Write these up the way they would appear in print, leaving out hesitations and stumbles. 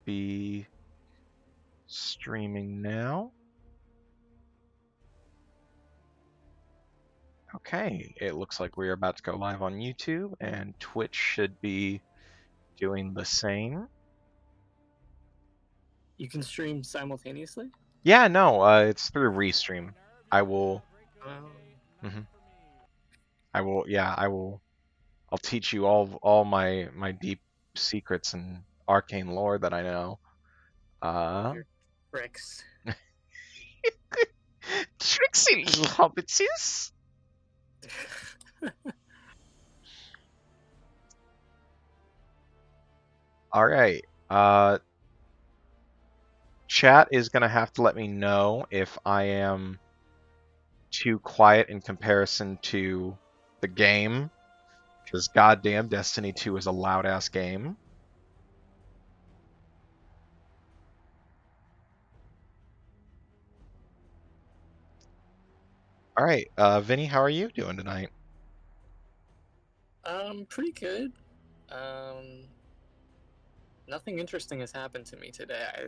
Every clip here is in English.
be streaming now. Okay, it looks like we are about to go live on YouTube, and Twitch should be doing the same. You can stream simultaneously? Yeah, no, it's through Restream. I will. Um, Yeah, I will. I'll teach you all my deep secrets and arcane lore that I know. Uh, your tricks. Tricksy little hobbitses. All right. Chat is gonna have to let me know if I am too quiet in comparison to the game, because goddamn, Destiny 2 is a loud ass game. All right, Vinny, how are you doing tonight? Pretty good. Um, Nothing interesting has happened to me today. I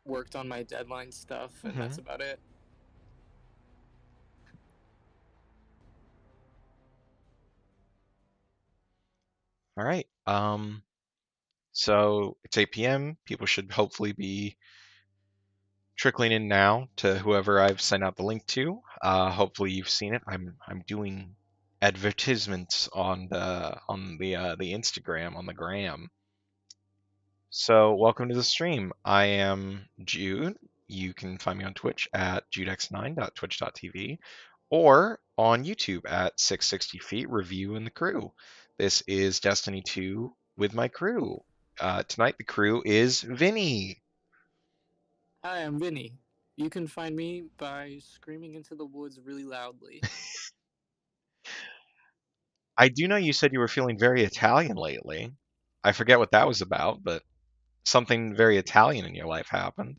worked on my deadline stuff, and Mm-hmm. that's about it. All right. So it's 8 p.m. People should hopefully be trickling in now to whoever I've sent out the link to. Hopefully you've seen it. I'm doing advertisements on the Instagram on the gram. So welcome to the stream. I am Jude. You can find me on Twitch at judex9.twitch.tv or on YouTube at 660 feet review and the crew. This is Destiny 2 with my crew. Tonight the crew is Vinny. Hi, I'm Vinny. You can find me by screaming into the woods really loudly. I do know you said you were feeling very Italian lately. I forget what that was about, but something very Italian in your life happened.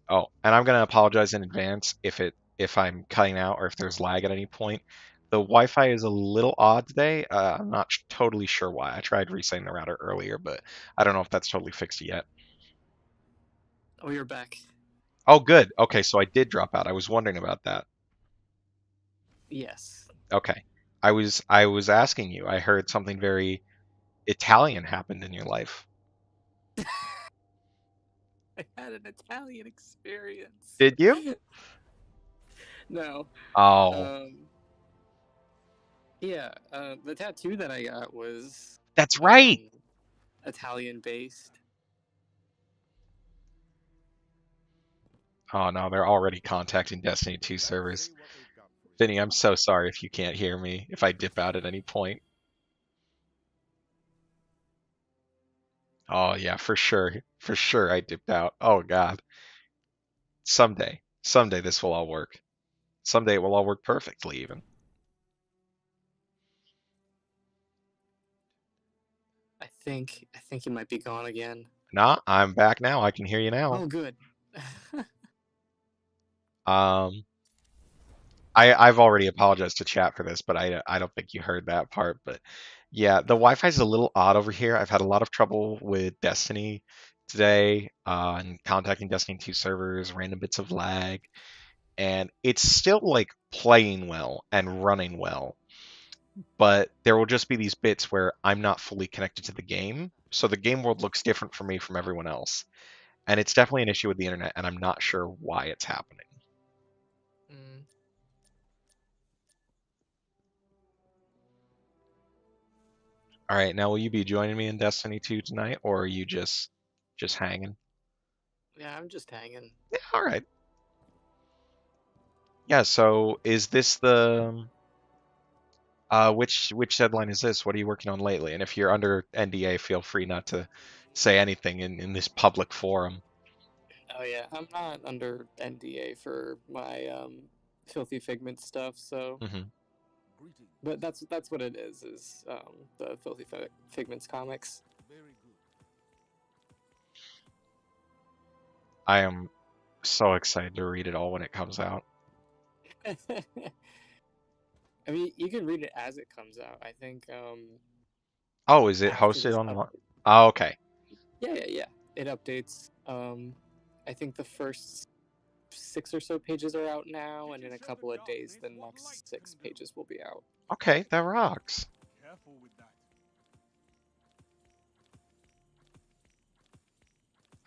Oh, and I'm gonna apologize in advance if I'm cutting out or if there's lag at any point. The Wi-Fi is a little odd today. I'm not totally sure why. I tried resetting the router earlier, but I don't know if that's totally fixed yet. Oh, you're back. Oh, good. Okay, so I did drop out. I was wondering about that. Yes. Okay. I was asking you. I heard something very Italian happened in your life. I had an Italian experience. Did you? No. Oh, Um, yeah, the tattoo that I got was that's right. um, Italian based. Oh no, they're already contacting Destiny 2 servers. Vinny, I'm so sorry if you can't hear me, if I dip out at any point. Oh yeah, for sure. For sure I dipped out. Oh God. Someday this will all work. Someday it will all work perfectly even. I think you might be gone again. Nah, I'm back now. I can hear you now. Oh, good. Um I've already apologized to chat for this, but I don't think you heard that part. But yeah, the Wi-Fi is a little odd over here. I've had a lot of trouble with Destiny today, and contacting Destiny 2 servers, random bits of lag, and it's still like playing well and running well. But there will just be these bits where I'm not fully connected to the game, so the game world looks different for me from everyone else. And it's definitely an issue with the internet, and I'm not sure why it's happening. Mm, All right, now will you be joining me in Destiny 2 tonight, or are you just hanging? yeah, I'm just hanging. Yeah, all right. Yeah, so is this the which deadline is this? What are you working on lately? And if you're under NDA, feel free not to say anything in this public forum. Oh yeah, I'm not under NDA for my filthy figment stuff. So, Hmm. but that's what it is the figments comics. I am so excited to read it all when it comes out. I mean, you can read it as it comes out. I think Oh, is it after hosted this on? update. Oh, okay. Yeah, yeah, yeah. It updates. I think the first six or so pages are out now, and in a couple of days, the next six pages will be out. Okay, that rocks.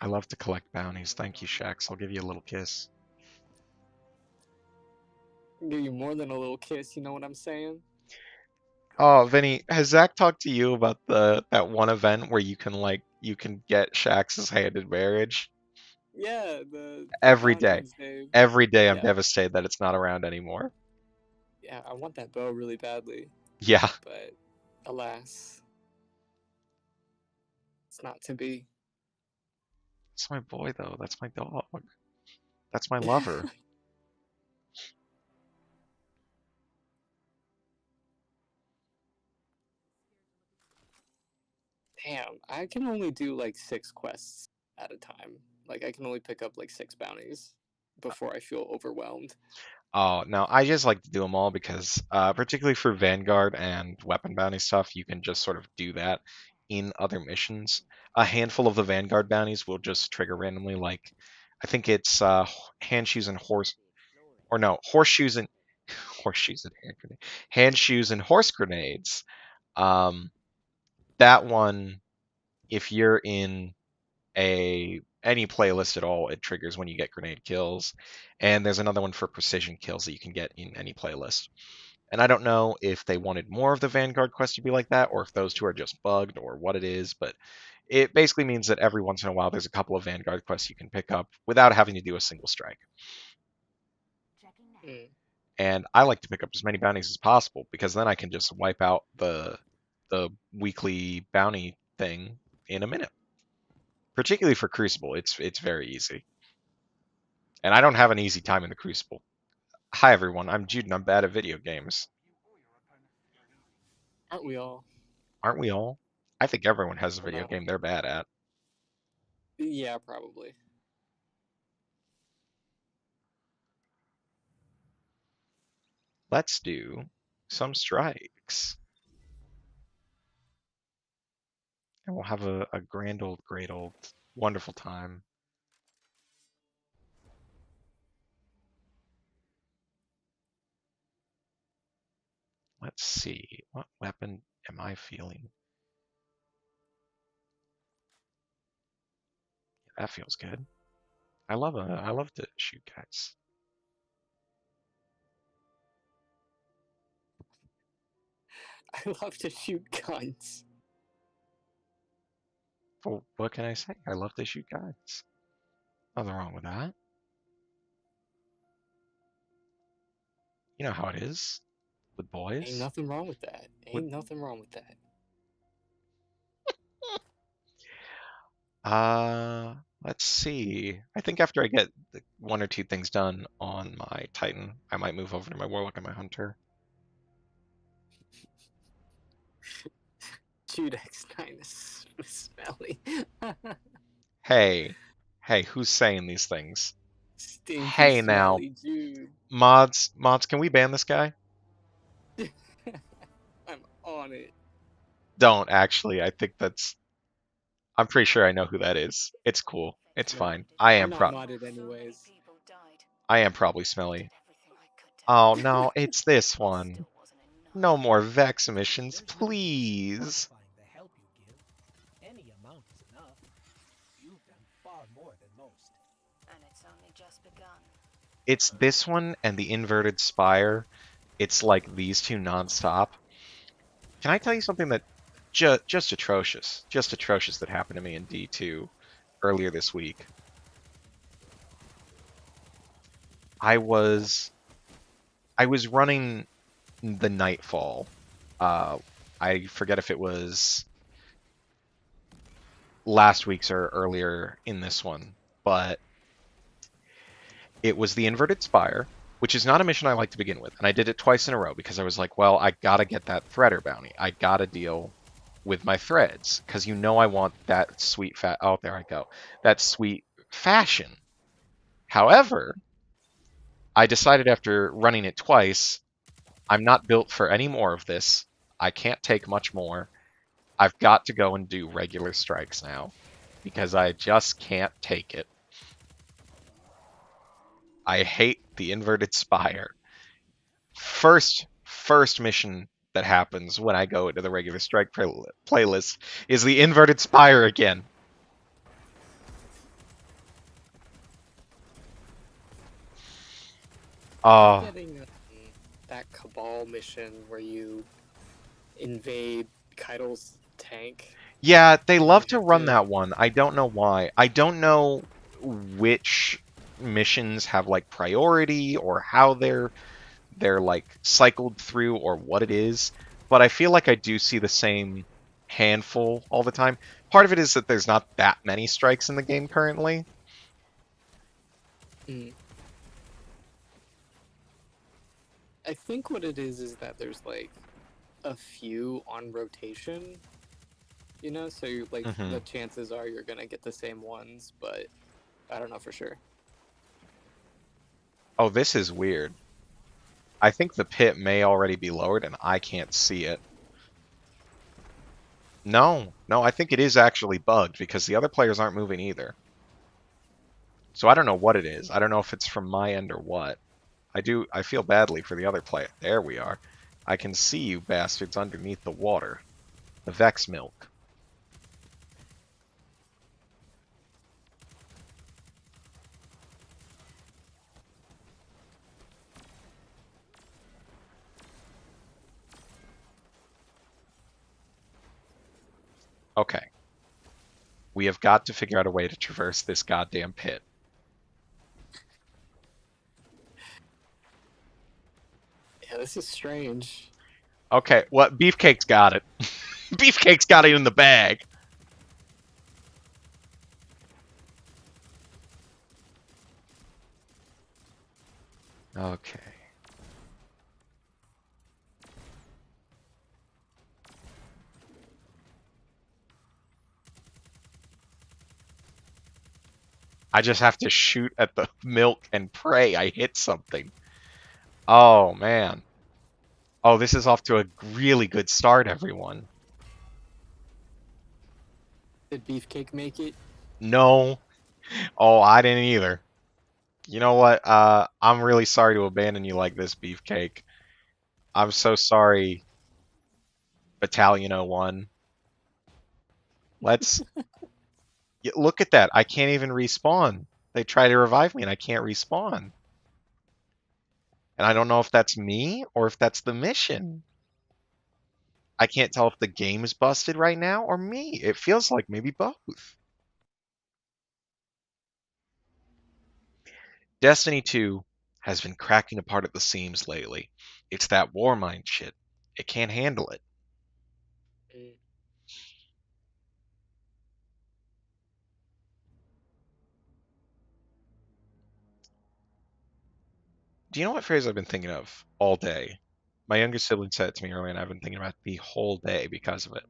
I love to collect bounties. Thank you, Shax. I'll give you a little kiss. Give you more than a little kiss, you know what I'm saying? Oh, Vinny, has Zach talked to you about the that one event where you can get Shax's hand in marriage? Yeah, the Every day. Valentine's Day. Every day I'm Yeah, devastated that it's not around anymore. yeah. I want that bow really badly, Yeah. but alas, it's not to be. That's my boy though. That's my dog. That's my lover. Damn, I can only do like six quests at a time. Like I can only pick up like six bounties before I feel overwhelmed. Oh, no, I just like to do them all because, particularly for Vanguard and weapon bounty stuff, you can just sort of do that in other missions. A handful of the Vanguard bounties will just trigger randomly, like I think it's hand shoes and horse, or no, horseshoes and horseshoes and hand grenades, hand shoes and horse grenades. Um, that one, if you're in a any playlist at all, it triggers when you get grenade kills. And there's another one for precision kills that you can get in any playlist. And I don't know if they wanted more of the Vanguard quest to be like that, or if those two are just bugged, or what it is, but it basically means that every once in a while there's a couple of Vanguard quests you can pick up without having to do a single strike. Mm. And I like to pick up as many bounties as possible because then I can just wipe out the weekly bounty thing in a minute. Particularly for Crucible, it's very easy. And I don't have an easy time in the Crucible. Hi everyone, I'm Jude and I'm bad at video games. Aren't we all? Aren't we all? I think everyone has a Or video not? game they're bad at. Yeah, probably. Let's do some strikes. And we'll have a grand old, great old, wonderful time. Let's see. What weapon am I feeling? That feels good. I love to shoot guys. I love to shoot guns. Well, what can I say? I love to shoot guys. Nothing wrong with that. You know how it is with Ain't boys. nothing wrong with that. With Ain't nothing wrong with that. uh let's see. I think after I get one or two things done on my Titan, I might move over to my Warlock and my Hunter. Jude X9 is smelly. Hey, hey, who's saying these things? Stinky, Hey now, smelly Jude. mods, can we ban this guy? I'm on it. Don't actually. I think that's. I'm pretty sure I know who that is. It's cool. It's Yeah. fine. I'm not modded anyways. I am probably smelly. Oh no, it's this one. No more Vex missions, please. It's this one and the inverted spire. It's like these two nonstop. Can I tell you something that just atrocious that happened to me in D2 earlier this week? I was I was running the Nightfall. Uh, I forget if it was last week's or earlier in this one, but it was the Inverted Spire, which is not a mission I like to begin with, and I did it twice in a row because I was like, well, I gotta get that Threader bounty. I gotta deal with my threads because you know I want that sweet fat. Oh, there I go. That sweet fashion. However, I decided after running it twice, I'm not built for any more of this. I can't take much more. I've got to go and do regular strikes now because I just can't take it. I hate the inverted spire. First mission that happens when I go into the regular strike playlist is the inverted spire again. Keep Oh, getting that Cabal mission where you invade Keitel's tank, yeah, they and you love to have run to. that one. I don't know why. I don't know which missions have like priority or how they're like cycled through or what it is, but I feel like I do see the same handful all the time. Part of it is that there's not that many strikes in the game currently. Mm, I think what it is that there's like a few on rotation, so like Hmm. the chances are you're gonna get the same ones, but I don't know for sure. Oh, this is weird. I think the pit may already be lowered and I can't see it. No, no, I think it is actually bugged because the other players aren't moving either. So I don't know what it is. I don't know if it's from my end or what. I feel badly for the other player. There we are. I can see you bastards underneath the water. The Vex milk. Okay. We have got to figure out a way to traverse this goddamn pit. Yeah, this is strange. Okay, what? Beefcake's got it. Beefcake's got it in the bag. Okay. I just have to shoot at the milk and pray I hit something. Oh, man. Oh, this is off to a really good start, everyone. Did Beefcake make it? No. Oh, I didn't either. You know what? I'm really sorry to abandon you like this, Beefcake. I'm so sorry, Battalion 01. Let's look at that. I can't even respawn. They try to revive me and I can't respawn. And I don't know if that's me or if that's the mission. I can't tell if the game is busted right now or me. It feels like maybe both. Destiny 2 has been cracking apart at the seams lately. It's that war mind shit. It can't handle it. Mm. Do you know what phrase I've been thinking of all day? My younger sibling said it to me earlier, and I've been thinking about it the whole day because of it.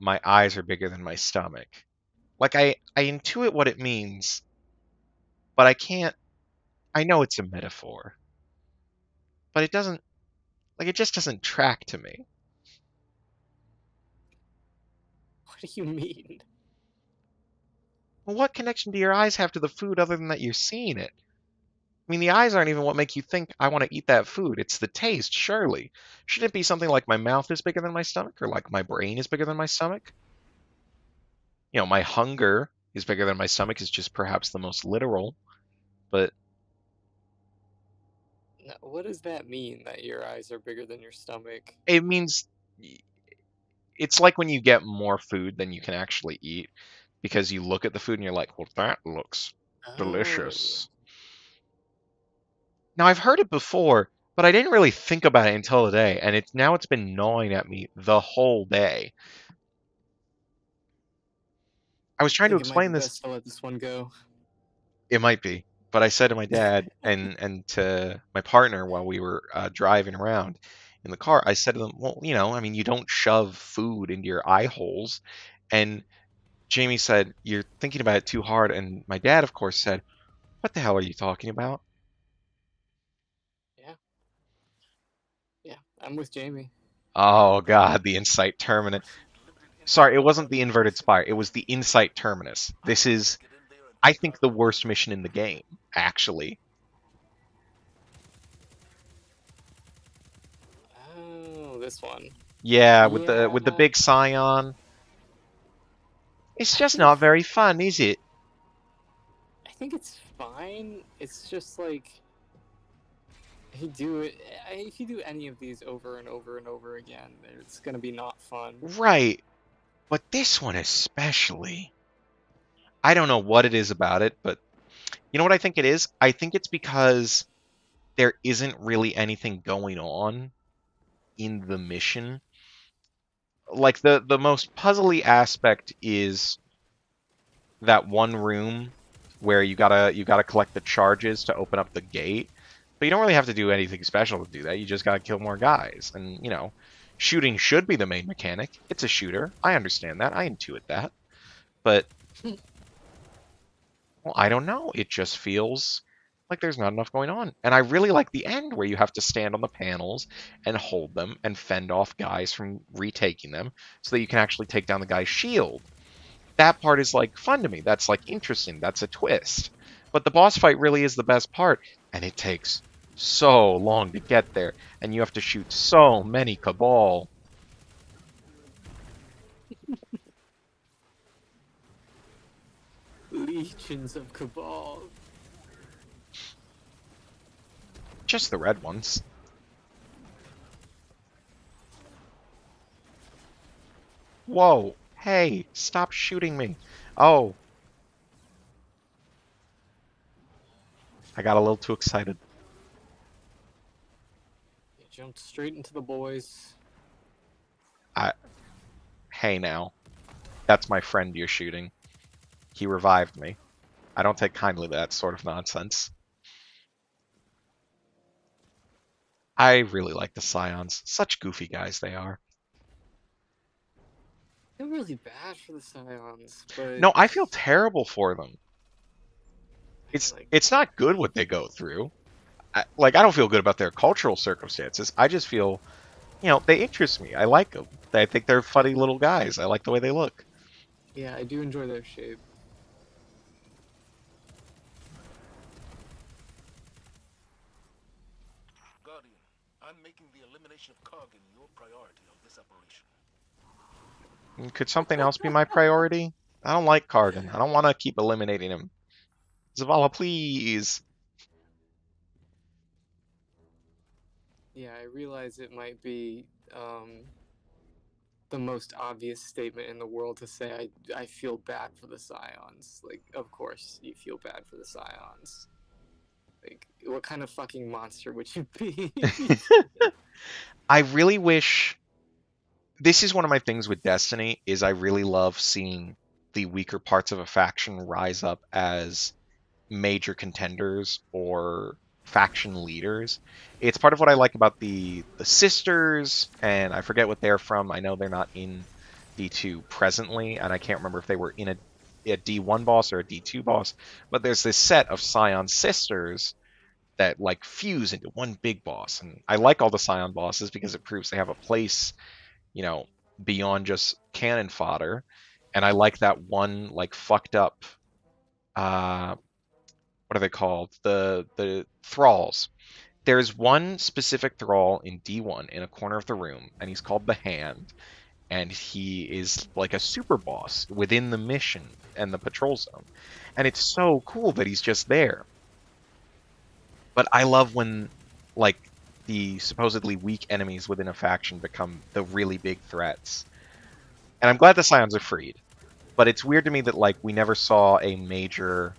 My eyes are bigger than my stomach. Like I intuit what it means, but I can't. I know it's a metaphor, but it doesn't. Like it just doesn't track to me. What do you mean? Well, what connection do your eyes have to the food other than that you're seeing it? I mean, the eyes aren't even what make you think I want to eat that food. It's the taste, surely. Shouldn't it be something like my mouth is bigger than my stomach, or like my brain is bigger than my stomach? My hunger is bigger than my stomach is just perhaps the most literal, but No, what does that mean? That your eyes are bigger than your stomach? it means it's like when you get more food than you can actually eat because you look at the food and you're like, well, that looks Oh, delicious. Now, I've heard it before, but I didn't really think about it until today, and it's been gnawing at me the whole day. I was I trying to think it might explain be this. best to let this one go. It might be, but I said to my dad and to my partner while we were driving around in the car, I said to them, well, I mean, you don't shove food into your eye holes. And Jamie said, you're thinking about it too hard. And my dad, of course, said, what the hell are you talking about? I'm with Jamie. Oh god, the Insight Terminus. Sorry, it wasn't the Inverted Spire. It was the Insight Terminus. This is, I think, the worst mission in the game, actually. Oh, this one. Yeah, with the Yeah, big Scion. It's I just think not very fun, is it? I think it's fine. It's just like if you do it, if you do any of these over and over and over again, it's gonna be not fun. Right. But this one especially. I don't know what it is about it, but you know what I think it is? I think it's because there isn't really anything going on in the mission. Like the most puzzly aspect is that one room where you gotta collect the charges to open up the gate. But you don't really have to do anything special to do that. You just gotta kill more guys. And, shooting should be the main mechanic. It's a shooter. I understand that. I intuit that. But, well, I don't know. It just feels like there's not enough going on. And I really like the end where you have to stand on the panels and hold them and fend off guys from retaking them so that you can actually take down the guy's shield. That part is like fun to me. That's like interesting. That's a twist. But the boss fight really is the best part, and it takes so long to get there, and you have to shoot so many Cabal. Legions of Cabal. Just the red ones. Whoa. Hey, stop shooting me. Oh, I got a little too excited. You jumped straight into the boys. I Hey now. That's my friend you're shooting. He revived me. I don't take kindly to that sort of nonsense. I really like the Scions. Such goofy guys they are. They're really bad for the Scions, but No, I feel terrible for them. I mean, It's like, it's not good what they go through. I don't feel good about their cultural circumstances. I just feel, they interest me. I like them. I think they're funny little guys. I like the way they look. yeah, I do enjoy their shape. Guardian, I'm making the elimination of Kargan your priority of this operation. Could something else be my priority? I don't like Kargan. I don't want to keep eliminating him. Zavala, please. Yeah, I realize it might be um, the most obvious statement in the world to say I feel bad for the Scions. Like, of course you feel bad for the Scions. Like, what kind of fucking monster would you be? I really wish. This is one of my things with Destiny is I really love seeing the weaker parts of a faction rise up as major contenders or faction leaders. It's part of what I like about the sisters, and I forget what they're from. I know they're not in D2 presently, and I can't remember if they were in a D1 boss or a D2 boss, but there's this set of Scion sisters that like fuse into one big boss, and I like all the Scion bosses because it proves they have a place, you know, beyond just cannon fodder. And I like that one like fucked up what are they called? The thralls. There's one specific thrall in D1 in a corner of the room, and he's called the Hand, and he is like a super boss within the mission and the patrol zone. And it's so cool that he's just there. But I love when like the supposedly weak enemies within a faction become the really big threats. And I'm glad the Scions are freed. But it's weird to me that like we never saw a major,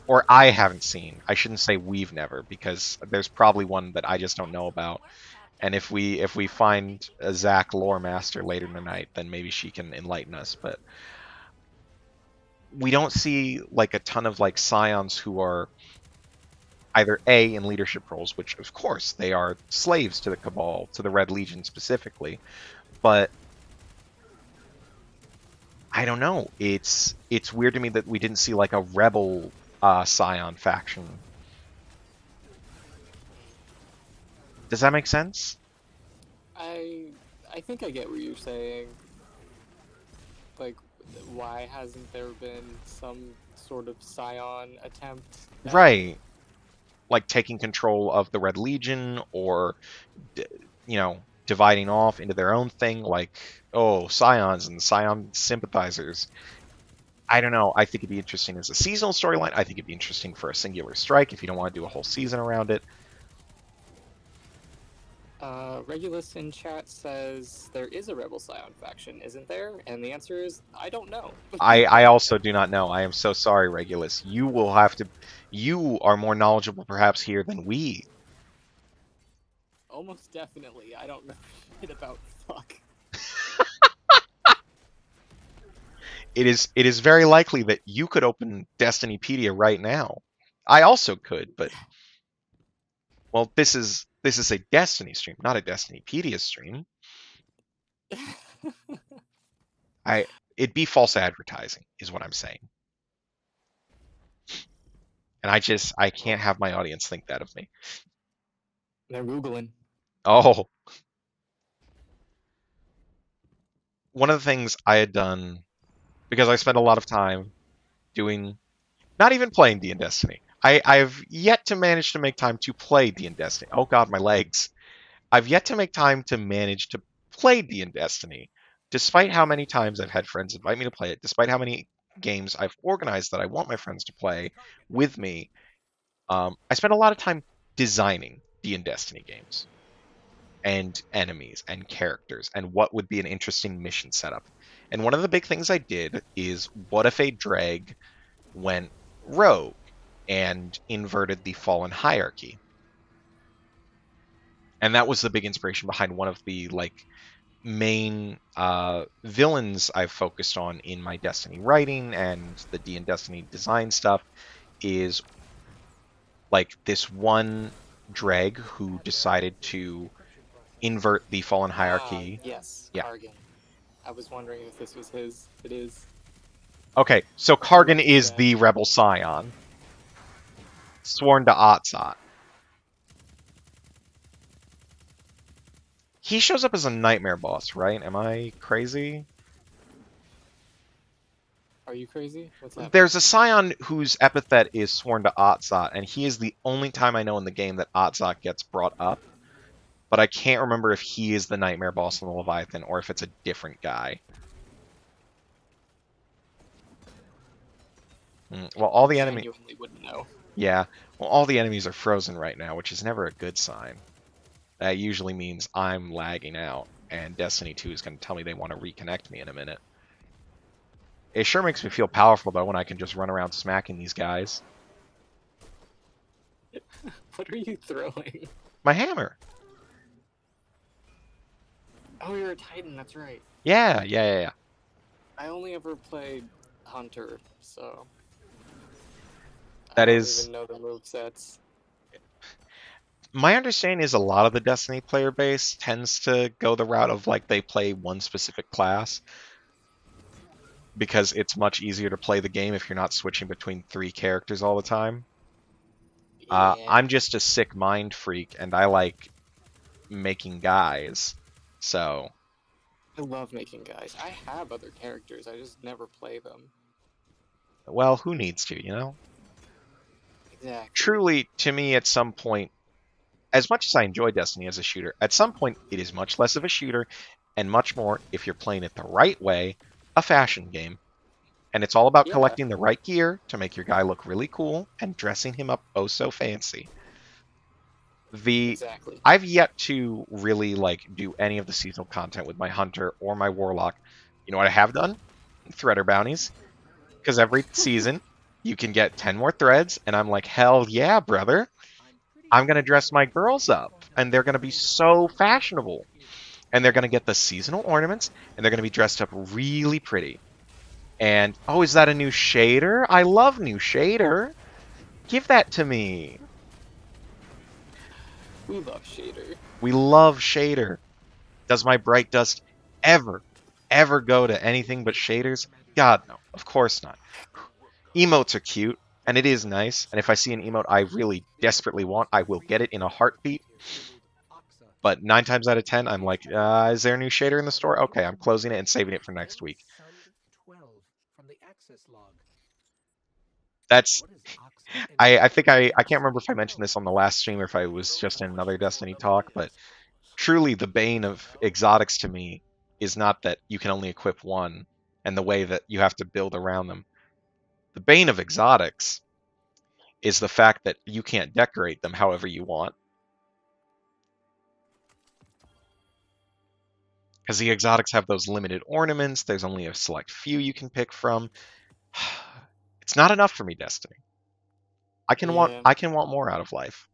or I haven't seen. I shouldn't say we've never, because there's probably one that I just don't know about. And if we find a Zach lore master later tonight, then maybe she can enlighten us. But we don't see like a ton of like Scions who are either A in leadership roles, which of course they are slaves to the Cabal, to the Red Legion specifically, but I don't know. It's weird to me that we didn't see like a rebel Scion faction. Does that make sense? I I think I get what you're saying. Like, why hasn't there been some sort of Scion attempt at it? Right. Like taking control of the Red Legion or, you know, dividing off into their own thing, like, oh, Scions and Scion sympathizers. I don't know. I think it'd be interesting as a seasonal storyline. I think it'd be interesting for a singular strike if you don't want to do a whole season around it. Regulus in chat says there is a Rebel Scion faction, isn't there? And the answer is I don't know. I also do not know. I am so sorry, Regulus. You will have to. You are more knowledgeable, perhaps, here than we. Almost definitely. I don't know shit about fuck. It is very likely that you could open Destinypedia right now. I also could, but well, this is a Destiny stream, not a Destinypedia stream. I It'd be false advertising, is what I'm saying. And I can't Oh, have my audience think that of me. they're googling. Oh, one of the things I had done because I spent a lot of time doing not even playing D and Destiny. I've yet to manage to make time to play D and Destiny. Oh God, my legs. I've yet to make time to manage to play D and Destiny, despite how many times I've had friends invite me to play it, despite how many games I've organized that I want my friends to play with me. I spent a lot of time designing D and Destiny games and enemies and characters and what would be an interesting mission setup. And one of the big things I did is what if a drag went rogue and inverted the fallen hierarchy? And that was the big inspiration behind one of the like main villains I've focused on in my Destiny writing and the D and Destiny design stuff is like this one drag who decided to invert the fallen Ah, hierarchy. yes, Yeah. Kargan. I was wondering if this was his. It is. Okay, so I Kargan noticed is that. the rebel scion, sworn to Atzat. He shows up as a nightmare boss, right? Am I crazy? Are you crazy? What's happening? There's a scion whose epithet is sworn to Atzat, and he is the only time I know in the game that Atzat gets brought up. But I can't remember if he is the nightmare boss in the Leviathan or if it's a different guy. Well, I all the enemy, genuinely wouldn't know. yeah. Well, all the enemies are frozen right now, which is never a good sign. That usually means I'm lagging out, and Destiny 2 is going to tell me they want to reconnect me in a minute. It sure makes me feel powerful, though, when I can just run around smacking these guys. What are you throwing? My hammer! Oh, you're a Titan. That's right. Yeah. I only ever played Hunter, so I That don't is... even know the movesets. My understanding is a lot of the Destiny player base tends to go the route of, like, they play one specific class, because it's much easier to play the game if you're not switching between 3 characters all the time. Yeah, I'm just a sick mind freak, and I like making guys. So, I love making guys. I have other characters. I just never play them. well, who needs to, you know? Exactly. Truly, to me, at some point, as much as I enjoy Destiny as a shooter, at some point it is much less of a shooter and much more, if you're playing it the right way, a fashion game. And it's all about Yeah, collecting the right gear to make your guy look really cool and dressing him up oh so fancy. The exactly. I've yet to really like do any of the seasonal content with my hunter or my warlock. You know what I have done? Threader bounties. Because every season you can get 10 more threads, and I'm like, hell yeah, brother. I'm gonna dress my girls up, and they're gonna be so fashionable. And they're gonna get the seasonal ornaments, and they're gonna be dressed up really pretty. And oh, is that a new shader? I love new shader. Give that to me. We love Shader. We love shader. Does my bright dust ever, ever go to anything but shaders? God, no. Of course not. Emotes are cute, and it is nice, and if I see an emote I really desperately want, I will get it in a heartbeat. But 9 times out of 10, I'm like, is there a new shader in the store? Okay, I'm closing it and saving it for next week. Sund 12 from the access log. That's What is Ox I encoding think in I can't text? remember if I mentioned this on the last stream or if I was just in another Destiny talk, but Yes, boss. truly the bane of exotics to me is not that you can only equip one and the way that you have to build around them. The bane of exotics is the fact that you can't decorate them however you want. Because the exotics have those limited ornaments, there's only a select few you can pick from. It's not enough for me, Destiny. Yeah. I can want more out of life.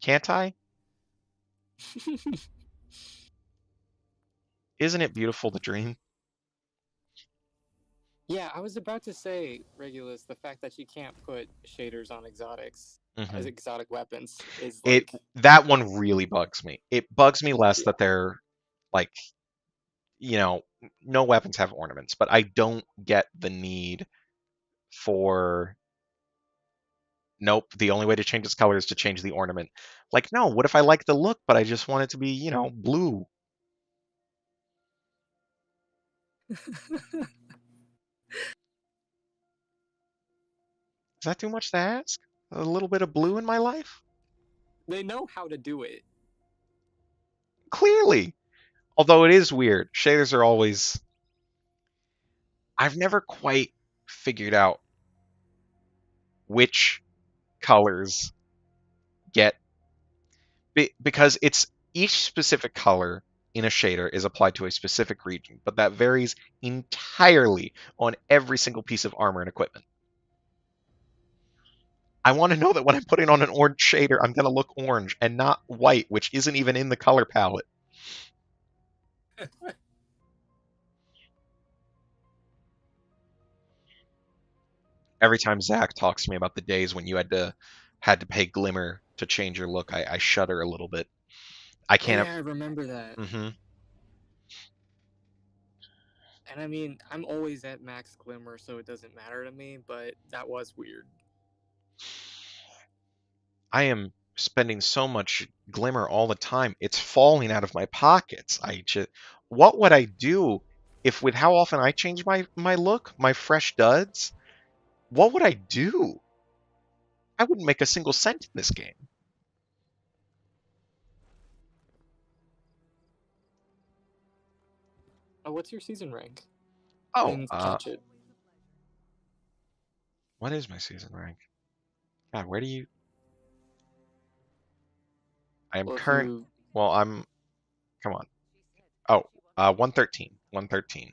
Can't I? Isn't it beautiful to dream? Yeah, I was about to say, Regulus, the fact that you can't put shaders on exotics as Hmm. exotic weapons is It like, that one really bugs me. It bugs me less yeah, that they're like, you know, no weapons have ornaments, but I don't get the need for nope, the only way to change its color is to change the ornament. Like, no, what if I like the look, but I just want it to be, blue? Is that too much to ask? A little bit of blue in my life? they know how to do it. Clearly. Although it is weird. Shaders are always. I've never quite figured out which colors get. Because it's each specific color in a shader is applied to a specific region, but that varies entirely on every single piece of armor and equipment. I want to know that when I'm putting on an orange shader, I'm going to look orange and not white, which isn't even in the color palette. Every time Zach talks to me about the days when you had to pay Glimmer to change your look, I shudder a little bit. I Oh can't. yeah, I remember that. Hmm. And I mean, I'm always at max glimmer, so it doesn't matter to me, but that was weird. I am spending so much Glimmer all the time. It's falling out of my pockets. What would I do if, with how often I change my look, my fresh duds? What would I do? I wouldn't make a single cent in this game. Oh, what's your season rank? I Oh, didn't catch it. what is my season rank? God, where do you? I am Well, if current. you, Well, I'm. Come on. Oh, 113. 113.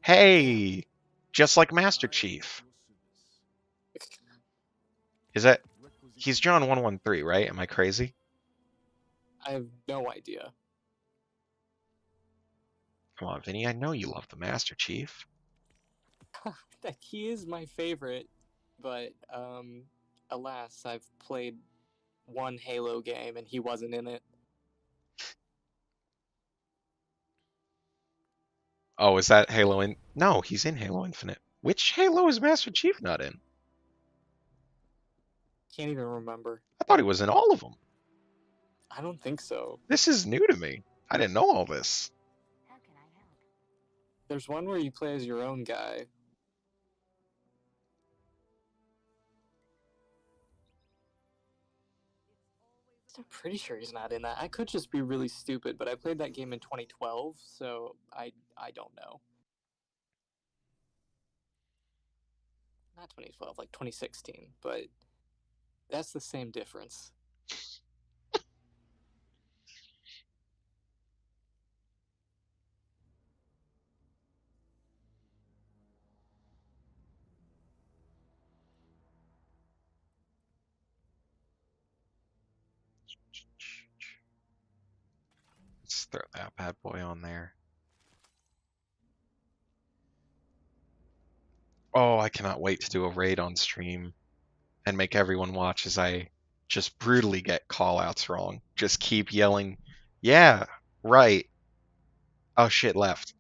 damn, Hey, just like Master I await Chief. your service. Is that? Requisition He's John 113, right? Am I crazy? I have no idea. Come on, Vinny. I know you love the Master Chief. That he is my favorite, but alas, I've played one Halo game and he wasn't in it. Oh, is that Halo in? No, he's in Halo Infinite. Which Halo is Master Chief not in? Can't even remember. I thought he was in all of them. I don't think so. This is new to me. I didn't know all this. There's one where you play as your own guy. I'm pretty sure he's not in that. I could just be really stupid, but I played that game in 2012, so I don't know. Not 2012, like 2016, but that's the same difference. Let's throw that bad boy on there. Oh, I cannot wait to do a raid on stream and make everyone watch as I just brutally get callouts wrong. Just keep yelling, yeah, right. Oh shit, left.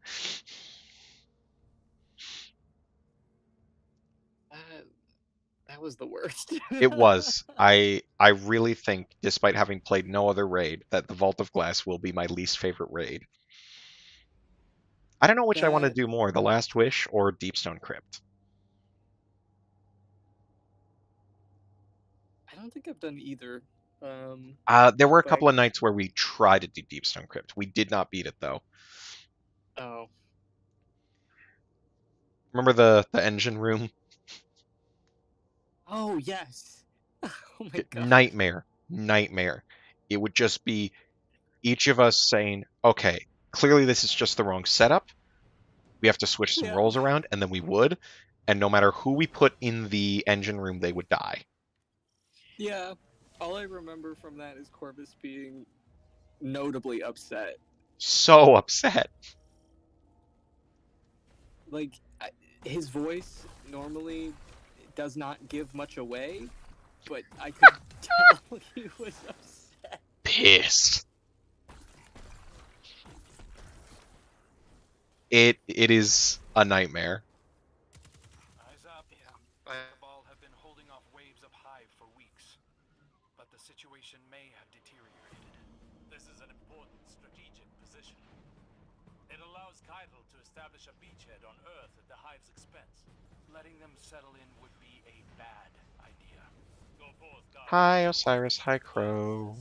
That That was the worst. It was. I really think, despite having played no other raid, that the Vault of Glass will be my least favorite raid. I don't know which I want to That do more, The Last Wish or Deepstone Crypt. I don't think I've done either. There were a But I couple of can. nights where we tried to do Deepstone Crypt. We did not beat it though. Oh, Remember the engine room? oh yes. Oh my god. Nightmare, nightmare. It would just be each of us saying, "Okay, clearly this is just the wrong setup. We have to switch some Yeah. roles around," and then we would. And no matter who we put in the engine room, they would die. Yeah. All I remember from that is Corvus being notably upset. So upset. Like his voice normally does not give much away, but I could tell he was upset. Pissed. It is a nightmare. Eyes up. Yeah. The Cabal have been holding off waves of Hive for weeks, but the situation may have deteriorated. This is an important strategic position. It allows Keitel to establish a beachhead on Earth at the Hive's expense. Letting them settle in would be a bad idea. Go forth, Guardian. Hi, Osiris. Hi, Crow.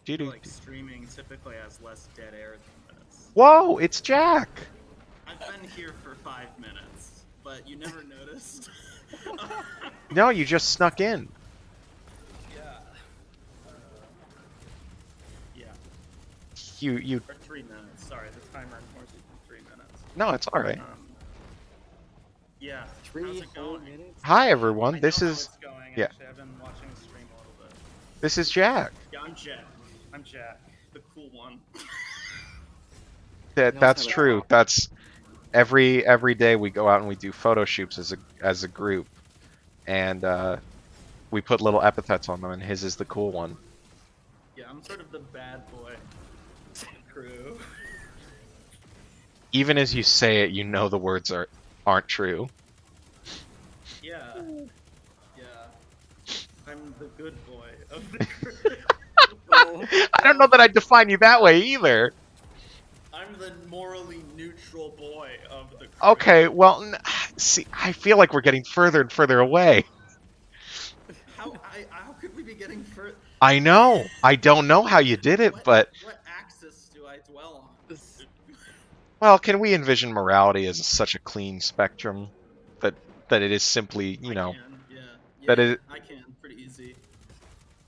Like streaming typically has less dead air than this. Whoa, it's Jack. I've been here for 5 minutes, but you never noticed. No, you just snuck in. Yeah. Yeah. You. For 3 minutes. Sorry, the timer informs me for 3 minutes. No, it's all right. Yeah. 3 How's it whole going? minutes. Hi, everyone. I This know how is it's going, yeah. Actually, I've been watching the stream a little bit. This is Jack. Yeah, I'm Jack. I'm Jack, the cool one. That's how to true. talk. That's every day we go out and we do photo shoots as a group, and we put little epithets on them, and his is the cool one. Yeah, I'm sort of the bad boy crew. Even as you say it, you know the words aren't true. Yeah. Yeah. I'm the good boy of the crew. I don't know that I'd define you that way either. I'm the morally neutral boy of the crew. Okay, well, see, I feel like we're getting further and further away. How could we be getting further? I know. I don't know how you did it, but What axis do I dwell on? well, can we envision morality as such a clean spectrum that it is simply, I know, can, yeah. that Yeah, it I can, pretty easy.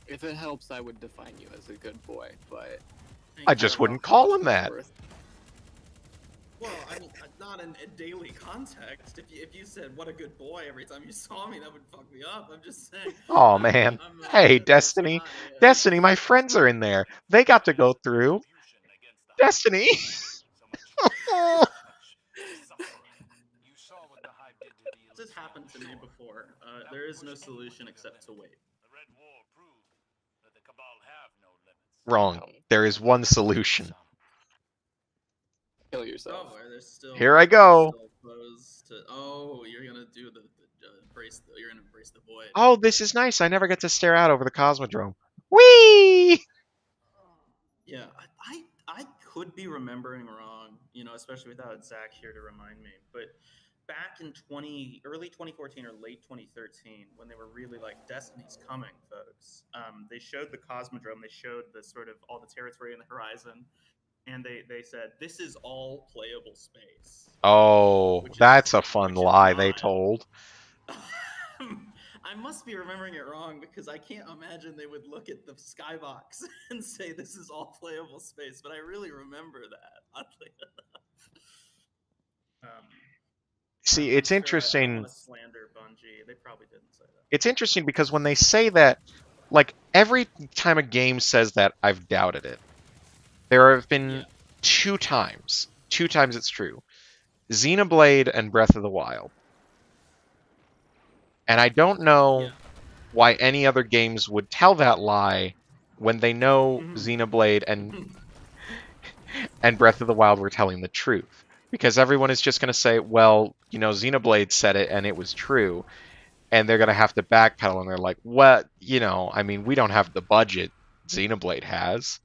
If it helps, I would define you as a good boy, but I just wouldn't call him that. Well, I mean, not in a daily context. If you said "what a good boy" every time you saw me, that would fuck me up. I'm just saying. Oh man. Hey, Destiny. Destiny, my friends are in there. They got to go through. Destiny. This has happened to me before. There is no solution except to wait. The Red War proved that the Cabal have no limits. Wrong. There is one solution. Kill yourself. Oh, are there still? Here I go. Still opposed to, oh, you're gonna do the embrace. You're gonna embrace the void. Oh, this is nice. I never get to stare out over the Cosmodrome. Whee! Yeah, I could be remembering wrong, especially without Zach here to remind me. But back in early 2014 or late 2013, when they were really like, Destiny's coming, folks. They showed the Cosmodrome. They showed the sort of all the territory in the horizon, and they said this is all playable space. Oh, that's a fun lie they told. I must be remembering it wrong because I can't imagine they would look at the skybox and say this is all playable space, but I really remember that, oddly enough. See, it's interesting. I don't want to slander Bungie. They probably didn't say that. It's interesting because when they say that, like, every time a game says that, I've doubted it. There have been two times it's true. Xenoblade and Breath of the Wild. And I don't know why any other games would tell that lie when they know Xenoblade and Breath of the Wild were telling the truth. Because everyone is just going to say, well, Xenoblade said it and it was true. And they're going to have to backpedal and they're like, what? I mean, we don't have the budget Xenoblade has.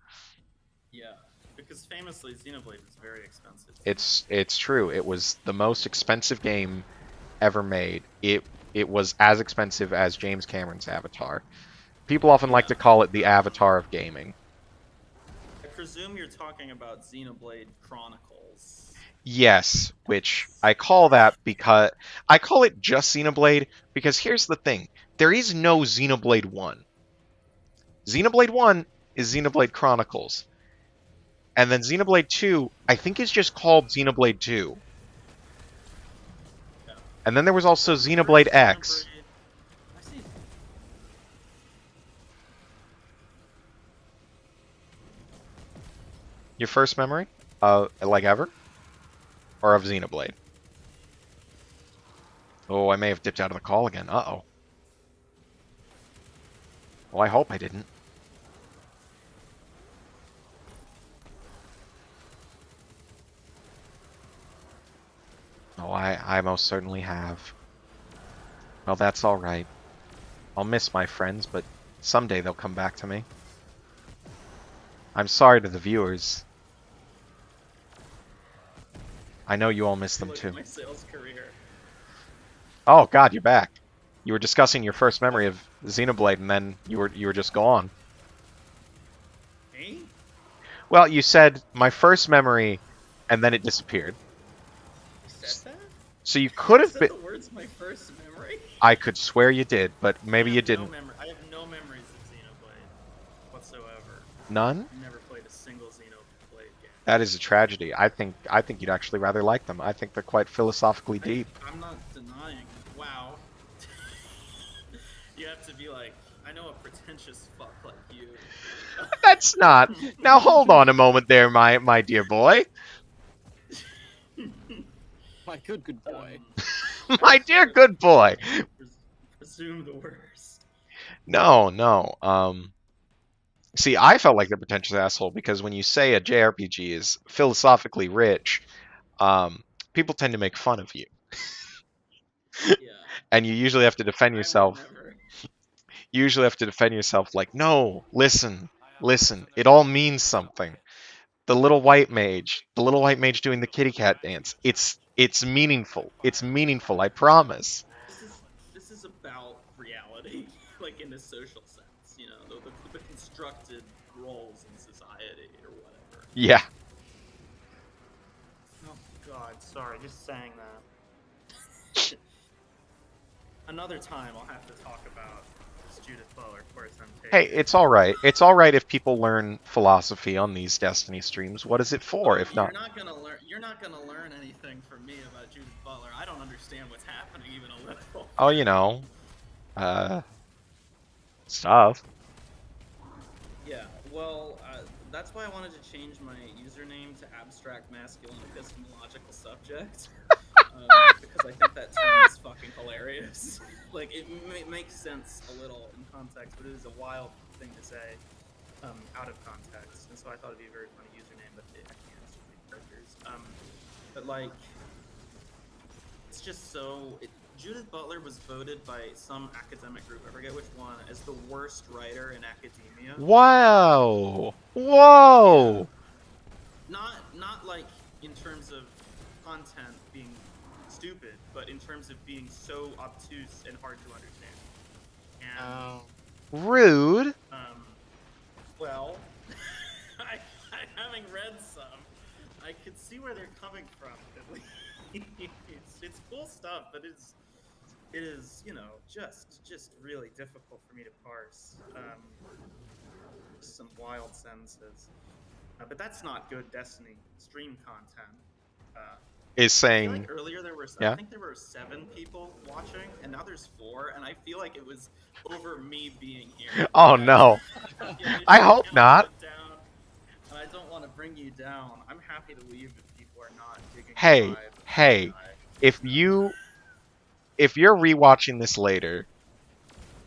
Yeah, because famously, Xenoblade was very expensive. It's true. It was the most expensive game ever made. It was as expensive as James Cameron's Avatar. People often like to call it the Avatar of gaming. I presume you're talking about Xenoblade Chronicles. Yes, which I call that because I call it just Xenoblade because here's the thing. There is no Xenoblade 1. Xenoblade 1 is Xenoblade Chronicles. And then Xenoblade 2, I think is just called Xenoblade 2. Yeah. And then there was also Xenoblade X. I see. Your first memory? Like ever? Or of Xenoblade? Oh, I may have dipped out of the call again. Uh-oh. Well, I hope I didn't. Oh, I most certainly have. Well, that's alright. I'll miss my friends, but someday they'll come back to me. I'm sorry to the viewers. I know you all miss them Look too. at my sales career. Oh God, you're back. You were discussing your first memory of Xenoblade, and then you were just gone. Me? Well, you said my first memory, and then it disappeared. You said that? So you could You have said been. the words "my first memory." I could swear you did, but maybe you didn't. I have no memories of Xenoblade whatsoever. None? Never played a single Xenoblade game. That is a tragedy. I think you'd actually rather like them. I think they're quite philosophically deep. I'm not denying. Wow. You have to be like, I know a pretentious fuck like you. That's not. Now hold on a moment there, my dear boy. My good boy. My dear good boy. Presume the worst. No. See, I felt like the pretentious asshole because when you say a JRPG is philosophically rich, people tend to make fun of you. Yeah. And you usually have to defend I would yourself. never. You usually have to defend yourself like, no, listen, it all means something. The little white mage doing the kitty cat dance. It's meaningful. It's meaningful, I promise. This is about reality, like in a social sense, the constructed roles in society or whatever. Yeah. Oh God, sorry, just saying that. Another time I'll have to talk about this Judith Butler course I'm taking. Hey, it's all right. It's all right if people learn philosophy on these Destiny streams. What is it for, if not? You're not gonna learn anything from me about Judith Butler. I don't understand what's happening even a little. Oh, stuff. Yeah, well, that's why I wanted to change my username to abstract masculine epistemological subject. Because I think that term is fucking hilarious. Like, it makes sense a little in context, but it is a wild thing to say out of context. And so I thought it'd be a very funny username, but I can't so many characters. But, like, it's just so... Judith Butler was voted by some academic group, I forget which one, as the worst writer in academia. Wow. Whoa. Yeah. Not like in terms of content being stupid, but in terms of being so obtuse and hard to understand. And, Rude. well, having read some, I could see where they're coming from. At least. It's cool stuff, but it is, just really difficult for me to parse. Some wild sentences. But that's not good Destiny stream content. Is saying. I feel like earlier there were, yeah? I think there were 7 people watching, and now there's 4, and I feel like it was over me being here. Oh no. I hope not. Down, and I don't want to bring you down. I'm happy to leave if people are not digging. Hey, if you're rewatching this later,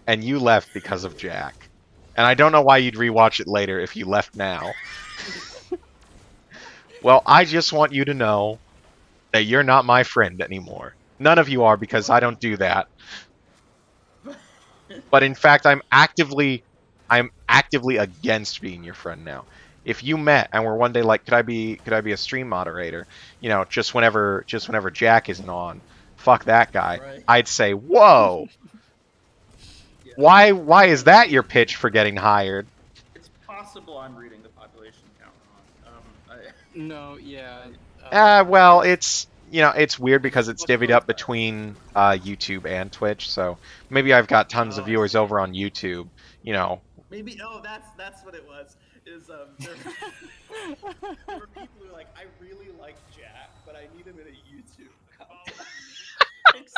and you left because of Jack. And I don't know why you'd rewatch it later if you left now. Well, I just want you to know that you're not my friend anymore. None of you are because I don't do that. But in fact, I'm actively against being your friend now. If you met and were one day like, could I be a stream moderator? You know, just whenever Jack isn't on, fuck that guy. Right. I'd say, whoa, Yeah. why is that your pitch for getting hired? It's possible I'm reading the population count wrong. No, yeah. Well, it's weird because it's What's divvied wrong up with that? between YouTube and Twitch. So maybe I've got tons of Oh, I viewers see. over on YouTube. You know, Maybe that's what it was. Is there were people who are like, I really like Jack, but I need him in a YouTube content. His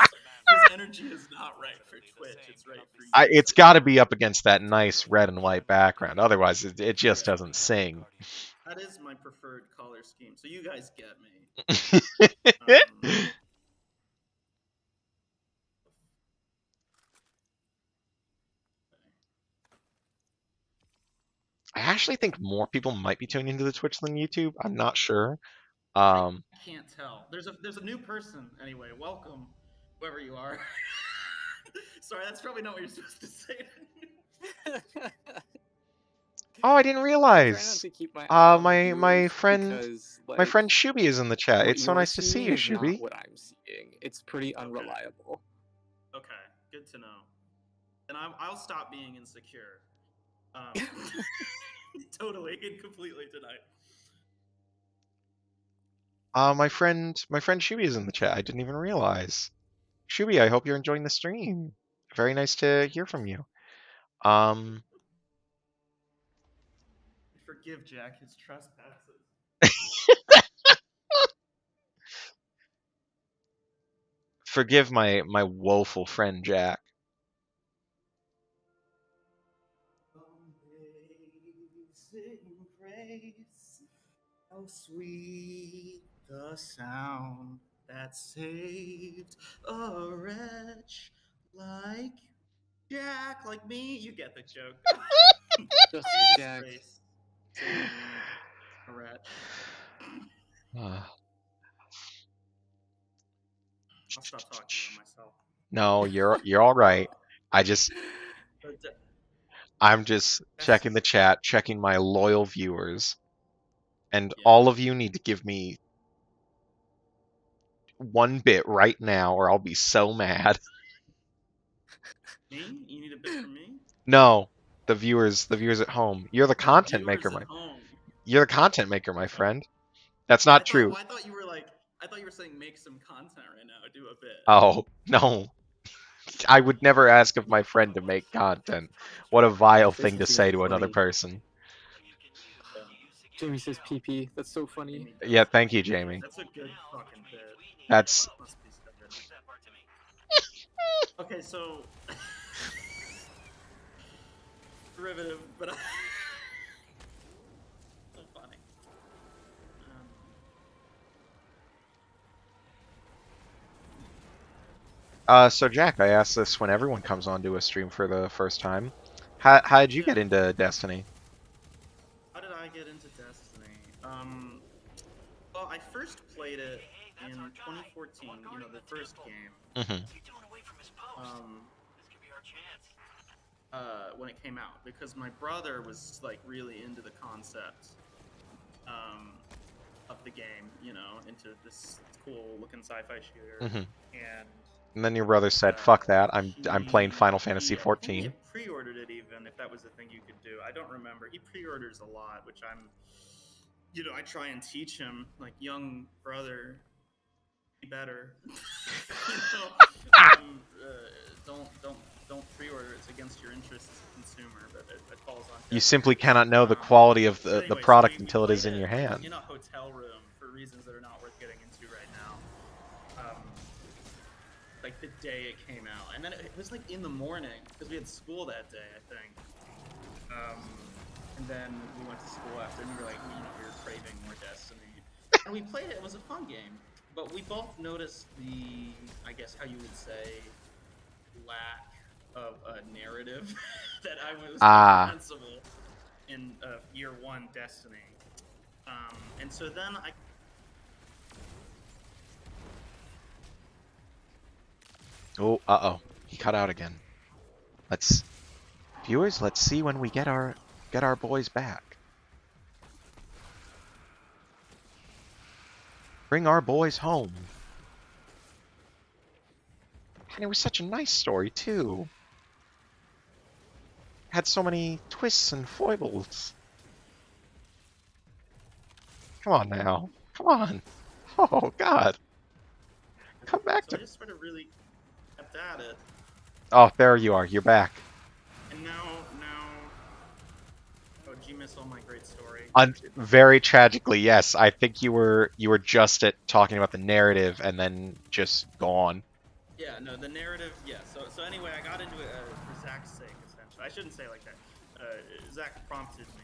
energy is not right for Twitch. It's right for YouTube. it's got to be up against that nice red and white background. Otherwise, it just Yeah. doesn't sing. That is my preferred color scheme. So you guys get me. I actually think more people might be tuning into the Twitch than YouTube. I'm not sure. I can't tell. There's a new person anyway. Welcome, whoever you are. Sorry, that's probably not what you're supposed to say. Oh, I didn't I try not realize. to keep my eye on the My viewers friend because, my like, friend Shuby is in the chat. what It's so you're nice to see seeing you, is not Shuby. what I'm seeing. It's pretty unreliable. Okay, good to know. And I'll stop being insecure. Totally and completely tonight. My friend Shuby is in the chat. I didn't even realize. Shuby, I hope you're enjoying the stream. Very nice to hear from you. Forgive Jack his trespasses. Forgive my woeful friend Jack. Amazing grace, how sweet the sound that saved a wretch like Jack, like me. You get the joke. Just Amazing Jack. grace saved a wretch. I'll stop talking about myself. No, you're all right. But, I'm just that's checking the chat, checking my loyal viewers, and yeah. all of you need to give me 1 bit right now, or I'll be so mad. Me? You need a bit from me? No, the viewers at home. You're the The content viewers maker, at home. you're the content maker, my Okay. friend. That's not true. I thought you were like. I thought you were saying make some content right now. Do a bit. Oh no, I would never ask of my friend to make content. What a vile That's thing to too say to another funny. person. Jamie says PP. That's so funny. Yeah, thank you, Jamie. That's a good fucking bit. That's Must be so good. Okay, so derivative, but so funny. So Jack, I ask this when everyone comes onto a stream for the first time. How did you get into Destiny? How did I get into Destiny? Well, I first played it in 2014. You know, the first game. Mm-hmm. When it came out, because my brother was like really into the concept of the game, you know, into this cool looking sci-fi shooter, Mm-hmm. and then your brother said, "Fuck that! I'm playing Final he- Fantasy I think 14." he had pre-ordered it even, if that was the thing you could do. I don't remember. He pre-orders a lot, which I try and teach him, like, young brother, be better. Don't pre-order. It's against your interests as a consumer, but it falls on. You simply cannot know the quality of the Anyway, product we until it is played in your hand. in a hotel room for reasons that are not worth getting into right now. Like the day it came out, and then it was like in the morning because we had school that day, I think. And then we went to school after, and we were like, we were craving more Destiny, and we played it. It was a fun game, but we both noticed the, I guess how you would say, lack of a narrative that I was Ah. comprehensible in year one Destiny. And so then I Oh, uh-oh. He cut out again. Viewers, let's see when we get our boys back. Bring our boys home. And it was such a nice story, too. Had so many twists and foibles. Come on now. Come on. Oh, God. Come back so I to... just sort of really kept at it, Oh, there you are. You're back. and now oh, did you miss all my great story? Very tragically, yes. I think you were just at talking about the narrative and then just gone. Yeah, no, the narrative. Yeah. So anyway, I got into it for Zach's sake, essentially. I shouldn't say it like that. Zach prompted me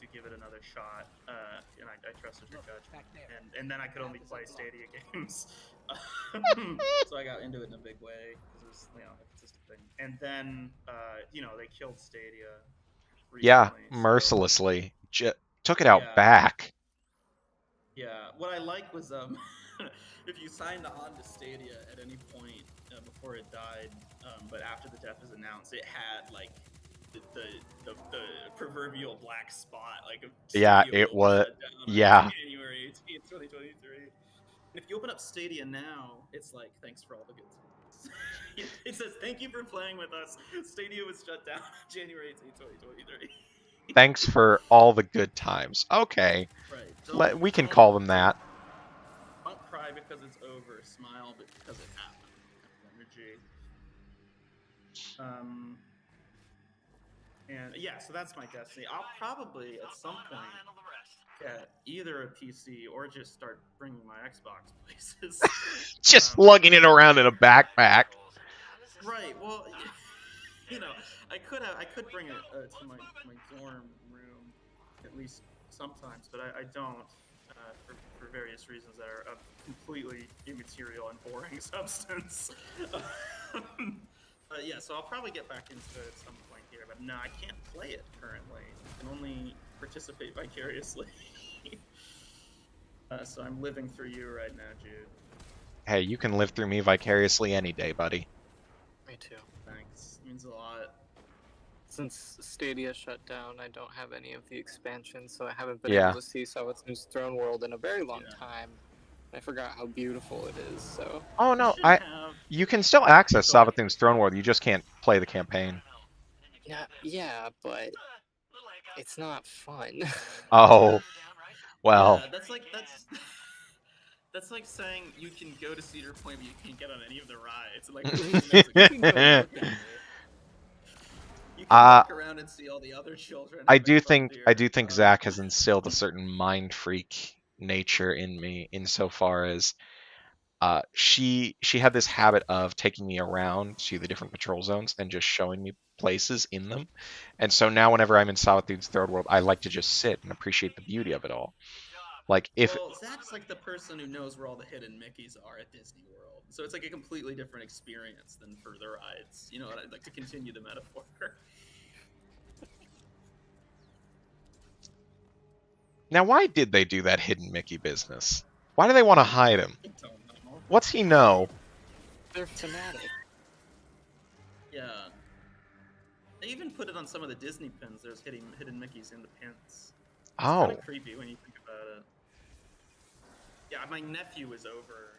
to give it another shot, and I trusted her judgment. And then I could only play Stadia games, so I got into it in a big way because it was a consistent thing. And then they killed Stadia Yeah, recently. mercilessly. Took it out Yeah, back. yeah. What I like was if you signed on to Stadia at any point before it died, but after the death was announced, it had like the proverbial black spot, like Yeah, Stadia it will be was. shut down on Yeah. January 18th, 2023. And if you open up Stadia now, it's like, thanks for all the good times. It says, thank you for playing with us. Stadia was shut down January 18th, 2023. Thanks for all the good times. Okay. Right. We can call them that. Don't cry because it's over. Smile because it happened. Energy. And yeah, so that's my destiny. I'll probably at some point get either a PC or just start bringing my Xbox places. Just lugging it around in a backpack. Right. Well, I could bring it to my dorm room at least sometimes, but I don't for various reasons that are of completely immaterial and boring substance. But yeah, so I'll probably get back into it at some point here, but no, I can't play it currently. I can only participate vicariously. So I'm living through you right now, Jude. Hey, you can live through me vicariously any day, buddy. Me too. Thanks. It means a lot. Since Stadia shut down, I don't have any of the expansions, so I haven't been Yeah. able to see Sawathun's Throne World in a very long Yeah. time. I forgot how beautiful it is, so... Oh no, You should have. you can still access Go ahead. Savathun's Throne World. You just can't play the campaign. Yeah, but it's not fun. Oh, well. Yeah, that's like saying you can go to Cedar Point, but you can't get on any of the rides. Like, you can walk around and see all the other children. I at the do think Frontier. Zach has instilled a certain mind freak nature in me, insofar as she had this habit of taking me around to the different patrol zones and just showing me places in them. And so now whenever I'm in Savathun's Third World, I like to just sit and appreciate the beauty of it all. Like Well, Zach's like the person who knows where all the hidden Mickeys are at Disney World, so it's like a completely different experience than for the rides. You know, and I'd like to continue the metaphor. Now, why did they do that hidden Mickey business? Why do they want to hide him? I don't know. What's he know? They're fanatic. Yeah. They even put it on some of the Disney pins. There's hidden Mickeys in the pins. It's kind of creepy when you think about it. Yeah, my nephew was over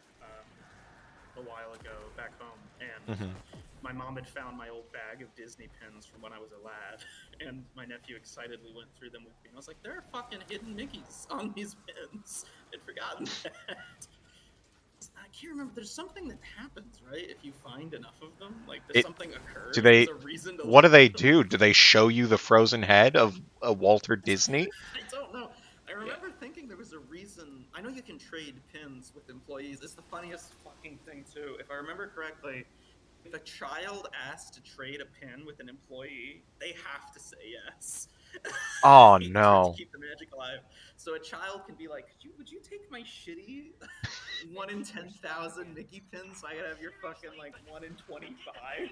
a while ago back home, and my mom had found my old bag of Disney pins from when I was a lad, and my nephew excitedly went through them with me. And I was like, there are fucking hidden Mickeys on these pins. I'd forgotten that. I can't remember. There's something that happens, right? If you find enough of them, like does something occur? Do they? There's a reason to What do they them. do? Do they show you the frozen head of Walter Disney? I don't know. I remember thinking there was a reason. I know you can trade pins with employees. It's the funniest fucking thing too. If I remember correctly, if a child asks to trade a pin with an employee, they have to say yes. Oh To no. keep the magic alive. So a child can be like, would you take my shitty 1 in 10,000 Mickey pins so I could have your fucking like 1 in 25?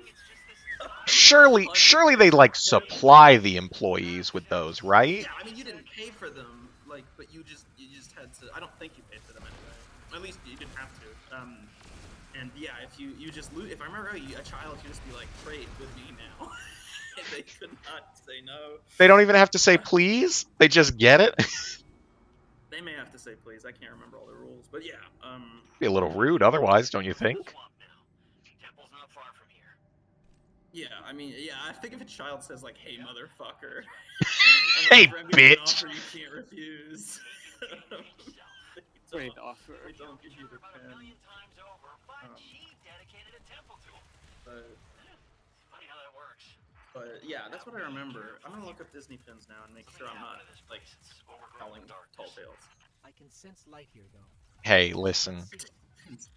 Surely they like supply the employees with those, right? Yeah, I mean you didn't pay for them, like, but you just had to. I don't think you paid for them anyway. At least you didn't have to. And yeah, if you just lose, if I remember right, a child could just be like, trade with me now. And they could not say no. They don't even have to say please. They just get it. They may have to say please. I can't remember all the rules, but yeah. Be a little rude otherwise, don't you think? Temple's not far from here. Yeah, I mean, yeah. I think if a child says like, "Hey, motherfucker," Hey, I'm giving an bitch. offer you can't refuse. Great offer. They don't give you the About a pen. million times over, but Um, he dedicated a temple to him. But Funny how that works. yeah, that's what I remember. I'm gonna look up Disney pins now and make sure I'm not like telling tall tales. I can sense light here, though. Hey, listen.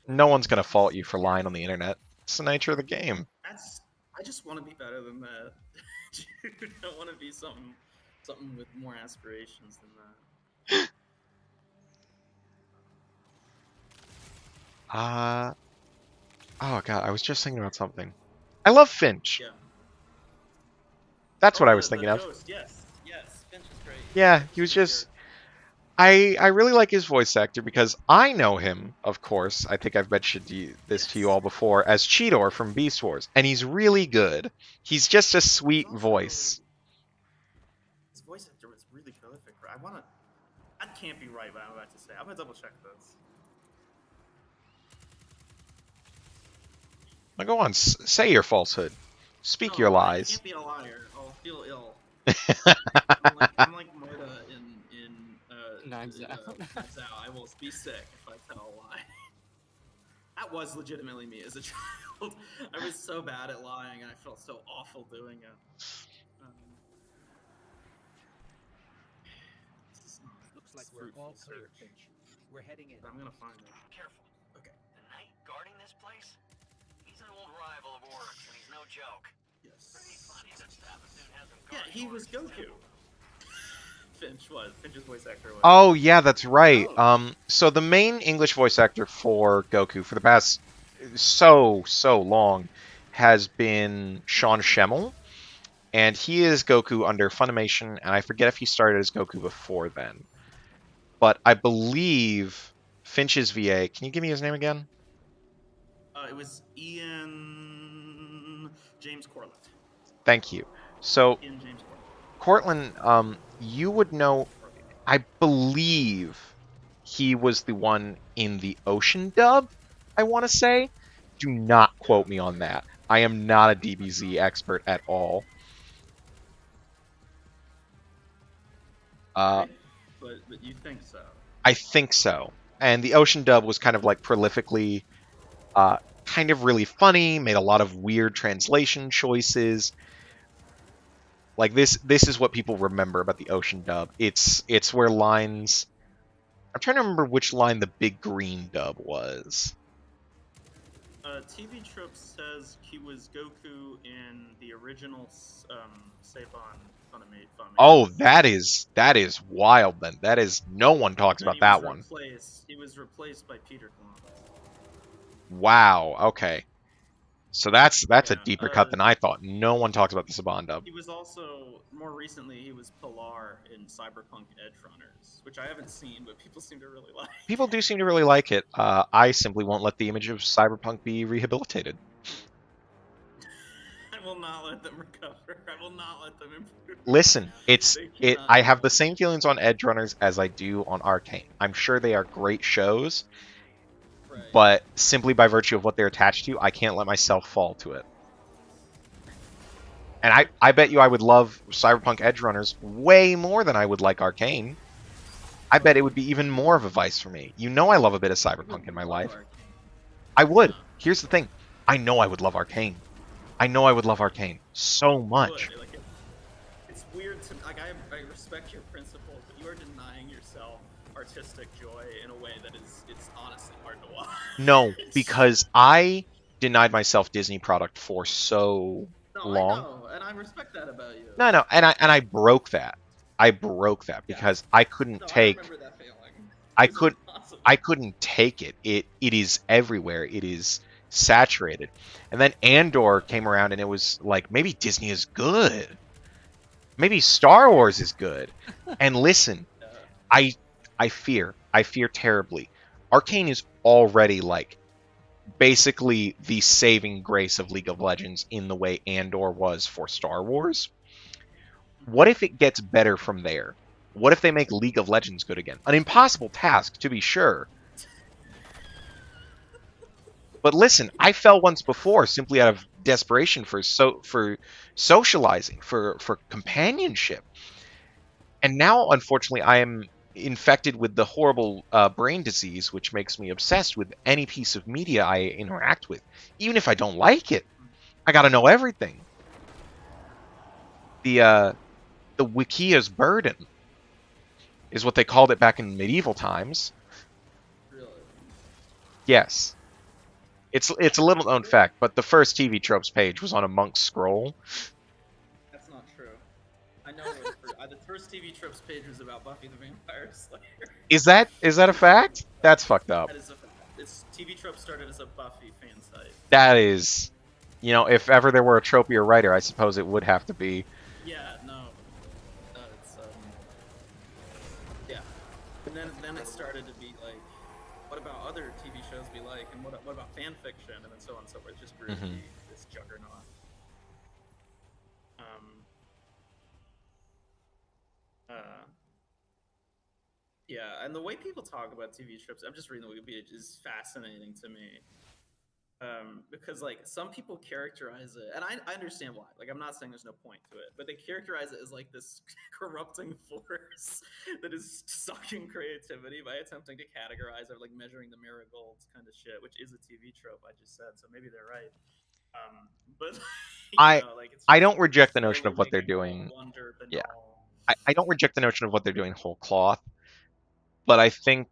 No one's gonna fault you for lying on the internet. It's the nature of the game. That's. I just want to be better than that. Dude, I want to be something with more aspirations than that. Oh god, I was just thinking about something. I love Finch. Yeah. That's what I Oh, was thinking the of. Ghost, yes, Finch is great. Yeah, he was Super just. I really like his voice actor because I know him, of course. I think I've mentioned this to you all before as Cheetor from Beast Wars, and he's really good. He's just a sweet Also, voice. His voice actor was really prolific. I wanna. That can't be right. What I'm about to say. I'm gonna double check this. Now go on, say your falsehood. Speak No, your I lies. can't be a liar. I'll feel ill. That's I'm like Marta in Knives Out. Knives Out. I will be sick if I tell a lie. That was legitimately me as a child. I was so bad at lying, and I felt so awful doing it. This is not Looks like we're all fruitful clear, search, Finch. We're heading in. but I'm gonna find it. Careful. Okay. The knight guarding this place? He's an old rival of Oryx, and he's no joke. Yes. Pretty funny that Stabbatoon has him Yeah, guarding he was Oryx's Goku. temple. Finch's voice actor was. Oh yeah, that's right. Oh. So the main English voice actor for Goku for the past so long has been Sean Schemmel, and he is Goku under Funimation, and I forget if he started as Goku before then. But I believe Finch's VA. Can you give me his name again? It was Ian James Corlett. Thank you. So Ian James Corlett. Cortland, you would know. I believe he was the one in the Ocean dub, I want to say. Do not quote me on that. I am not a DBZ expert at all. But you think so? I think so. And the Ocean dub was kind of like prolifically, kind of really funny, made a lot of weird translation choices. Like this is what people remember about the Ocean dub. It's where lines. I'm trying to remember which line the Big Green dub was. TV Trope says he was Goku in the original Saban Funimation. Oh, that is wild. Then that is no one talks Then about that one. He was replaced by Peter Columbus. Wow. Okay. So that's a Yeah, deeper cut than I thought. No one talks about the Saban dub. He was also more recently. He was Pilar in Cyberpunk Edge Runners, which I haven't seen, but people seem to really like. People do seem to really like it. I simply won't let the image of Cyberpunk be rehabilitated. I will not let them recover. I will not let them improve. Listen, They it. cannot I have do the it. same feelings on Edge Runners as I do on Arcane. I'm sure they are great shows, Right. but simply by virtue of what they're attached to, I can't let myself fall to it. And I bet you I would love Cyberpunk Edge Runners way more than I would like Arcane. I bet it would be even more of a vice for me. You know I love a bit of Cyberpunk in my life. I would. Here's the thing. I know I would love Arcane. I know I would love Arcane so much. Like, it's weird to like. I respect your principles, but you are denying yourself artistic joy in a way that it's honestly hard to watch. No, because I denied myself Disney product for so long. I know, and I respect that about you. No, and I broke that. I broke that because I couldn't No, take. I remember that failing. I It was could. impossible. I couldn't take it. It is everywhere. It is saturated. And then Andor came around and it was like, maybe Disney is good. Maybe Star Wars is good. And listen, Uh, I I fear terribly. Arcane is already like basically the saving grace of League of Legends in the way Andor was for Star Wars. What if it gets better from there? What if they make League of Legends good again? An impossible task, to be sure. But listen, I fell once before simply out of desperation for socializing, for companionship. And now, unfortunately, I am infected with the horrible brain disease, which makes me obsessed with any piece of media I interact with, even if I don't like it. I gotta know everything. The Wikia's burden is what they called it back in medieval times. really. Yes, it's a little known fact, but the first TV tropes page was on a monk's scroll. That's not true. I know the first TV tropes page was about Buffy the Vampire Slayer. Is that a fact? That's fucked up. That is a fact. It's TV tropes started as a Buffy fan site. That is, if ever there were a tropier writer, I suppose it would have to be. Yeah, no. It's yeah. And then it started to be like, what about other TV shows we like, and what about fan fiction, and then so on and so forth. It just grew to be this juggernaut. Yeah, and the way people talk about TV tropes, I'm just reading the Wikipedia, is fascinating to me. Because like some people characterize it, and I understand why. Like I'm not saying there's no point to it, but they characterize it as like this corrupting force that is sucking creativity by attempting to categorize it, like measuring the marigolds kind of shit, which is a TV trope I just said. So maybe they're right. But like it's I just don't reject the clearly notion of what they're making doing. wonder Yeah, banal. I don't reject the notion of what they're doing whole cloth, but I think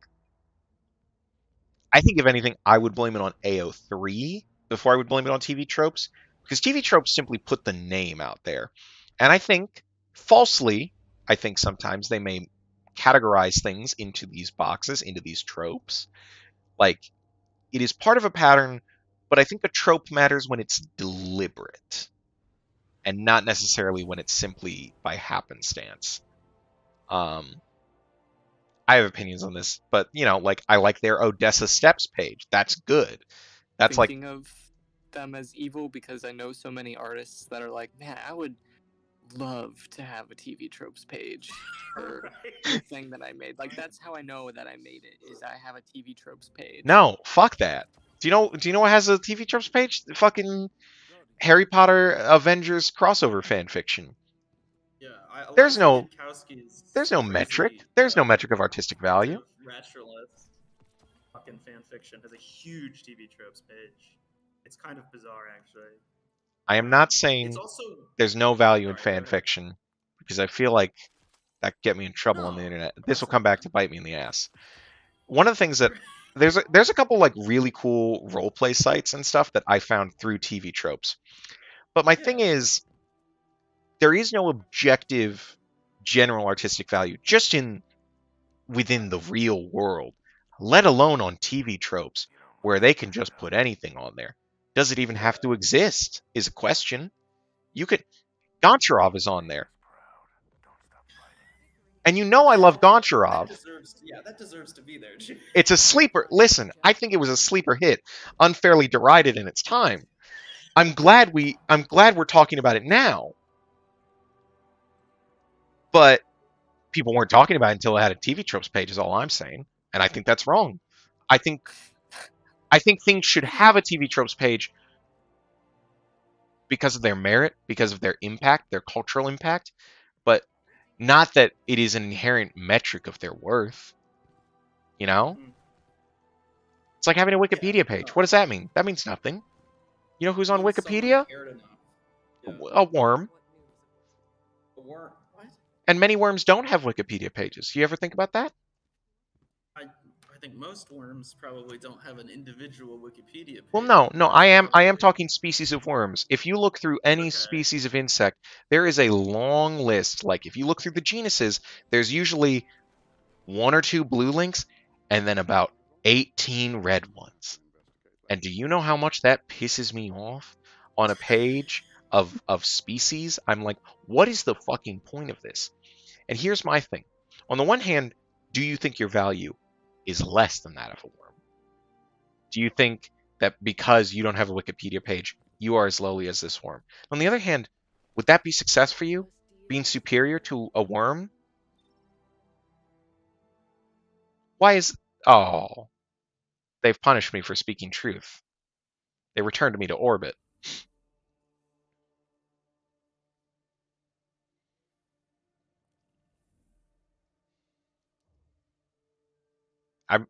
if anything, I would blame it on AO3 before I would blame it on TV tropes, because TV tropes simply put the name out there, and I think falsely, I think sometimes they may categorize things into these boxes, into these tropes. Like it is part of a pattern, but I think a trope matters when it's deliberate and not necessarily when it's simply by happenstance. Um, I have opinions on this, but like I like their Odessa Steps page. That's good. That's like Thinking of them as evil because I know so many artists that are like, man, I would love to have a TV tropes page for the thing that I made. Like that's how I know that I made it, is I have a TV tropes page. no, fuck that. Do you know what has a TV tropes page? The fucking Harry Potter Avengers crossover fan fiction. Yeah, There's Eliza no Yudkowsky's there's no crazy, metric. There's no metric of artistic value. rationalist fucking fan fiction has a huge TV tropes page. It's kind of bizarre, actually. I am not It's saying also there's no value in sorry, go fan ahead. fiction, because I feel like that could get me in trouble on the No, internet. of This will course come back not. to bite me in the ass. One of the things that there's a couple like really cool roleplay sites and stuff that I found through TV tropes. But my thing Yeah. is, there is no objective general artistic value just within the real world, let alone on TV tropes where they can just put anything on there. Does it even have to exist? Is a question. You could Goncharov is on there. And I love Goncharov. That deserves to be there. It's a sleeper. Listen, I think it was a sleeper hit, unfairly derided in its time. I'm glad we're talking about it now. But people weren't talking about it until it had a TV tropes page is all I'm saying. And I think that's wrong. I think things should have a TV tropes page because of their merit, because of their impact, their cultural impact, but not that it is an inherent metric of their worth. It's like having a Wikipedia page. What does that mean? That means nothing. You know who's on Wikipedia? A worm. A worm. What? And many worms don't have Wikipedia pages. You ever think about that? I think most worms probably don't have an individual Wikipedia page. Well, no. I am talking species of worms. If you look through any species of insect, there is a long list. Like if you look through the genuses, there's usually 1 or 2 blue links and then about 18 red ones. And do you know how much that pisses me off? On a page of species, I'm like, what is the fucking point of this? And here's my thing. On the one hand, do you think your value is less than that of a worm? Do you think that because you don't have a Wikipedia page, you are as lowly as this worm? On the other hand, would that be success for you? Being superior to a worm? Why is... Oh, they've punished me for speaking truth. They returned me to orbit. I'm,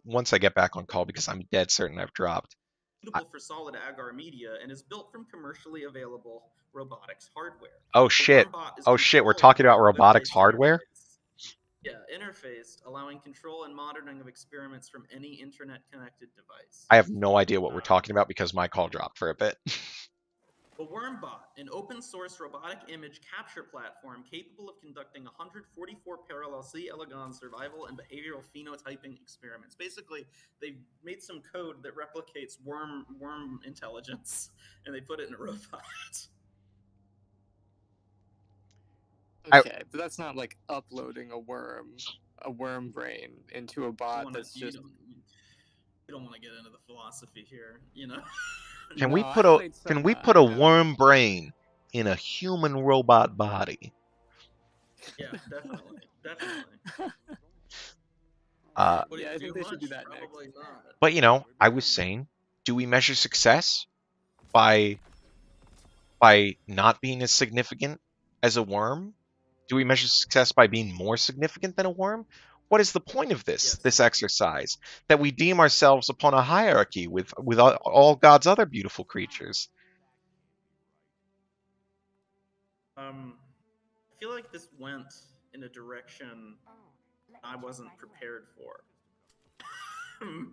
once I get back on call, because I'm dead certain I've dropped. Suitable for solid agar media and is built from commercially available robotics hardware. Oh The shit. WormBot is Oh shit, we're controlled talking via about a robotics web-based hardware? interface. Yeah, interfaced, allowing control and monitoring of experiments from any internet-connected device. I have no idea what we're talking about because my call dropped for a bit. The WormBot, an open-source robotic image capture platform capable of conducting 144 parallel C. elegans survival and behavioral phenotyping experiments. Basically, they made some code that replicates worm intelligence, and they put it in a robot. I, Okay, but that's not like uploading a worm brain into a bot that's just. You don't want to get into the philosophy here, you know. can No, we I put a played can some. we put a worm brain in a human robot body? Yeah, definitely, definitely. Would Yeah, it I do think they should do much? that next. Probably not. But I was saying, do we measure success by not being as significant as a worm? Do we measure success by being more significant than a worm? What is the point of this Yes. exercise? That we deem ourselves upon a hierarchy with all God's other beautiful creatures. I feel like this went in a direction I wasn't prepared for.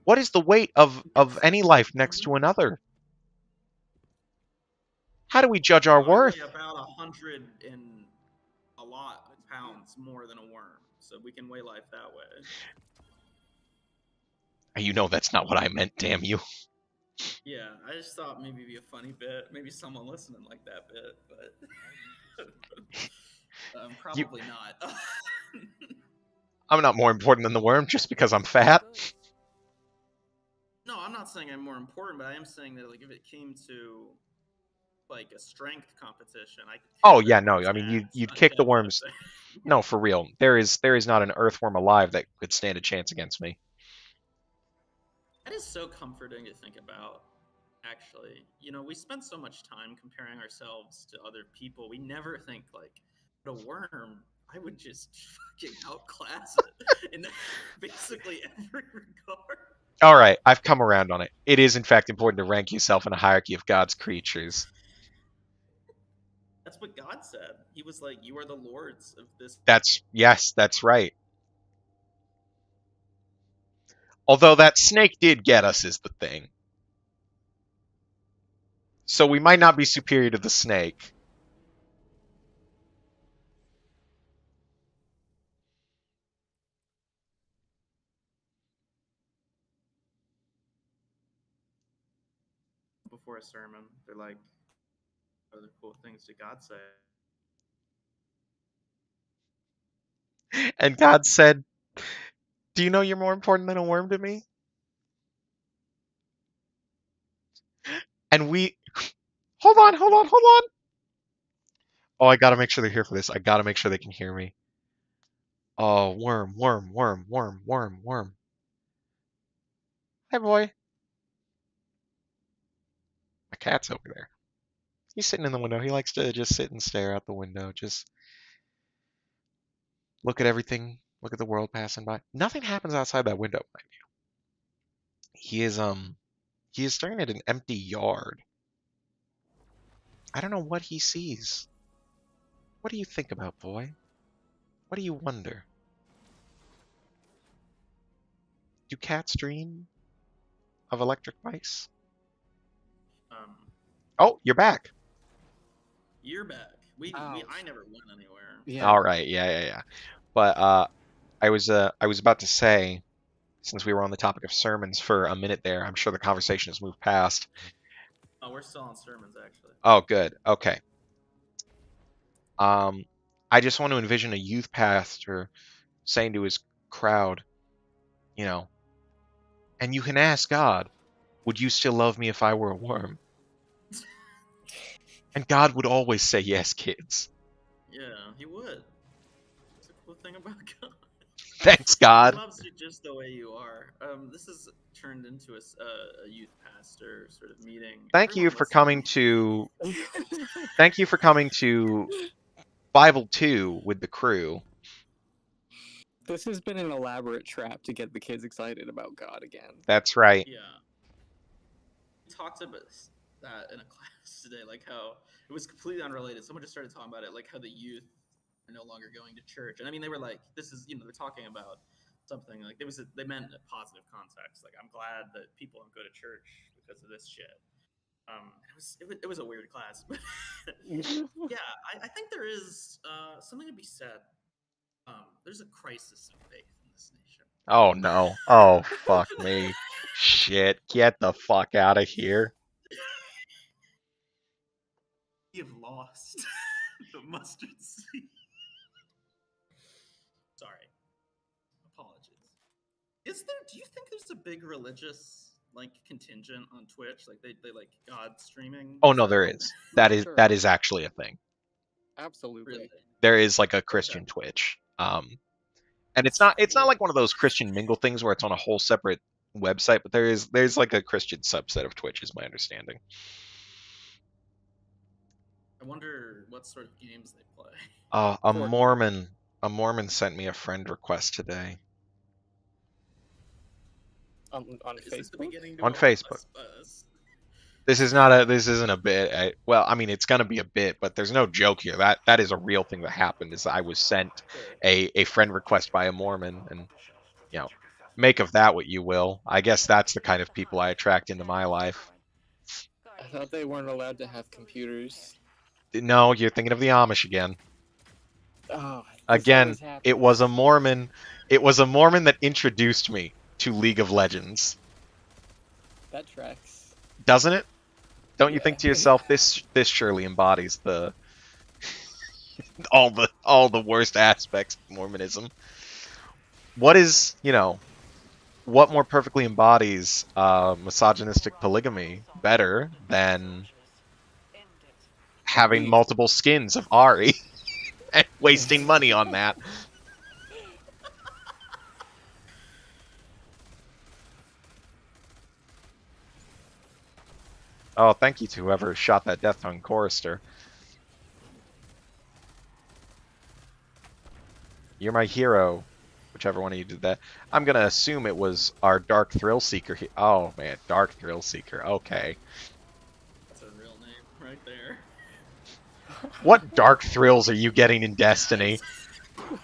What is the weight of any life next to another? How do we judge our I weigh worth? about 100 and a lot pounds more than a worm, so we can weigh life that way. You know that's not what I meant, damn you. Yeah, I just thought maybe it'd be a funny bit. Maybe someone listening like that bit, but You, probably not. I'm not more important than the worm just because I'm fat. No, I'm not saying I'm more important, but I am saying that like if it came to like a strength competition, I could kick Oh that yeah, no, worm's I mean ass. you'd Not kick the definitely worms. saying. No, for real. There is not an earthworm alive that could stand a chance against me. That is so comforting to think about. Actually, we spend so much time comparing ourselves to other people. We never think like, the worm, I would just fucking outclass it in basically every regard. All right, I've come around on it. It is in fact important to rank yourself in a hierarchy of God's creatures. That's what God said. He was like, "You are the lords of this." That's right. Although that snake did get us is the thing. So we might not be superior to the snake. Before a sermon, they're like, "What other cool things did God say?" And God said, "Do you know you're more important than a worm to me?" And we hold on, hold on, hold on. Oh, I gotta make sure they're here for this. I gotta make sure they can hear me. Oh, worm, worm, worm, worm, worm, worm. Hi, boy. My cat's over there. He's sitting in the window. He likes to just sit and stare out the window. Just look at everything. Look at the world passing by. Nothing happens outside that window, mind you. He is staring at an empty yard. I don't know what he sees. What do you think about, boy? What do you wonder? Do cats dream of electric mice? Um, Oh, you're back. You're back. Ouch. I never went anywhere. Yeah. All right, yeah. But I was about to say, since we were on the topic of sermons for a minute there. I'm sure the conversation has moved past. Oh, we're still on sermons, actually. Oh, good. Okay. I just want to envision a youth pastor saying to his crowd, you know, and you can ask God, would you still love me if I were a worm? And God would always say yes, kids. Yeah, he would. It's a cool thing about God. Thanks, He God. loves you just the way you are. This has turned into a youth pastor sort of meeting. Thank you Everyone for listening. coming to thank you for coming to Bible 2 with the crew. This has been an elaborate trap to get the kids excited about God again. That's right. Yeah. We talked about that in a class today, like how it was completely unrelated. Someone just started talking about it, like how the youth are no longer going to church. And I mean, they were like, this is, they're talking about something like they meant a positive context. Like, I'm glad that people don't go to church because of this shit. It was a weird class, but yeah, I think there is something to be said. There's a crisis of faith in this nation. Oh no. Oh fuck me. Shit. Get the fuck out of here. We have lost the mustard seed. Sorry, apologies. Is there? Do you think there's a big religious like contingent on Twitch? Like they like God streaming? Oh Is no, that there a is. That is Sure. that is actually a thing. Absolutely. really? There is like a Okay. Christian Twitch. And it's not like one of those Christian mingle things where it's on a whole separate website, but there's like a Christian subset of Twitch, is my understanding. I wonder what sort of games they play. A Fortnite. Mormon sent me a friend request today On Is this the Facebook? beginning to on Facebook. a This isn't a bit. Well, I mean, it's gonna be a bit, but there's no joke here. That is a real thing that happened. Is I was sent sure. a friend request by a Mormon, and you know, make of that what you will. I guess that's the kind of people I attract into my life. I thought they weren't allowed to have computers. No, you're thinking of the Amish again. Oh, this Again, always happens. it was a Mormon. It was a Mormon that introduced me to League of Legends. That tracks. Doesn't it? Don't you Yeah. think to yourself, this surely embodies the all the worst aspects of Mormonism? What is, what more perfectly embodies misogynistic polygamy better than having Weed. multiple skins of Ari and wasting money on that? Oh, thank you to whoever shot that Death Tongue chorister. You're my hero, whichever one of you did that. I'm gonna assume it was our Dark Thrill Seeker. Oh man, Dark Thrill Seeker. Okay. That's a real name right there. What dark thrills are you getting in Destiny?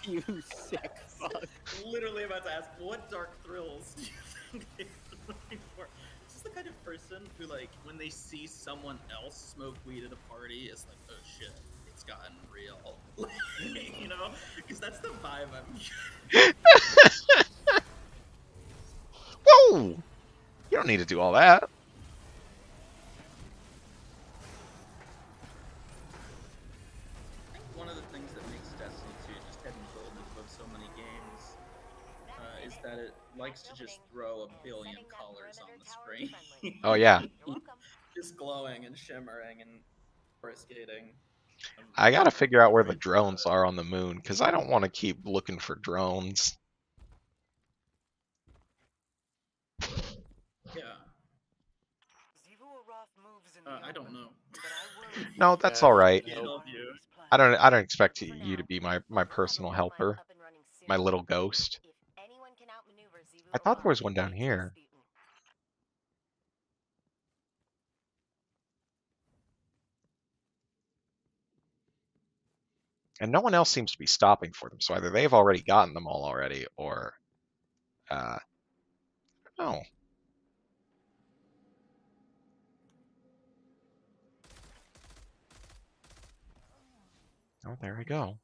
You sick fuck. Literally about to ask, what dark thrills do you think they're looking for? This is the kind of person who, like, when they see someone else smoke weed at a party, is like, oh shit, it's gotten real. Because that's the vibe I'm. Whoa! You don't need to do all that. I think one of the things that makes Destiny 2 just head and shoulders above so many games is that it likes to just throw a billion colors on the screen. Oh yeah. Just glowing and shimmering and coruscating. I gotta figure out where the Great drones about are on the moon, because I don't want to keep looking for drones. it. Yeah. I don't know. No, that's Yeah, all right. Can't help you. I don't expect you to be my personal helper, my little ghost. I thought there was one down here. And no one else seems to be stopping for them, so either they've already gotten them all already, or no. Oh, there we go.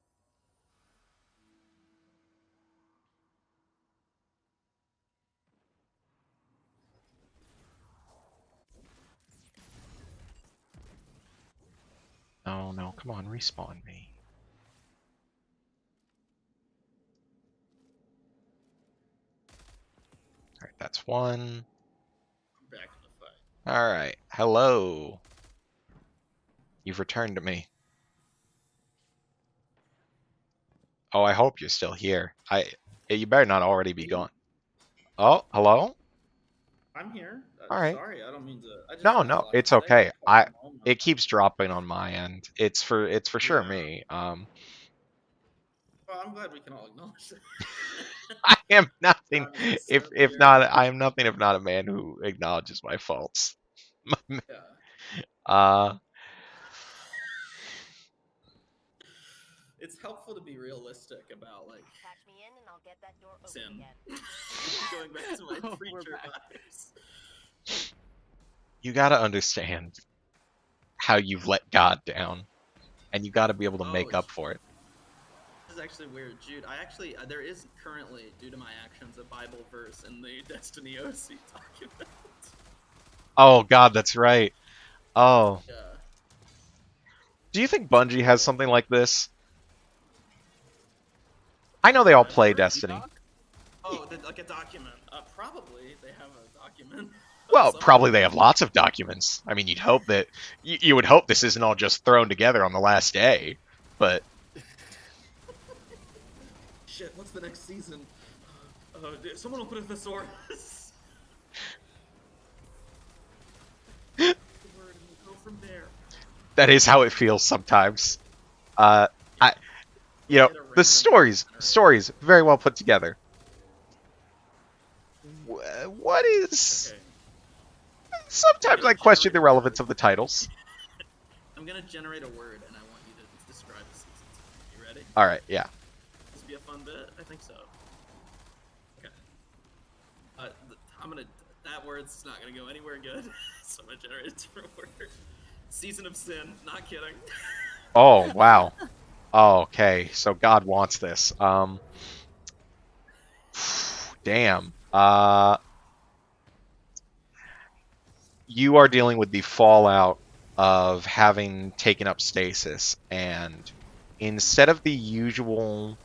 no. Come on, respawn me. Alright, that's one. I'm back in the fight. Alright, hello. You've returned to me. Oh, I hope you're still here. You better not already be gone. Oh, hello? I'm here. Alright. Sorry, I don't mean to. I just No, finished no, watching it's Tiger okay. King Mom. It keeps dropping on my end. It's for sure Yeah. me. Well, I'm glad we can all acknowledge that. I am nothing Time is if accept here. not I am nothing if not a man who acknowledges my faults. Yeah. Uh It's helpful to be realistic about like Patch me in and I'll get that door open sin. again. Going back to my We're preacher back. vibes. you got to understand how you've let God down and you got to be able to make up for it. This is actually weird, Jude. I actually there is currently, due to my actions, a Bible verse in the Destiny OC document. Oh god, that's right. Oh. Yeah. Do you think Bungie has something like this? I know they all play Verse Destiny. doc? Oh, like a document. Probably they have a document. Well, Some probably kind. they have lots of documents. I mean, you'd hope that you would hope this isn't all just thrown together on the last day, but Shit, what's the next season? Someone open a thesaurus. The word, and we'll go from there. that is how it feels sometimes. I, the stories very well put together. What is? Okay. Sometimes I question the relevance of the titles. I'm gonna generate a word, and I want you to describe the season to me. You ready? All right, yeah. This be a fun bit? I think so. Okay. That word's not gonna go anywhere good, so I'm gonna generate a different word. Season of Sin. Not kidding. Oh wow. Oh, okay, so God wants this. Damn. You are dealing with the fallout of having taken up stasis, and instead of the usual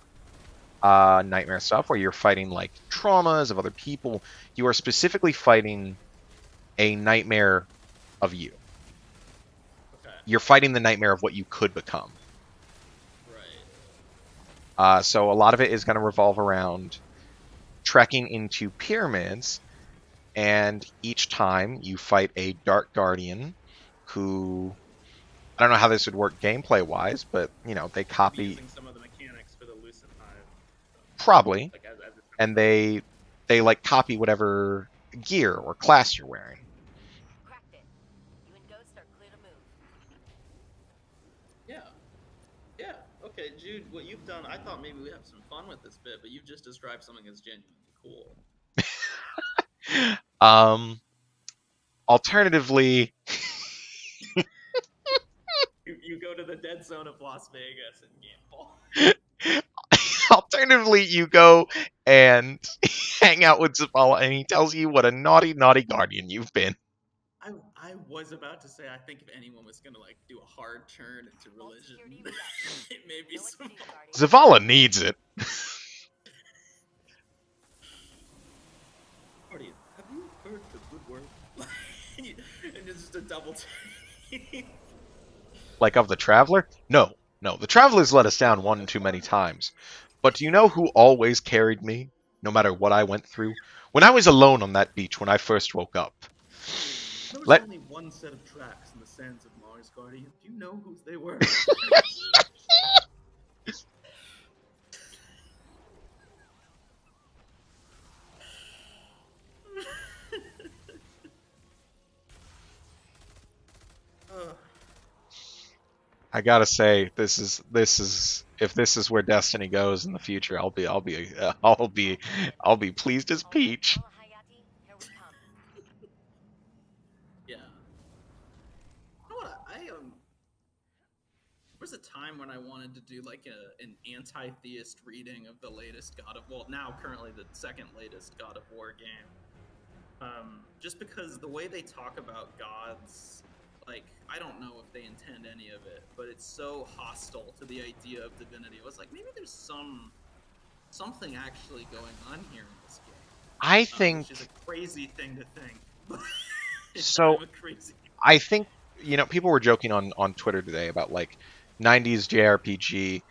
nightmare stuff where you're fighting like traumas of other people, you are specifically fighting a nightmare of you. Okay. You're fighting the nightmare of what you could become. Right. So a lot of it is going to revolve around trekking into pyramids, and each time you fight a Dark Guardian who, I don't know how this would work gameplay wise, but they copy Using some of the mechanics for the Lucent Hive. probably, Like as and they like copy whatever gear or class you're wearing. Cracked it. You and Ghost are clear to move. Yeah. Okay, Jude, what you've done, I thought maybe we have some fun with this bit, but you've just described something that's genuinely cool. Alternatively, You go to the dead zone of Las Vegas and gamble. alternatively, you go and hang out with Zavala, and he tells you what a naughty, naughty guardian you've been. I was about to say, I think if anyone was gonna like do a hard turn into religion, it may be Zavala needs it. Guardian, have you heard the good word? And it's just a double take. Like of the Traveler? No. The Traveler's let us down one too many times. But do you know who always carried me, no matter what I went through? When I was alone on that beach when I first woke up. There was only one set of tracks in the sands of Mars, Guardian. Do you know whose they were? I gotta say, this is if this is where Destiny goes in the future, I'll be pleased as Peach. Yeah. You know what? There was a time when I wanted to do like an anti-theist reading of the latest now currently the second latest God of War game. Just because the way they talk about gods, like, I don't know if they intend any of it, but it's so hostile to the idea of divinity. I was like, maybe there's something actually going on here in this game, I think which is a crazy thing to think. But so. I'm a crazy. I think people were joking on Twitter today about like 90s JRPG.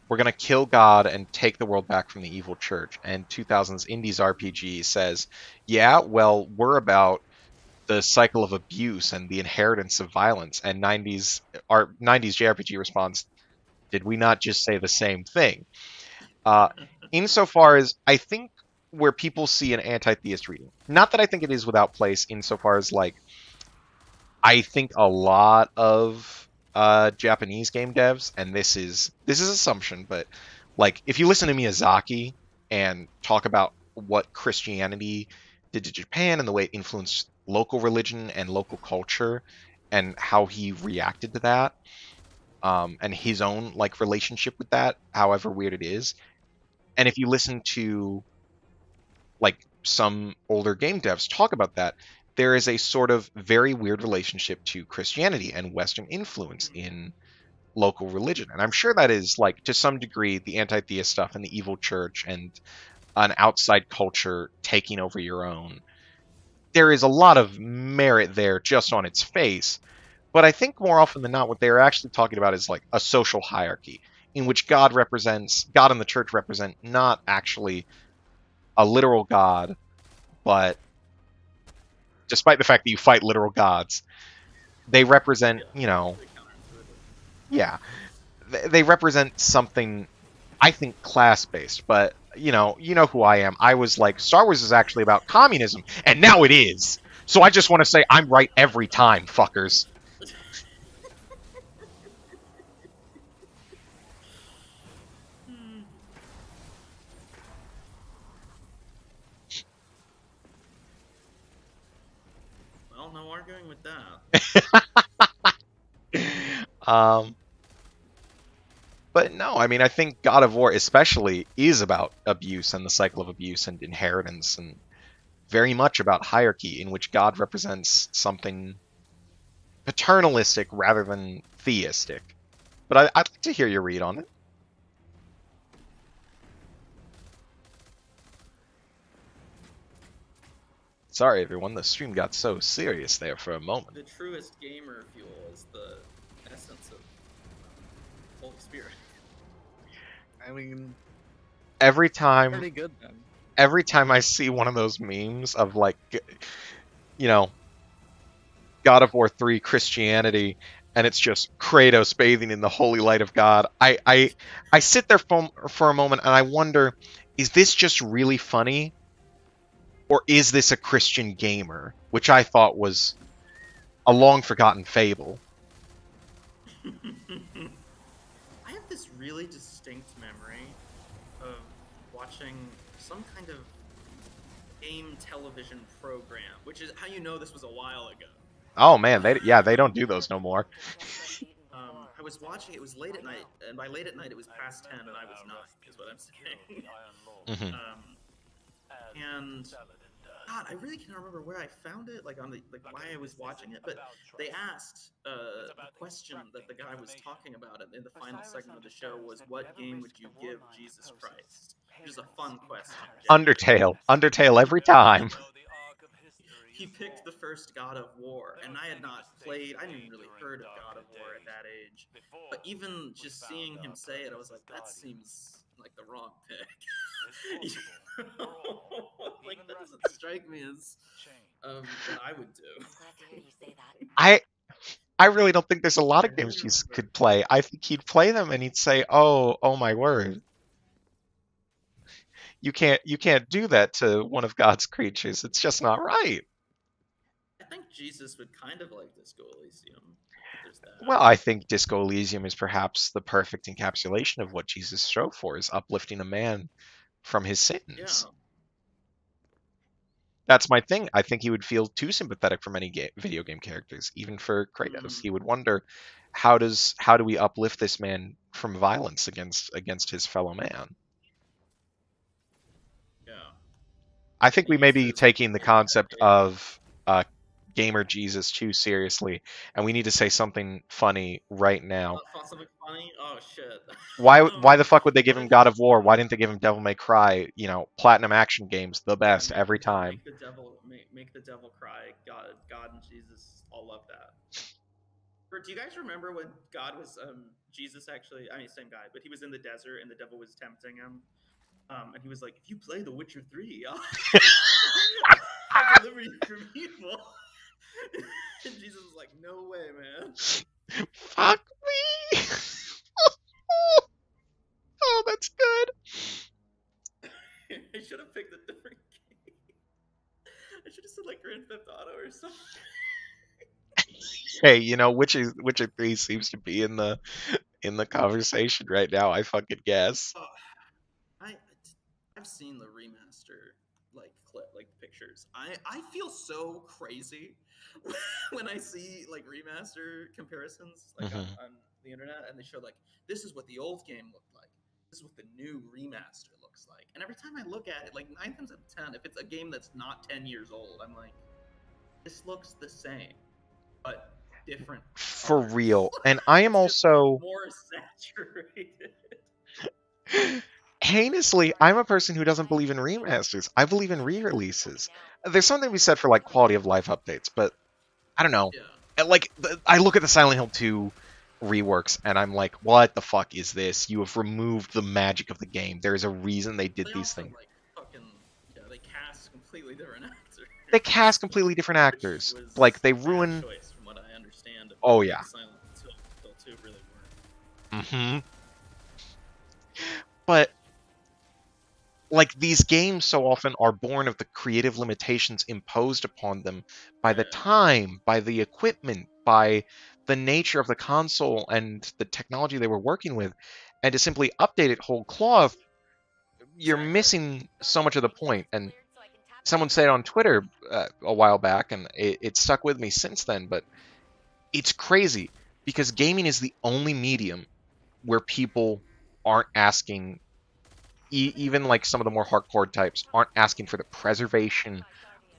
We're gonna kill God and take the world back from the evil church. And 2000s Indies RPG says, yeah, well, we're about the cycle of abuse and the inheritance of violence. And 90s JRPG responds, did we not just say the same thing? Insofar as I think where people see an anti-theist reading, not that I think it is without place, insofar as like I think a lot of Japanese game devs, and this is assumption, but like if you listen to Miyazaki and talk about what Christianity did to Japan and the way it influenced local religion and local culture and how he reacted to that, and his own like relationship with that, however weird it is, and if you listen to like some older game devs talk about that, there is a sort of very weird relationship to Christianity and Western influence in local religion. And I'm sure that is like to some degree the anti-theist stuff and the evil church and an outside culture taking over your own. There is a lot of merit there just on its face. But I think more often than not, what they're actually talking about is like a social hierarchy in which God and the church represent not actually a literal God, but despite the fact that you fight literal gods, they represent, yeah, they represent something, I think, class-based. But who I am. I was like, Star Wars is actually about communism, and now it is. So I just want to say I'm right every time, fuckers. Well, no arguing with that. But no, I mean, I think God of War especially is about abuse and the cycle of abuse and inheritance, and very much about hierarchy, in which God represents something paternalistic rather than theistic. But I'd like to hear your read on it. Sorry, everyone, the stream got so serious there for a moment. The truest gamer fuel is the essence of Holy Spirit. I mean, Every time pretty good then. every time I see one of those memes of like, God of War 3 Christianity, and it's just Kratos bathing in the holy light of God, I sit there for a moment and I wonder, is this just really funny? Or is this a Christian gamer? Which I thought was a long forgotten fable. I have this really distinct memory of watching some kind of game television program, which is how you know this was a while ago. Oh man, they don't do those no more. I was watching. It was late at night, and by late at night, it was past 10, and I was 9. Is what I'm saying. Mhm. And God, I really can't remember where I found it, like why I was watching it. But they asked the question that the guy was talking about in the final segment of the show was, "What game would you give Jesus Christ?" Which is a fun question. Undertale every time. He picked the first God of War, and I had not played. I hadn't even really heard of God of War at that age. But even just seeing him say it, I was like, that seems like the wrong pick. Like, that doesn't strike me as what I would do. I really don't think there's a lot of games Jesus could play. I think he'd play them and he'd say, "Oh my word. You can't do that to one of God's creatures. It's just not right." I think Jesus would kind of like Disco Elysium. There's that. Well, I think Disco Elysium is perhaps the perfect encapsulation of what Jesus strove for, is uplifting a man from his sins. Yeah. That's my thing. I think he would feel too sympathetic for many video game characters, even for Kratos. He would wonder, how do we uplift this man from violence against his fellow man? Yeah. I think we may be taking the concept of gamer Jesus too seriously, and we need to say something funny right now. Something funny? Oh shit. Why the fuck would they give What him if God of War? Why didn't they give him Devil May Cry? You know, platinum action games, the yeah, best every time. make the devil cry. God and Jesus all love that. Or do you guys remember when God was Jesus actually? I mean, same guy, but he was in the desert and the devil was tempting him. And he was like, "If you play The Witcher 3, I'll deliver you from evil." And Jesus was like, "No way, man." Fuck me. Oh, that's good. I should have picked a different game. I should have said like Grand Theft Auto or something. Hey, you know, Witcher 3 seems to be in the conversation right now. I fucking guess. Oh, I I've seen the remaster like pictures. I feel so crazy when I see like remaster comparisons like Hmm. on the internet and they show like this is what the old game looked like. This is what the new remaster looks like. And every time I look at it, like 9 times out of 10, if it's a game that's not 10 years old, I'm like, this looks the same, but different For colors. real. And I am It's just also more saturated. heinously, I'm a person who doesn't believe in remasters. I believe in re-releases. There's something to be said for like quality of life updates, but I don't know. Yeah. Like I look at the Silent Hill 2 reworks and I'm like, what the fuck is this? You have removed the magic of the game. There is a reason they did They these also things. like fucking yeah, they cast completely different actors, They cast completely different which actors. Like was they a bad ruin. choice from what I understand of Oh how yeah. good Silent Hill 2 really weren't. Hmm. But like these games so often are born of the creative limitations imposed upon them by the Yeah. time, by the equipment, by the nature of the console and the technology they were working with, and to simply update it whole cloth, you're Exactly. missing so much of the point. And someone said on Twitter a while back, and it stuck with me since then, but it's crazy because gaming is the only medium where people aren't asking even like some of the more hardcore types aren't asking for the preservation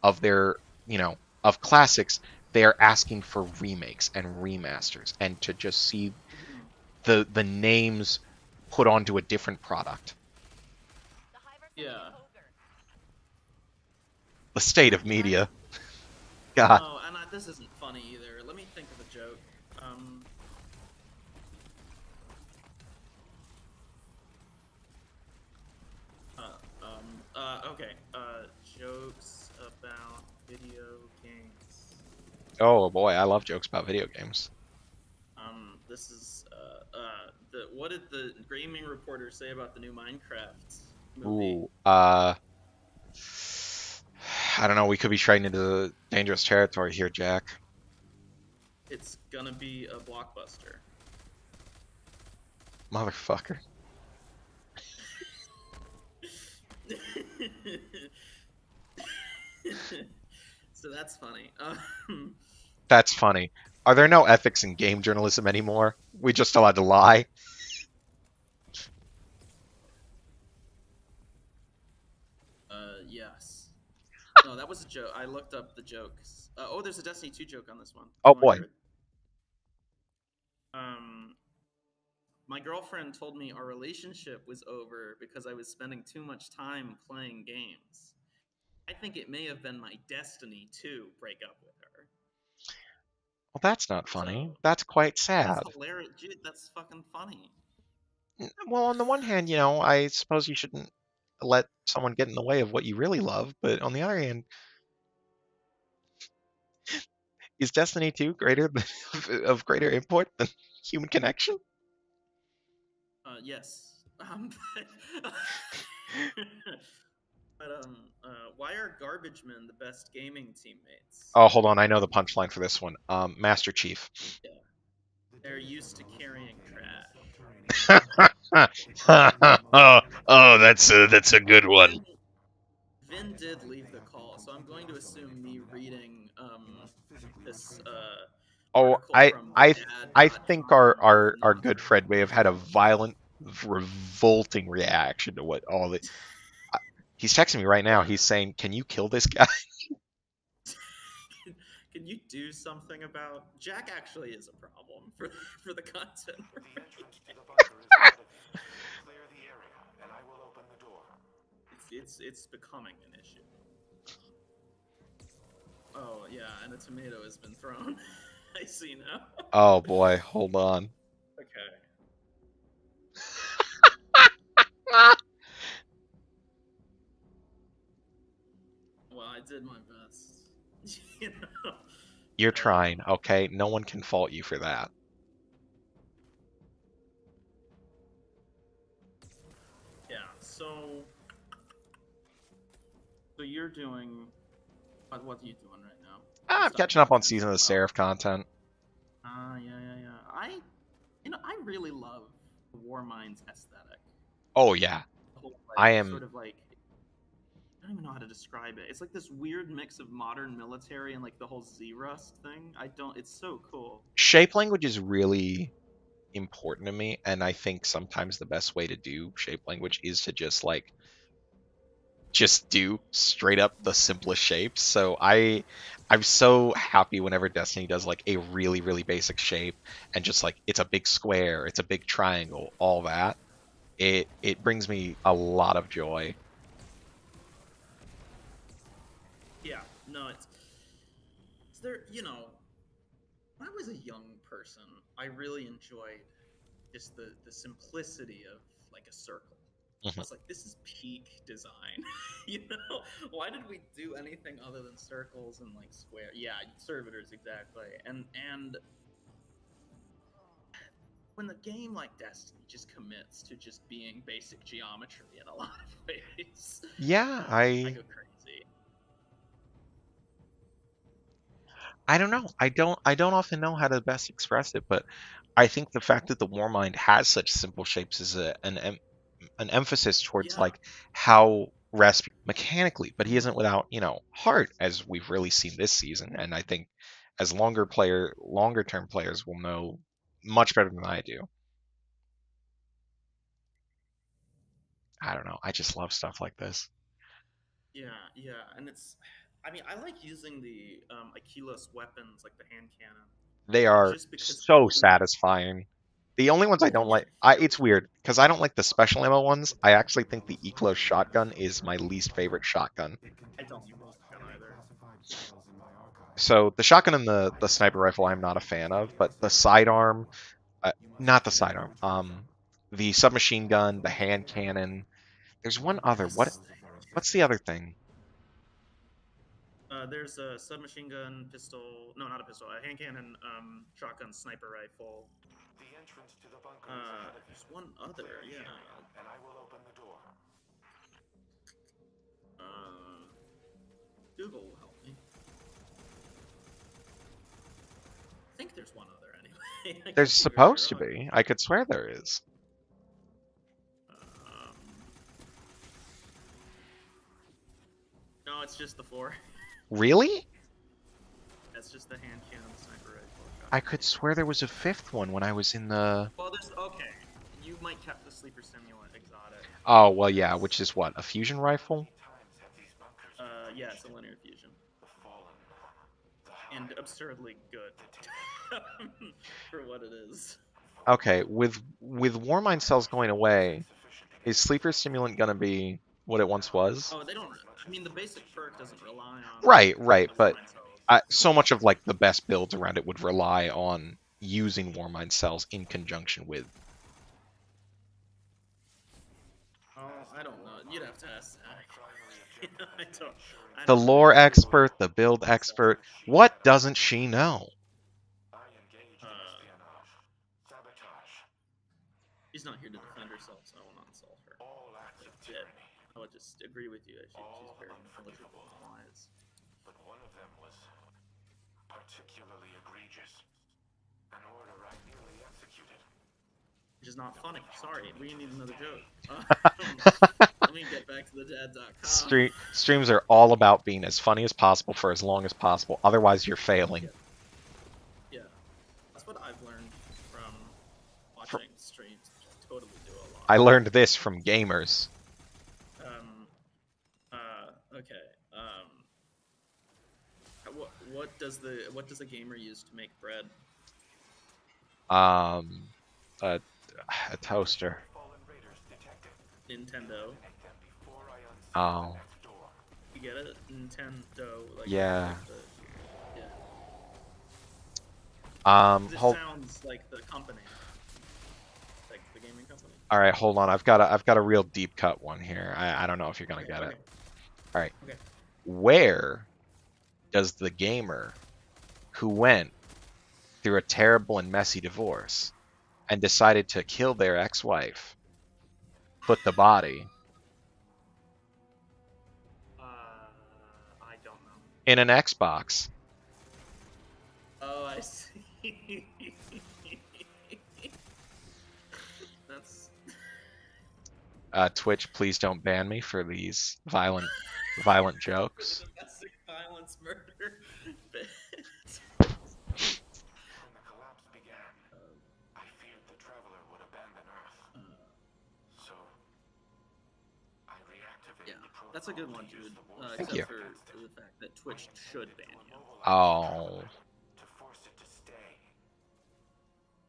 of their, you know, of classics. They are asking for remakes and remasters and to just see Mhm. the names put onto a different product. Yeah. The state of media. God. Oh, and this isn't funny either. Let me think of a joke. Um, okay. Jokes about video games. Oh boy, I love jokes about video games. This is what did the gaming reporter say about the new Minecraft movie? Ooh, I don't know. We could be trading into dangerous territory here, Jack. It's gonna be a blockbuster. Motherfucker. So that's funny. That's funny. Are there no ethics in game journalism anymore? We just allowed to lie? Yes. No, that was a joke. I looked up the jokes. Oh, there's a Destiny 2 joke on this one. Oh You want to boy. hear it? My girlfriend told me our relationship was over because I was spending too much time playing games. I think it may have been my destiny to break up with her. Well, that's not funny. So That's quite that's sad. hilarious, dude. That's fucking funny. Well, on the one hand, you know, I suppose you shouldn't let someone get in the way of what you really love, but on the other hand, is Destiny 2 greater of greater import than human connection? Yes. But, why are garbage men the best gaming teammates? Oh, hold on, I know the punchline for this one. Master Chief. Yeah, they're used to carrying trash. Oh, that's a good one. Vin did leave the call, so I'm going to assume me reading this Oh, article from I think our thedad.com is our our not good friend may have had a violent, revolting reaction to what all the. He's texting me right now. yeah. He's saying, "Can you kill this guy?" Can you do something about Jack? Actually, is a problem for the content. The entrance to the bunker is ahead of you. Clear the area, and I will open the door. It's becoming an issue. Oh yeah, and a tomato has been thrown. I see now. Oh boy, hold on. Okay. Well, I did my best. you know. You're Uh, trying, okay? No one can fault you for that. Yeah. So you're doing. What are you doing right now? I'm Side catching up on content. Season of the Oh. Seraph content. Yeah. I really love the Warmind's aesthetic. Oh yeah, The whole, I like, am. sort of like. I don't even know how to describe it. It's like this weird mix of modern military and like the whole Z-Rust thing. It's so cool. Shape language is really important to me, and I think sometimes the best way to do shape language is to just do straight up the simplest shapes. So I'm so happy whenever Destiny does like a really really basic shape and just like it's a big square, it's a big triangle, all that. It brings me a lot of joy. Yeah, no, it's there. When I was a young person, I really enjoyed just the simplicity of like a circle. I Mhm. was like, this is peak design. Why did we do anything other than circles and like square? Yeah, servitors exactly. And when the game like Destiny just commits to just being basic geometry in a lot of ways, Yeah, I go crazy. I don't know. I don't often know how to best express it, but I think the fact that the Warmind has such simple shapes is an emphasis towards Yeah, like how Rasp mechanically, but he isn't without, heart, as we've really seen this season. And I think as longer term players will know much better than I do. I don't know. I just love stuff like this. yeah, and I mean, I like using the Aquilos weapons like the hand cannon, They are just because so when satisfying. The only ones I don't yeah, like, it's weird because I don't like the special ammo ones. I actually think the Eclos shotgun is my least favorite shotgun. I don't like the shotgun either. So the shotgun and the sniper rifle I'm not a fan of, but the sidearm, not the sidearm, the submachine gun, the hand cannon. There's one other. Yes, What's the other thing? there's a submachine gun, pistol. No, not a pistol. A hand cannon, shotgun, sniper rifle. The entrance to the bunker is ahead of you. There's one Clear other. the Yeah. area, and I will open the door. Google will help me. I think there's one other anyway. I There's could be very supposed to wrong. be. I could swear there is. No, it's just the four. Really? That's just the hand cannon, sniper rifle. I could swear there was a fifth one when I was in the. Well, there's okay. You might kept the sleeper simulant exotic. Oh well, yeah. Which is what, a fusion rifle? Yeah, it's a linear fusion. And absurdly good for what it is. Okay, with Warmind cells going away, is sleeper stimulant gonna be what it once was? Oh, they don't. I mean, the basic perk doesn't rely on Right. the But Warmind cells. so much of like the best builds around it would rely on using Warmind cells in conjunction with. Oh, I don't know. You'd have to ask Zach. I don't. I The don't know. lore expert, the build expert. What doesn't she know? She's not here to defend herself, so I will not insult her. I would just agree with you. She's very intelligent and wise. But one of them was particularly egregious. An order I nearly executed. Which is not funny. Sorry, we need another joke. Let me get back to the dad.com. Streams are all about being as funny as possible for as long as possible. Otherwise, you're failing. Yeah, that's what I've learned from watching streams. Totally do a lot. I learned this from gamers. Okay. what does a gamer use to make bread? Um, a, a toaster. Fallen raiders detected. Nintendo. Eliminate them before I unseal Oh. the next door. You get it? Nintendo. Yeah. Like the, yeah. This Hold. sounds like the company, like the gaming company. All right, hold on. I've got a real deep cut one here. I don't know if you're gonna get it. Okay. All right. Okay. Where does the gamer who went through a terrible and messy divorce and decided to kill their ex-wife put the body? I don't know. In an Xbox. Oh, I see. That's Twitch, please don't ban me for these violent jokes. domestic violence murder. When the collapse began, I feared the Traveler would abandon Earth. So, I reactivated Yeah, the protocol that's a good to one, use Jude. the warp Thank Except you. for the fact that Twitch should ban you. Oh. to force it to stay.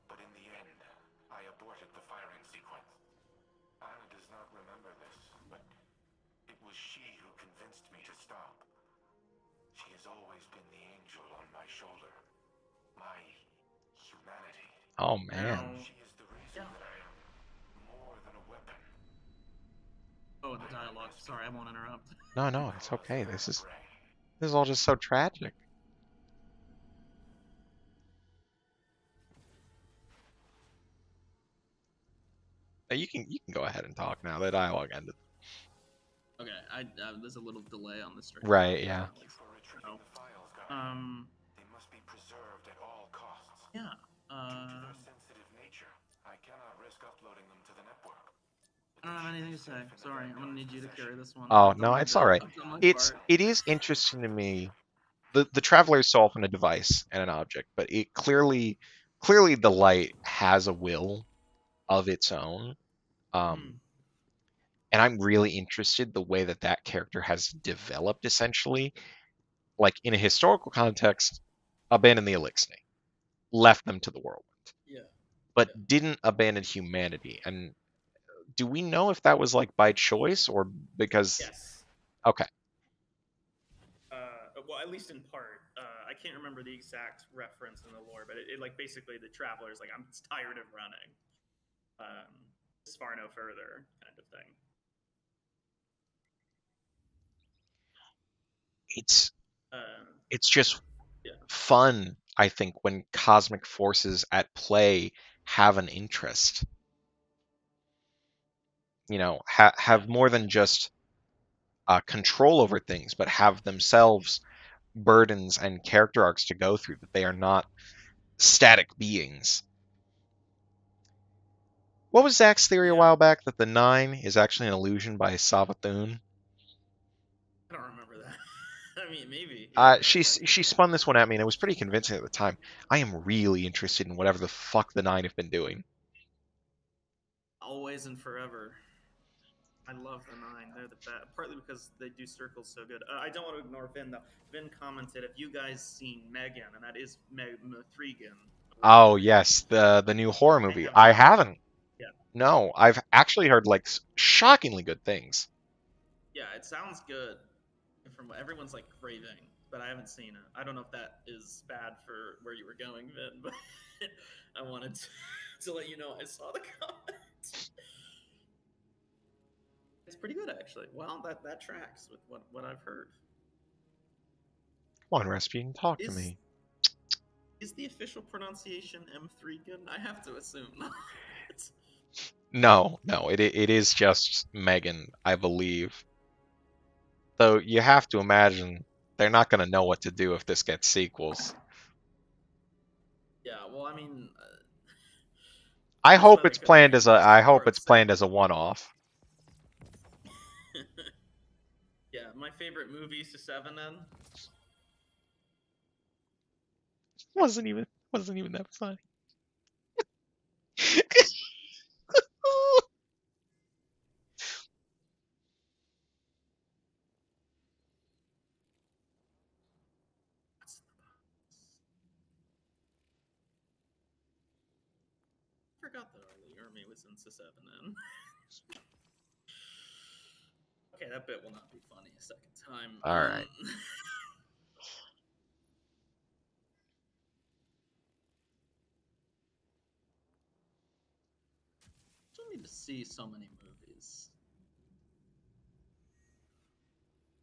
But in the end, I aborted the firing sequence. Anna does not remember this, but it was she who convinced me to stop. She has always been the angel on my shoulder. My humanity. Oh Now, man. She is the reason that I am more than a weapon. oh, the dialogue. Sorry, I won't interrupt. No, it's okay. This is all just so tragic. You can go ahead and talk now. The dialogue ended. Okay, there's a little delay on the stream. Right, yeah. Thank you for retrieving the files, guy. They must be preserved at all costs. Yeah. Due to their sensitive nature, I cannot risk uploading them to the network. I don't have anything to say. Sorry, I'm gonna need you to carry this one. Oh I've done no, my it's bit. all right. I've done my part. It is interesting to me. The Traveler is so often a device and an object, but it clearly the light has a will of its own. And I'm really interested the way that character has developed essentially. Like in a historical context, abandoned the Elixir, left them to the whirlwind, Yeah. but didn't abandon humanity. And do we know if that was like by choice or because? Yes. Okay. Well, at least in part. I can't remember the exact reference in the lore, but it like basically the traveler's like, I'm tired of running. This far no further kind of thing. It's just Yeah. fun, I think, when cosmic forces at play have an interest. You know, have more than just control over things, but have themselves burdens and character arcs to go through, that they are not static beings. What was Zach's theory a while back, that the 9 is actually an illusion by Savathun? I don't remember that. I mean, maybe. She spun this one at me, and it was pretty convincing at the time. I am really interested in whatever the fuck the 9 have been doing. Always and forever. I love the 9. They're the best. Partly because they do circles so good. I don't want to ignore Vin though. Vin commented, "Have you guys seen Megan?" And that is Mithrigan. Oh yes, the new horror movie. I haven't. Yeah. No, I've actually heard like shockingly good things. Yeah, it sounds good. From what everyone's like craving, but I haven't seen it. I don't know if that is bad for where you were going, Vin, but I wanted to let you know I saw the comment. It's pretty good actually. Well, that tracks with what I've heard. Come on, Rasputin, talk to me. Is the official pronunciation M3gun? I have to assume. No, it is just Megan, I believe. Though you have to imagine they're not going to know what to do if this gets sequels. Yeah, well, I mean, I hope it's planned as a one-off. Yeah, my favorite movies to 7N. Wasn't even that funny. forgot that Arlie Ermy was in Seven. Okay, that bit will not be funny a second time. All right. Still need to see so many movies.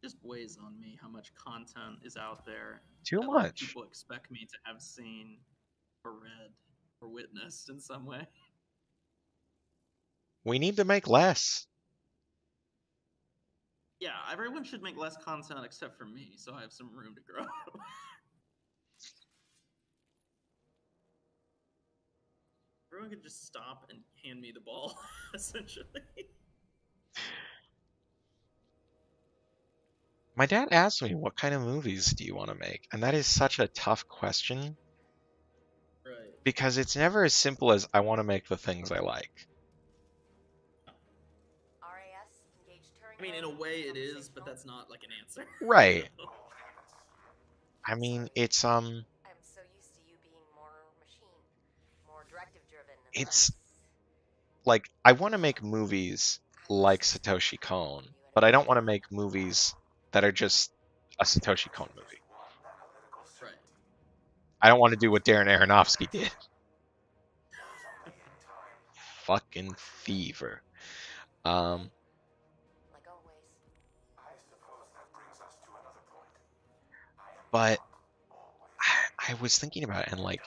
Just weighs on me how much content is out there Too that much. people expect me to have seen or read or witnessed in some way. We need to make less. Yeah, everyone should make less content except for me, so I have some room to grow. Everyone could just stop and hand me the ball, essentially. My dad asked me, what kind of movies do you want to make? And that is such a tough question Right. because it's never as simple as I want to make the things I like. RAS, engage Turing I mean, in a mode, way it is, conversational. but that's not like an answer. Right. You know? I mean, Sorry. it's I'm so used to you being more machine, more directive driven, and It's- less. like I want to make movies like Satoshi Kon, but I don't want to make movies that are just a Satoshi Kon movie. Right. I don't want to do what Darren Aronofsky did. Fucking fever. Like always. But I was thinking about it, and like,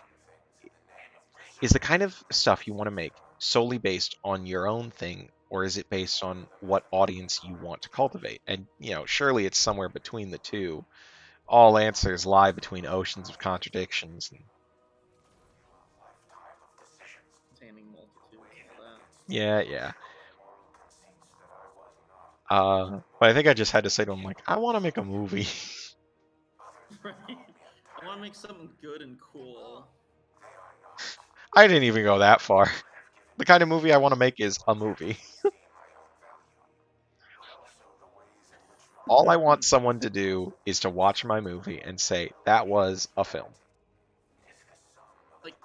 is the kind of stuff you want to make solely based on your own thing, or is it based on what audience you want to cultivate? And, surely it's somewhere between the two. All answers lie between oceans of contradictions. Containing multitudes and all that. Yeah. But I think I just had to say to him, like, I want to make a movie. Right. I want to make something good and cool. I didn't even go that far. The kind of movie I want to make is a movie. All I want someone to do is to watch my movie and say, that was a film. Like,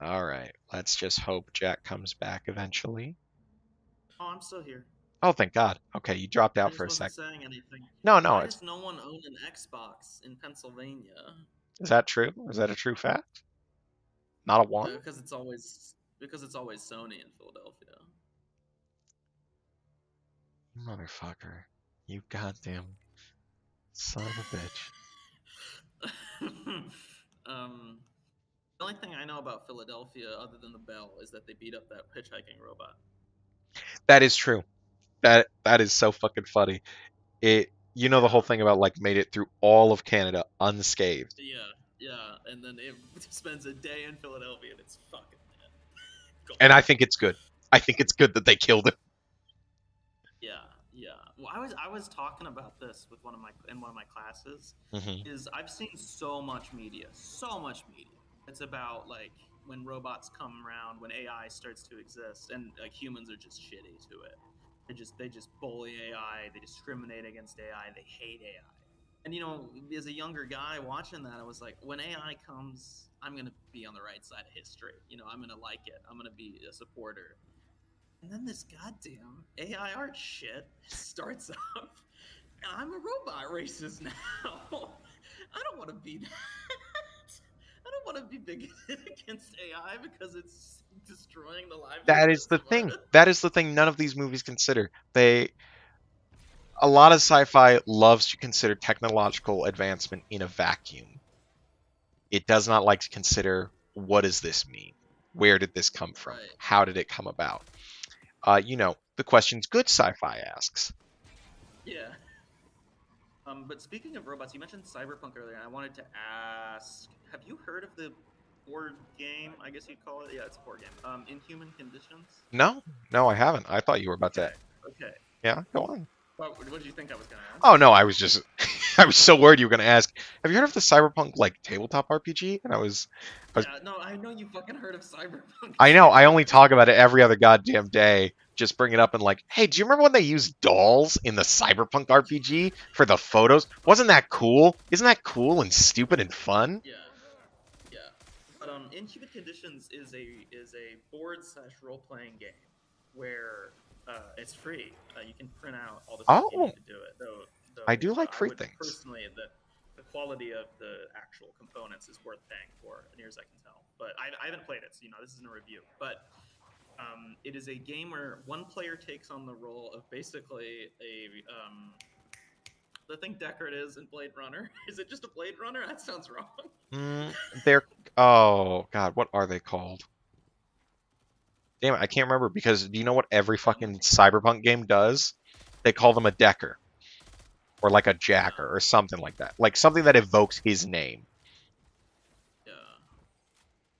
All right, let's just hope Jack comes back eventually. oh, I'm still here. Oh, thank God. Okay, you dropped I out just for a wasn't sec. saying anything. No, Why it's does no one own an Xbox in Pennsylvania? is that true? Is that a true fact? Not a one? Because it's always Sony in Philadelphia. Motherfucker. You goddamn son of a bitch. The only thing I know about Philadelphia, other than the bell, is that they beat up that hitchhiking robot. That is true. That is so fucking funny. The whole thing about like made it through all of Canada unscathed. Yeah, and then it spends a day in Philadelphia and it's fucking dead. And I think it's good. I think it's good that they killed him. Yeah. Well, I was talking about this with one of my classes. Mm-hmm. Is I've seen so much media. It's about like when robots come around, when AI starts to exist, and like humans are just shitty to it. They just bully AI. They discriminate against AI. They hate AI. And as a younger guy watching that, I was like, when AI comes, I'm gonna be on the right side of history. I'm gonna like it. I'm gonna be a supporter. And then this goddamn AI art shit starts up, and I'm a robot racist now. I don't want to be that. I don't want to be bigoted against AI because it's destroying the lives. That is the thing. That is the thing none of these movies consider. A lot of sci-fi loves to consider technological advancement in a vacuum. it does not like to consider, what does this mean? Where did this come from? Right. How did it come about? The questions good sci-fi asks. Yeah. But speaking of robots, you mentioned Cyberpunk earlier, and I wanted to ask: have you heard of the board game? I guess you'd call it. Yeah, it's a board game. Inhuman Conditions. No, no, I haven't. I thought you were about to. Okay. Okay. Yeah, go on. What did you think I was gonna ask? Oh no, I was just, I was so worried you were gonna ask. Have you heard of the Cyberpunk like tabletop RPG? And I was Yeah. No, I know you fucking heard of Cyberpunk. I know. I only talk about it every other goddamn day. Just bring it up and like, hey, do you remember when they used dolls in the Cyberpunk RPG for the photos? Wasn't that cool? Isn't that cool and stupid and fun? Yeah. Yeah. But Inhuman Conditions is a board slash role playing game where it's free. You can print out all the stuff you Oh, need to do it. Though I do like I free would things. personally that the quality of the actual components is worth paying for, near as I can tell. But I haven't played it, so this isn't a review. But it is a game where one player takes on the role of basically a the thing Deckard is in Blade Runner. Is it just a Blade Runner? That sounds wrong. They're oh god, what are they called? Damn it, I can't remember because do you know what every fucking Cyberpunk game does? They call them a decker or like a jacker or something like that. Like something that evokes his name. Yeah.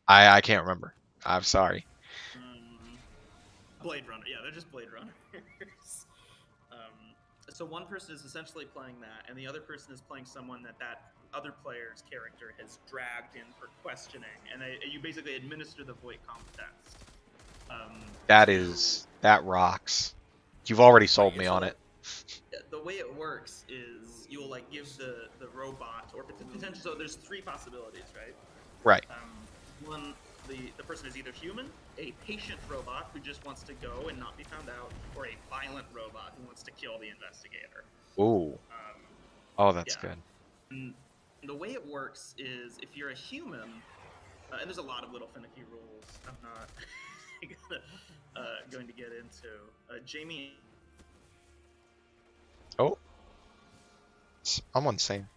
I can't remember. I'm sorry. Blade Runner. Yeah, they're just Blade Runners. So one person is essentially playing that, and the other person is playing someone that other player's character has dragged in for questioning, and you basically administer the voice comp test. That rocks. You've already sold me So on it. the way it works is you'll like give the robot or potentially. So there's three possibilities, right? Right. One, the person is either human, a patient robot who just wants to go and not be found out, or a violent robot who wants to kill the investigator. Ooh. Oh, that's yeah. good. And the way it works is if you're a human, and there's a lot of little finicky rules I'm not going to get into. Jamie. Oh. I'm on the same.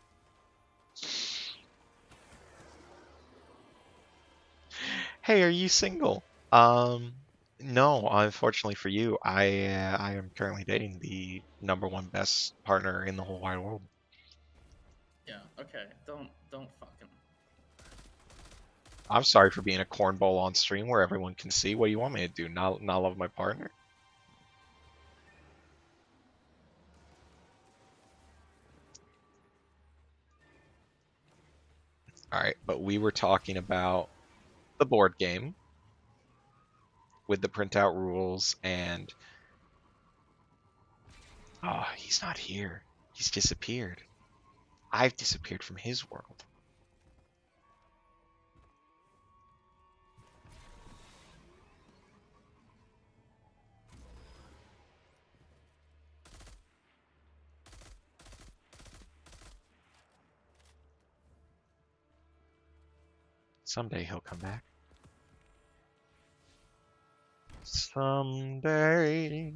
Hey, are you single? No, unfortunately for you, I am currently dating the #1 best partner in the whole wide world. Yeah. Okay. Don't fucking. I'm sorry for being a cornball on stream where everyone can see. What do you want me to do? Not love my partner? All right, but we were talking about the board game with the printout rules and oh, he's not here. He's disappeared. I've disappeared from his world. Someday he'll come back. Someday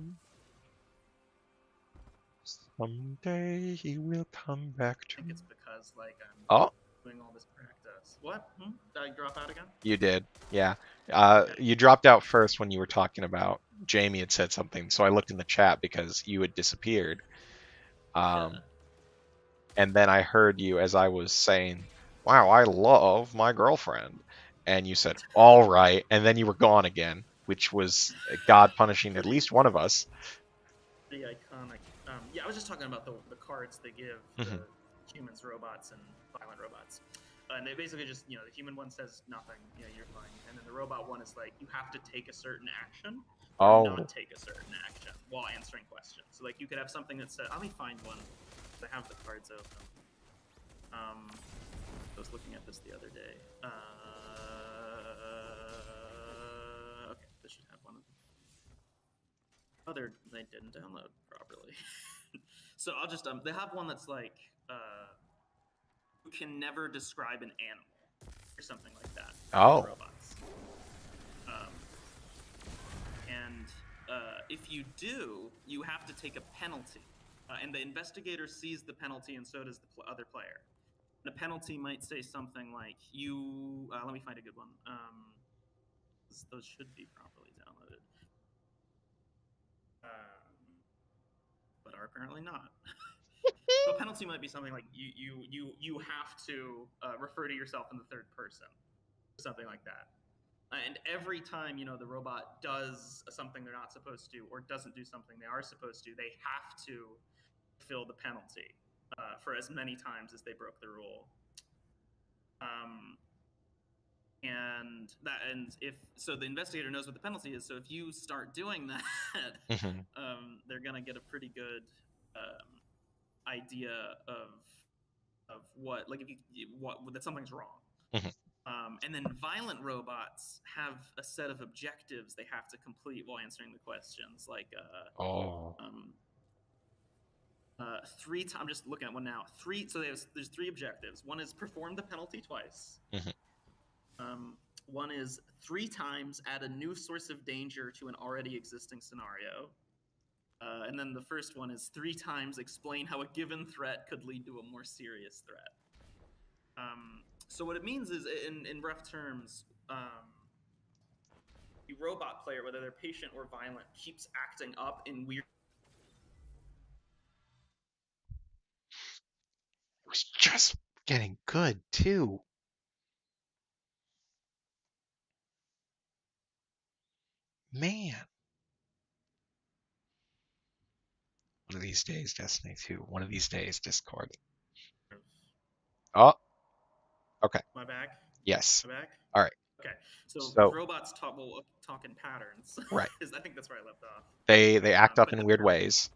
he will come back to I think me. it's because I'm Oh, doing all this practice. What? Did I drop out again? you did. Yeah. You dropped out first when you were talking about Jamie had said something, so I looked in the chat because you had disappeared. Yeah. And then I heard you as I was saying, "Wow, I love my girlfriend," and you said, "All right," and then you were gone again, which was God punishing at least one of us. The iconic. Yeah, I was just talking about the cards they give the humans, robots, and violent robots. And they basically just, the human one says nothing, you're fine. And then the robot one is like, you have to take a certain action or Oh, not take a certain action while answering questions. So, like, you could have something that said, let me find one. I have the cards open. I was looking at this the other day. Okay, this should have one of them. Oh, they didn't download properly. So I'll just they have one that's like you can never describe an animal or something like that. Oh. Robots. And if you do, you have to take a penalty, and the investigator sees the penalty, and so does the other player. The penalty might say something like, "You." Let me find a good one. Those should be properly downloaded, but are apparently not. So a penalty might be something like, "You have to refer to yourself in the third person," or something like that. And every time the robot does something they're not supposed to, or doesn't do something they are supposed to, they have to fill the penalty for as many times as they broke the rule. And if so, the investigator knows what the penalty is. So if you start doing that, Mm-hmm. they're gonna get a pretty good idea of what, like, if what that something's wrong. Mhm. And then violent robots have a set of objectives they have to complete while answering the questions. Like, Oh. I'm just looking at one now. So there's 3 objectives. One is perform the penalty twice. Mhm. One is 3 times add a new source of danger to an already existing scenario. And then the first one is 3 times explain how a given threat could lead to a more serious threat. So what it means is, in rough terms, the robot player, whether they're patient or violent, keeps acting up in weird. It was just getting good too. Man. One of these days, Destiny 2. One of these days, Discord. Oh, okay. My back. Yes. My back. All right. Okay. So So, robots talk in patterns. right. I think that's where I left off. They act up But in weird ways.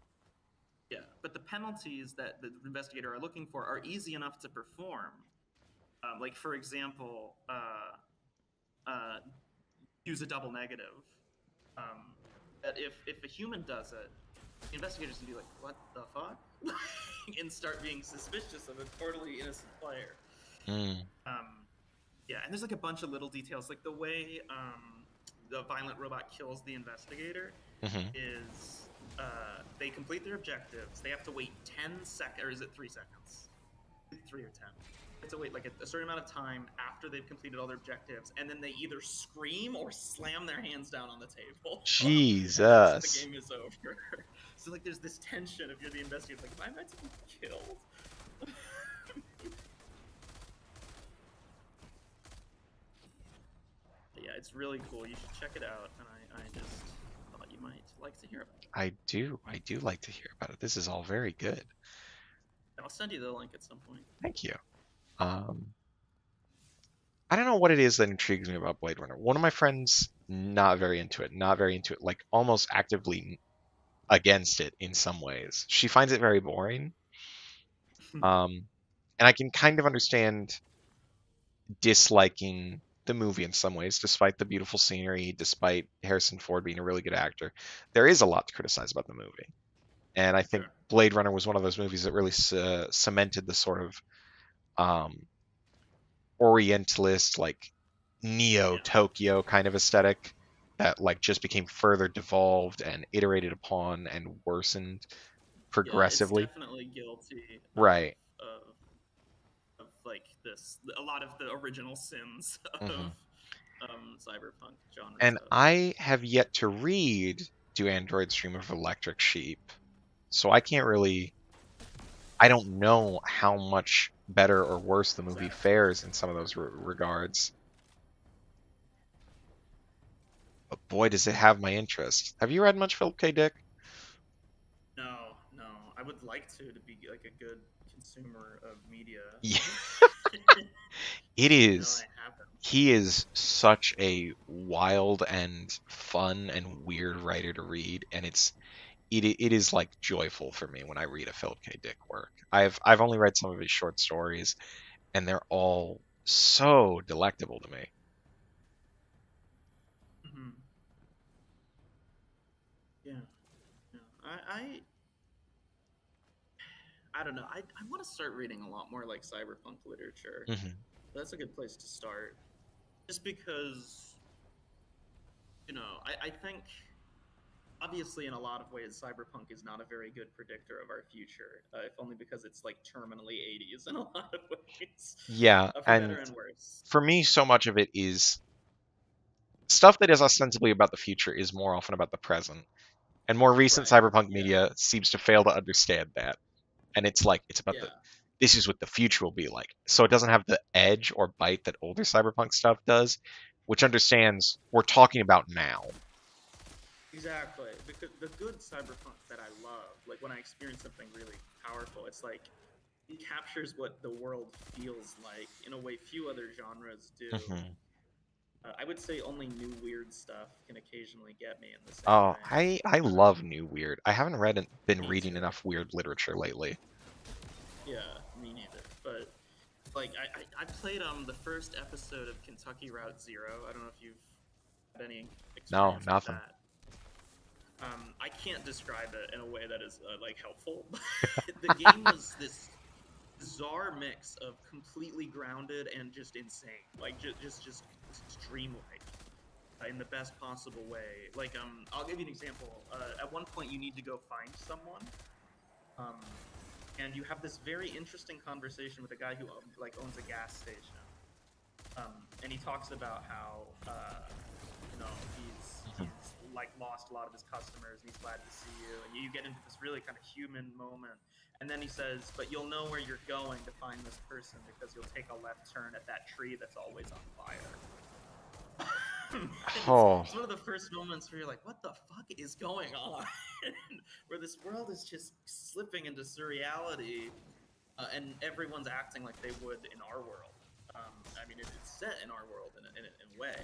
Yeah, but the penalties that the investigator are looking for are easy enough to perform. Like, for example, use a double negative. That if a human does it, the investigators can be like, "What the fuck?" and start being suspicious of a totally innocent player. Mm. Yeah, and there's like a bunch of little details, like the way the violent robot kills the investigator Mm-hmm. is they complete their objectives. They have to wait 10 seconds, or is it 3 seconds? 3 or 10. They have to wait like a certain amount of time after they've completed all their objectives, and then they either scream or slam their hands down on the table. And that's when the Jesus. game is over. So like, there's this tension if you're the investigator, like, am I meant to be killed? Yeah, it's really cool. You should check it out, and I just thought you might like to hear about it. I do like to hear about it. This is all very good. I'll send you the link at some point. Thank you. I don't know what it is that intrigues me about Blade Runner. One of my friends, not very into it, like almost actively against it in some ways. She finds it very boring. And I can kind of understand disliking the movie in some ways, despite the beautiful scenery, despite Harrison Ford being a really good actor. There is a lot to criticize about the movie. And I think Sure. Blade Runner was one of those movies that really cemented the sort of Orientalist, like Neo Tokyo kind of aesthetic that like just became further devolved and iterated upon and worsened Yeah, it's progressively. definitely guilty Right. of like this, a lot of the original sins of cyberpunk genre And stuff. I have yet to read Do Androids Dream of Electric Sheep, so I can't really. I don't know how much better or worse the movie Exactly. fares in some of those regards. But boy, does it have my interest. Have you read much Philip K. Dick? No, I would like to be like a good consumer of media. Yeah. It No, is. I haven't. He is such a wild and fun and weird writer to read, and it is like joyful for me when I read a Philip K. Dick work. I've only read some of his short stories, and they're all so delectable to me. Mm-hmm. Yeah. I don't know. I want to start reading a lot more like cyberpunk literature. Hmm. That's a good place to start. Just because, I think obviously, in a lot of ways, Cyberpunk is not a very good predictor of our future, if only because it's like terminally 80s in a lot of ways, Yeah, for better and and worse. for me, so much of it is stuff that is ostensibly about the future is more often about the present. And more recent Right. cyberpunk Yeah. media seems to fail to understand that. And it's like it's about the Yeah. this is what the future will be like. So it doesn't have the edge or bite that older cyberpunk stuff does, which understands we're talking about now. Exactly. Because the good cyberpunk that I love, like when I experience something really powerful, it's like it captures what the world feels like in a way few other genres do. Hmm. I would say only new weird stuff can occasionally get me in the same Oh, vein. I love new weird. I haven't been Me reading too. enough weird literature lately. Yeah, me neither. But like I played the first episode of Kentucky Route Zero. I don't know if you've had any No, experience with nothing. that. I can't describe it in a way that is like helpful. The game was this bizarre mix of completely grounded and just insane, like just dreamlike in the best possible way. Like I'll give you an example. At one point, you need to go find someone, um, and you have this very interesting conversation with a guy who like owns a gas station, and he talks about how you know he's like lost a lot of his customers and he's glad to see you, and you get into this really kind of human moment. And then he says, but you'll know where you're going to find this person because you'll take a left turn at that tree that's always on fire. Oh, It's one of the first moments where you're like, what the fuck is going on? Where this world is just slipping into surreality, and everyone's acting like they would in our world. I mean, it's set in our world in a way.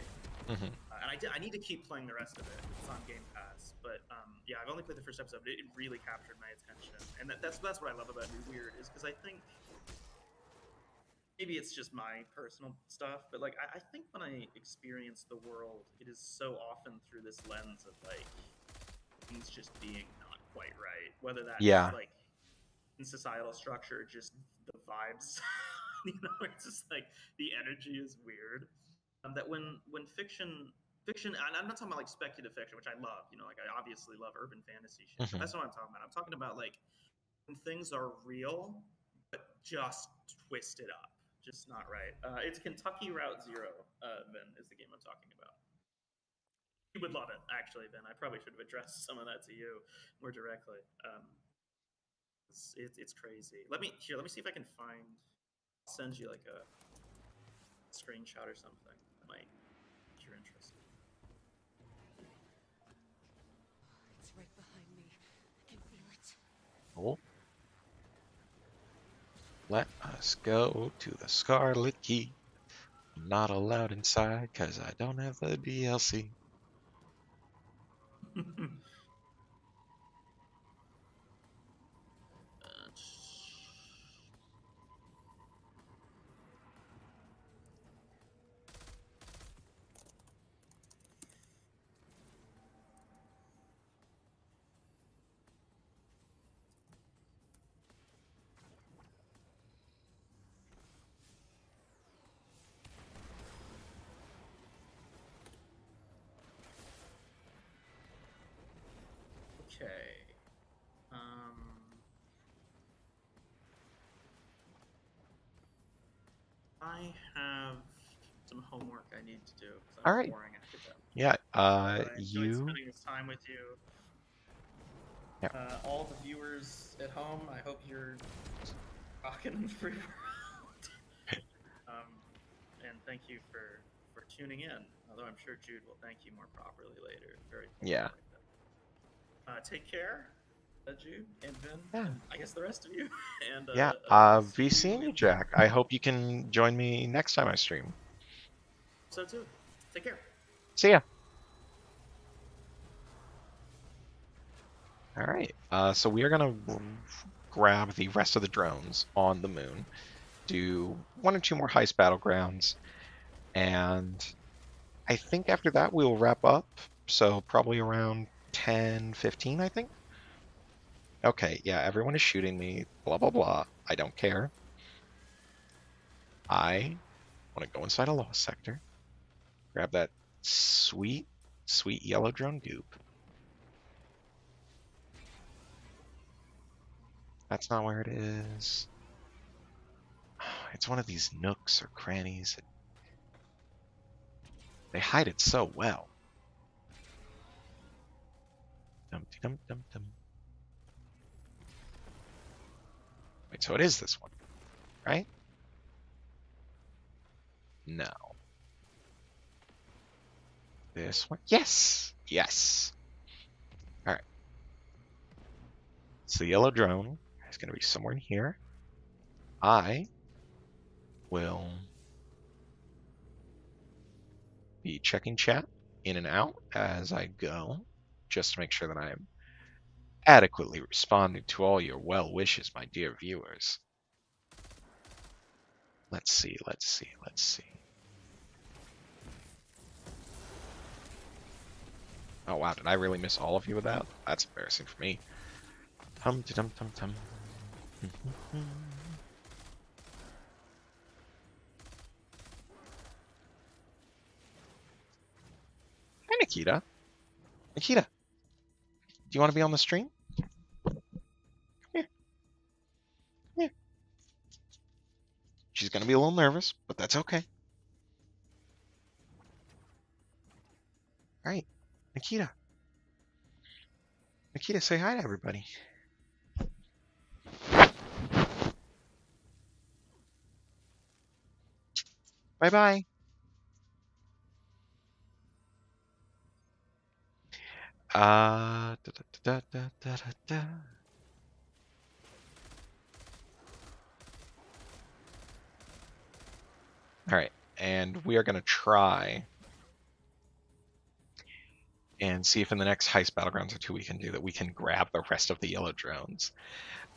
hmm. And I need to keep playing the rest of it. It's on Game Pass, but yeah, I've only played the first episode. But it really captured my attention, and that's what I love about New Weird is because I think maybe it's just my personal stuff, but like I think when I experience the world, it is so often through this lens of like things just being not quite right, whether that's Yeah. like in societal structure, just the vibes, you know, it's just like the energy is weird. That when fiction, and I'm not talking about like speculative fiction, which I love, you know, like I obviously love urban fantasy shit, but Hmm. that's not what I'm talking about. I'm talking about like when things are real but just twisted up, just not right. It's Kentucky Route Zero. Ben is the game I'm talking about. You would love it, actually, Ben. I probably should have addressed some of that to you more directly. It's crazy. Let me see if I can find. I'll send you like a screenshot or something. That might, if you're interested. It's right behind me. I can feel it. Oh, let us go to the Scarlet Key. I'm not allowed inside because I don't have the DLC. Okay. I have some homework I need to do because I'm All a right. boring academic. Yeah. But I enjoyed You. spending this time with you. Yeah. All the viewers at home, I hope you're rocking the free world. um, and thank you for tuning in. Although I'm sure Jude will thank you more properly later. Very formal Yeah. like that. Take care, Jude and Ben, Yeah. and I guess the rest of you. And Yeah. see Be you seeing you, in Jack. I hope you can join me next time I stream. so too. Take care. See ya. All right. So we are gonna grab the rest of the drones on the moon, do one or two more heist battlegrounds, and I think after that we'll wrap up. So probably around 10:15, I think. Okay, yeah, everyone is shooting me, blah blah blah. I don't care. I want to go inside a lost sector, grab that sweet, sweet yellow drone goop, That's not where it is. It's one of these nooks or crannies. They hide it so well. Dum dum dum dum. Wait, so it is this one, right? No. This one? Yes! Yes! Alright. So the yellow drone is going to be somewhere in here. I will be checking chat in and out as I go, just to make sure that I am adequately responding to all your well wishes, my dear viewers. Let's see, let's see, let's see. Oh wow, did I really miss all of you with that? That's embarrassing for me. Tum tum tum tum. Hi Nikita. Nikita, do you want to be on the stream? Come here. Come here. She's gonna be a little nervous, but that's okay. Alright, Nikita. Nikita, say hi to everybody. Bye bye. Da, da, da, da, da, da. All right, and we are going to try and see if in the next Heist Battlegrounds or two we can do that. We can grab the rest of the yellow drones.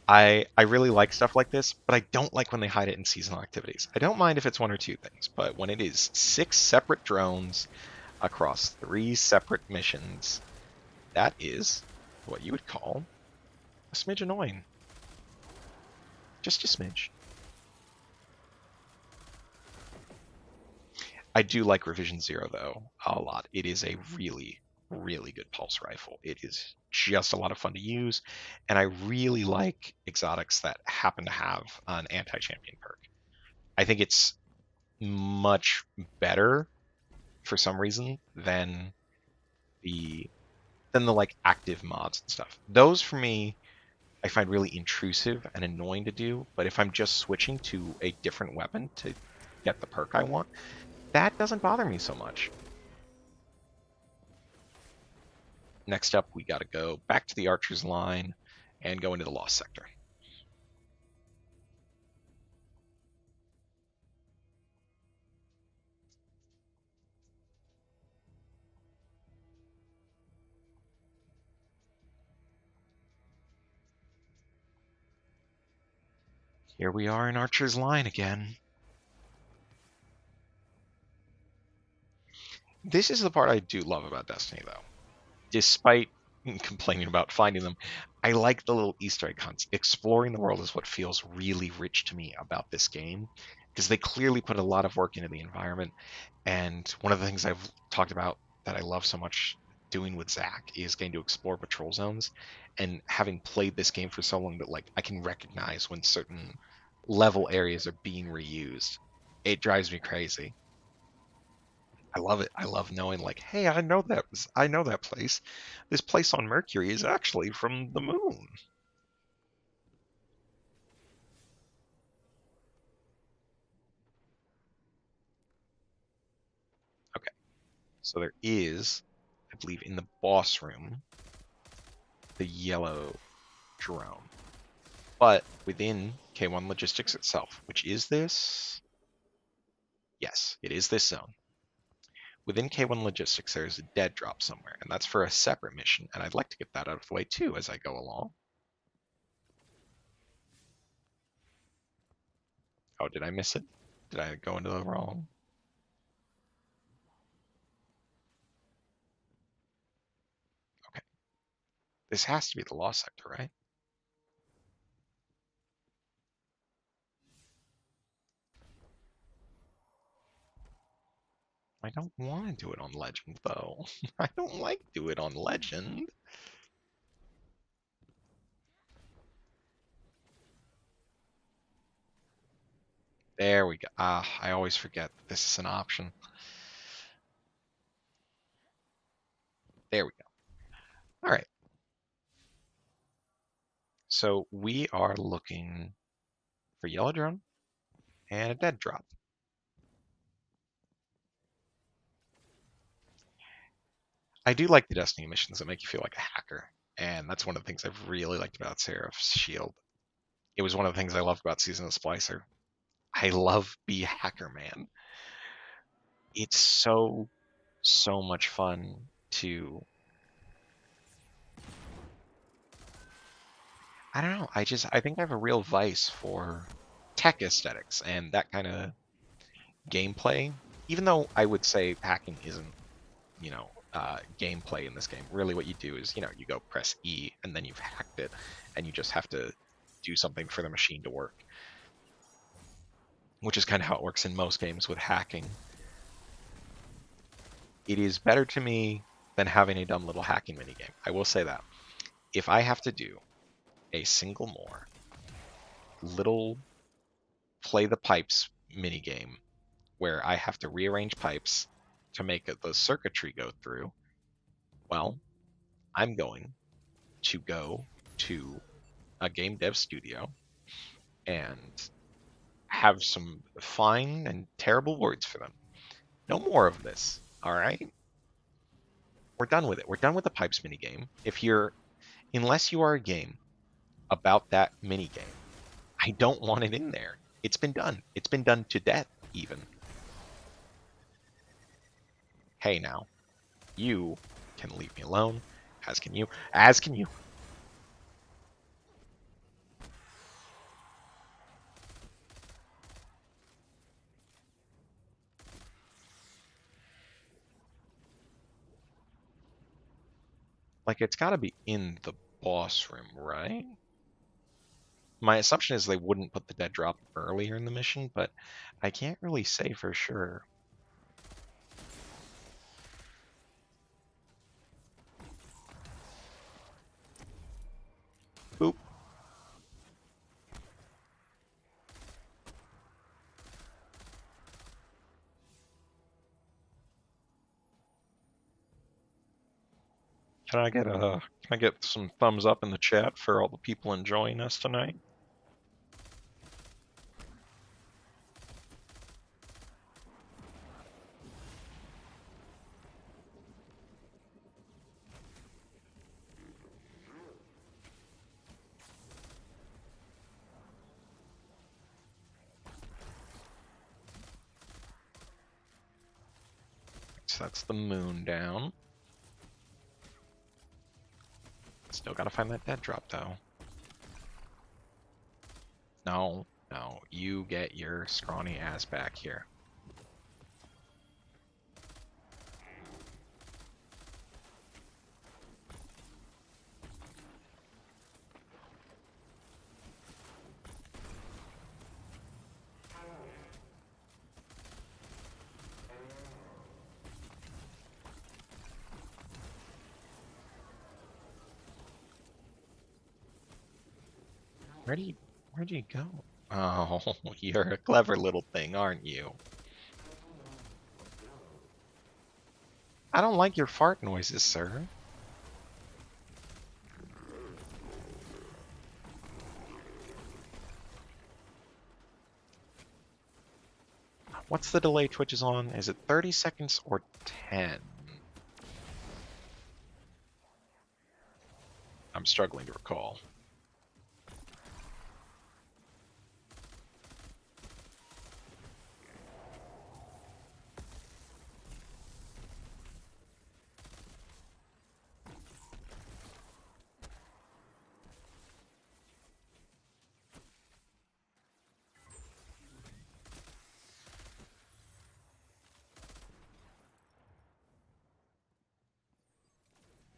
I really like stuff like this, but I don't like when they hide it in seasonal activities. I don't mind if it's one or two things, but when it is 6 separate drones across 3 separate missions, that is what you would call a smidge annoying. Just a smidge. I do like Revision Zero though a lot. It is a really, really good pulse rifle. It is just a lot of fun to use, and I really like exotics that happen to have an anti-champion perk. I think it's much better for some reason than the like active mods and stuff. Those for me I find really intrusive and annoying to do, but if I'm just switching to a different weapon to get the perk I want, that doesn't bother me so much. Next up, we got to go back to the archer's line and go into the lost sector. Here we are in archer's line again. This is the part I do love about Destiny, though. Despite complaining about finding them, I like the little Easter egg hunts. Exploring the world is what feels really rich to me about this game, because they clearly put a lot of work into the environment. And one of the things I've talked about that I love so much doing with Zach is getting to explore patrol zones. And having played this game for so long that like I can recognize when certain level areas are being reused. It drives me crazy. I love it. I love knowing like, hey, I know that place. This place on Mercury is actually from the moon. Okay. So there is, I believe, in the boss room, the yellow drone. But within K1 Logistics itself, which is this? Yes, it is this zone. Within K1 Logistics, there's a dead drop somewhere, and that's for a separate mission, and I'd like to get that out of the way too as I go along. Oh, did I miss it? Did I go into the wrong? Okay. This has to be the lost sector, right? I don't want to do it on Legend, though. I don't like do it on Legend. There we go. Ah, I always forget this is an option. There we go. All right. So we are looking for yellow drone and a dead drop. I do like the Destiny missions that make you feel like a hacker, and that's one of the things I've really liked about Seraph's Shield. It was one of the things I loved about Season of Splicer. I love Be a Hacker Man. It's so much fun to I don't know. I think I have a real vice for tech aesthetics and that kind of gameplay. Even though I would say hacking isn't, gameplay in this game. Really, what you do is, you go press E and then you've hacked it, and you just have to do something for the machine to work, which is kind of how it works in most games with hacking. It is better to me than having a dumb little hacking minigame. I will say that. If I have to do a single more little play the pipes minigame where I have to rearrange pipes to make the circuitry go through, well, I'm going to go to a game dev studio and have some fine and terrible words for them. No more of this, all right? We're done with it. We're done with the pipes minigame. Unless you are a game about that minigame, I don't want it in there. It's been done. It's been done to death, even. Hey, now, you can leave me alone, as can you, as can you. Like, it's got to be in the boss room, right? My assumption is they wouldn't put the dead drop earlier in the mission, but I can't really say for sure. Boop. Can I get some thumbs up in the chat for all the people enjoying us tonight? So that's the moon down. Still gotta find that dead drop though. No, no, you get your scrawny ass back here. Where'd you go? Oh, you're a clever little thing, aren't you? I don't like your fart noises, sir. What's the delay Twitch is on? Is it 30 seconds or 10? I'm struggling to recall.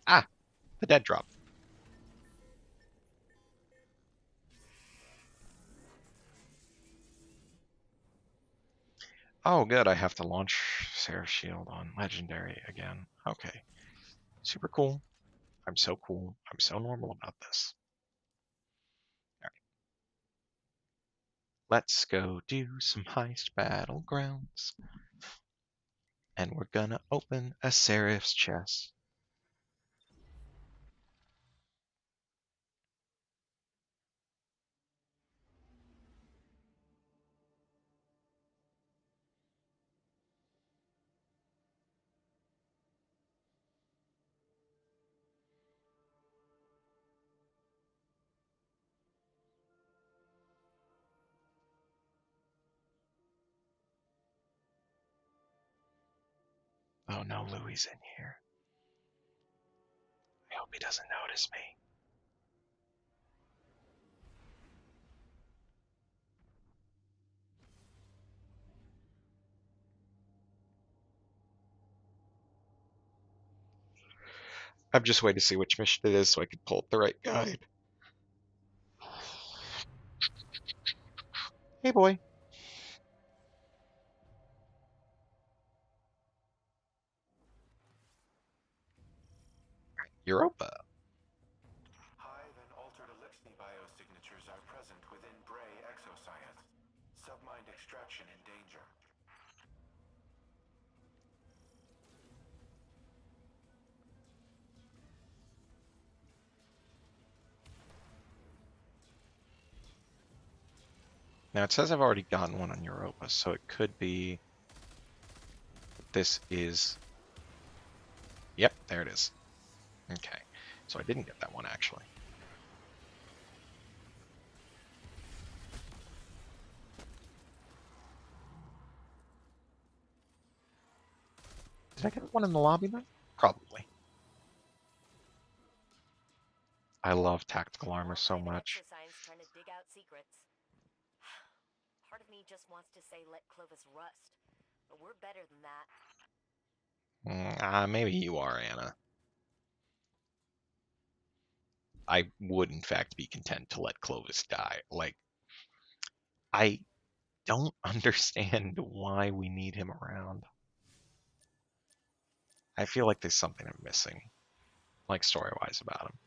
Ah, the dead drop. Oh, good. I have to launch Sarah Shield on Legendary again. Okay. Super cool. I'm so cool. I'm so normal about this. All right. Let's go do some heist battlegrounds. And we're gonna open a Seraph's chest. Oh no, Louis in here. I hope he doesn't notice me. I'm just waiting to see which mission it is so I can pull up the right guide. Hey boy. Europa. Hive and altered Elixir biosignatures are present within Bray exoscience. Submind extraction in danger. Now it says I've already gotten one on Europa, so it could be this is... Yep, there it is. Okay, so I didn't get that one actually. Did I get one in the lobby then? Probably. I love tactical armor so much. Exoscience trying to dig out secrets. Part of me just wants to say let Clovis rust, but we're better than that. Maybe you are, Anna. I would in fact be content to let Clovis die. Like, I don't understand why we need him around. I feel like there's something I'm missing, like story-wise about him.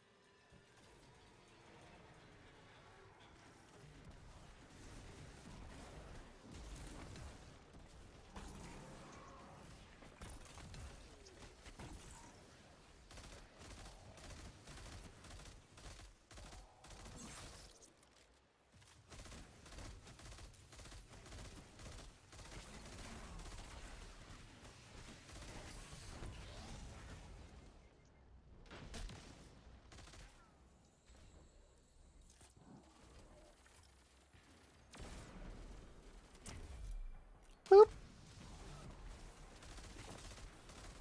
Boop.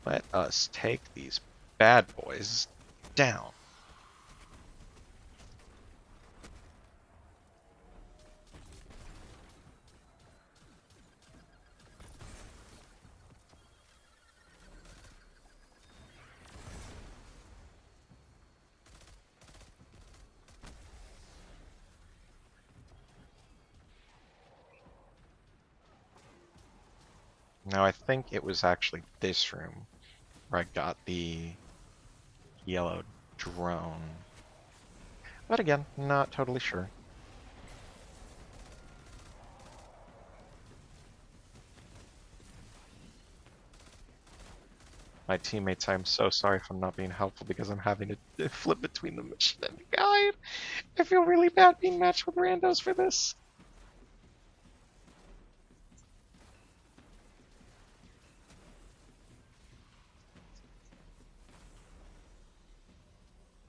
Let us take these bad boys down. Now I think it was actually this room where I got the yellow drone. But again, not totally sure. My teammates, I'm so sorry if I'm not being helpful because I'm having to flip between the mission and the guide. I feel really bad being matched with randos for this.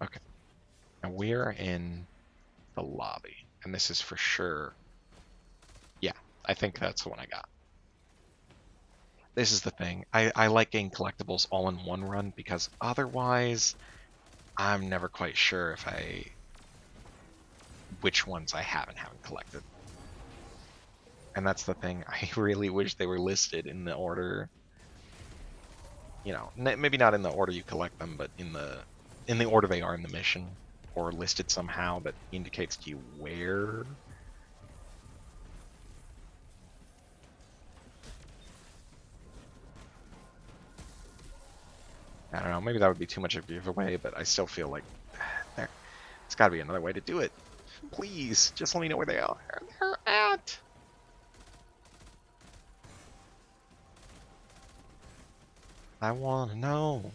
Okay. And we're in the lobby. And this is for sure. Yeah, I think that's the one I got. This is the thing. I like getting collectibles all in one run because otherwise I'm never quite sure if which ones I haven't collected. And that's the thing. I really wish they were listed in the order, you know, maybe not in the order you collect them, but in the order they are in the mission, or listed somehow that indicates to you where. I don't know, maybe that would be too much of a giveaway, but I still feel like there's got to be another way to do it. Please, just let me know where they are. They're at. I want to know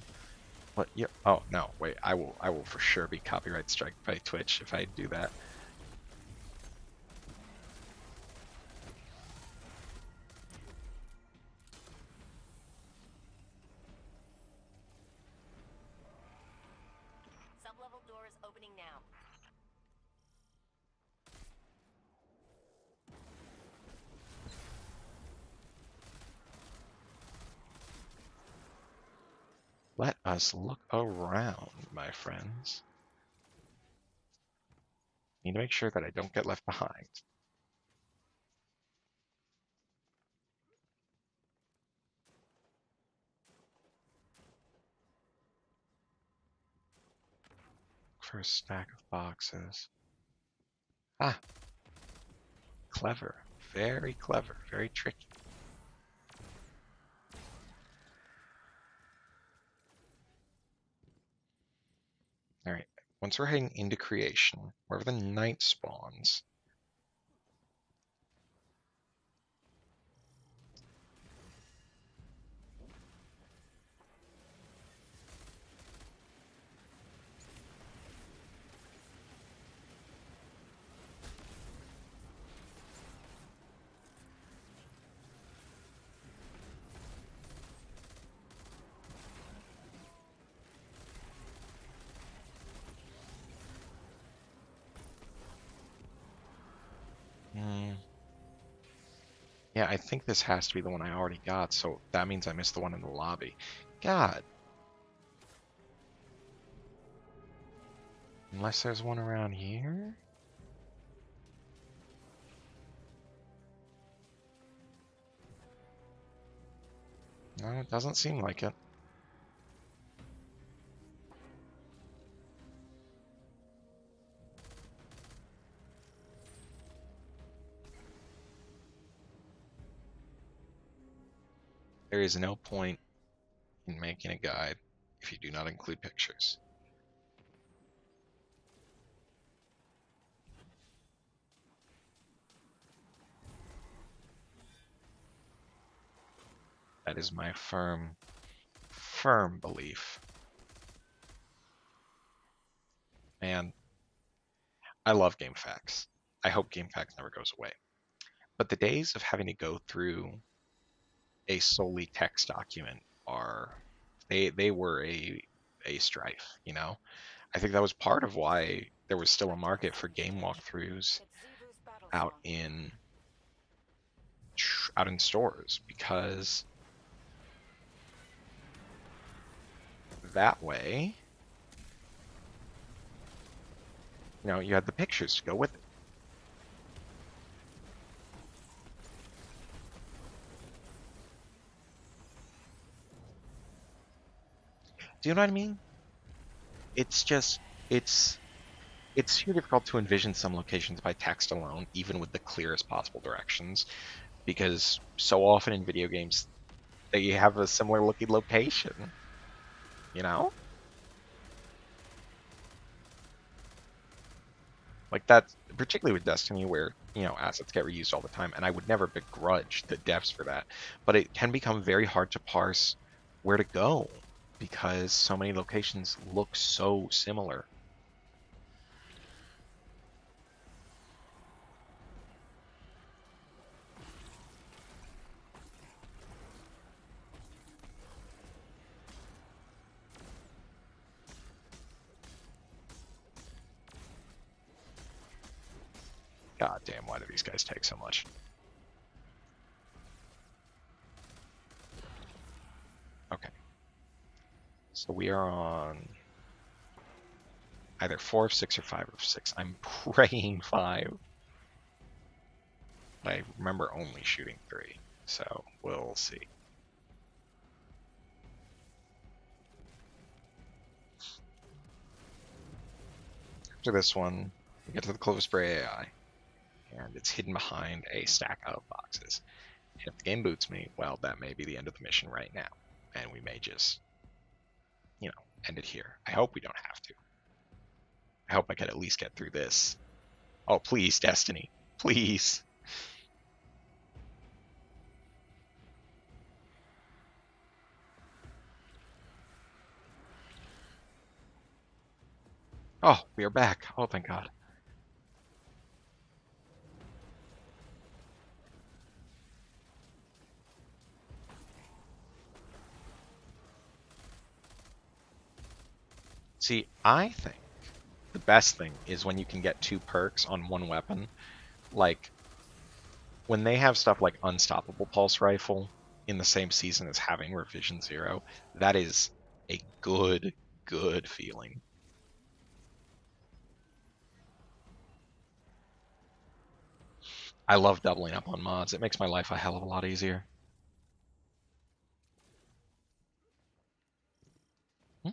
what you. Oh no, wait. I will for sure be copyright struck by Twitch if I do that. Sublevel doors opening now. Let us look around, my friends. Need to make sure that I don't get left behind. For a stack of boxes. Ah, clever. Very clever. Very tricky. Alright, once we're heading into creation, wherever the night spawns, yeah, I think this has to be the one I already got, so that means I missed the one in the lobby. God. Unless there's one around here? No, it doesn't seem like it. There is no point in making a guide if you do not include pictures. That is my firm, firm belief. Man, I love GameFAQs. I hope GameFAQs never goes away. But the days of having to go through a solely text document are they were a strife, you know? I think that was part of why there was still a market for game walkthroughs It's Zebu's battle out song. in stores, because that way, you had the pictures to go with it. Do you know what I mean? It's just it's too difficult to envision some locations by text alone, even with the clearest possible directions, because so often in video games they have a similar looking location, you know? Like that, particularly with Destiny, where assets get reused all the time, and I would never begrudge the devs for that, but it can become very hard to parse where to go because so many locations look so similar. God damn, why do these guys take so much? Okay. So we are on either 4 of 6 or 5 of 6. I'm praying 5. I remember only shooting 3, so we'll see. After this one, we get to the Clovis Bray AI, and it's hidden behind a stack of boxes. And if the game boots me, well, that may be the end of the mission right now, and we may just, end it here. I hope we don't have to. I hope I can at least get through this. Oh, please, Destiny. Please. Oh, we are back. Oh, thank God. See, I think the best thing is when you can get 2 perks on 1 weapon. Like, when they have stuff like Unstoppable Pulse Rifle in the same season as having Revision Zero, that is a good, good feeling. I love doubling up on mods. It makes my life a hell of a lot easier. Hmm?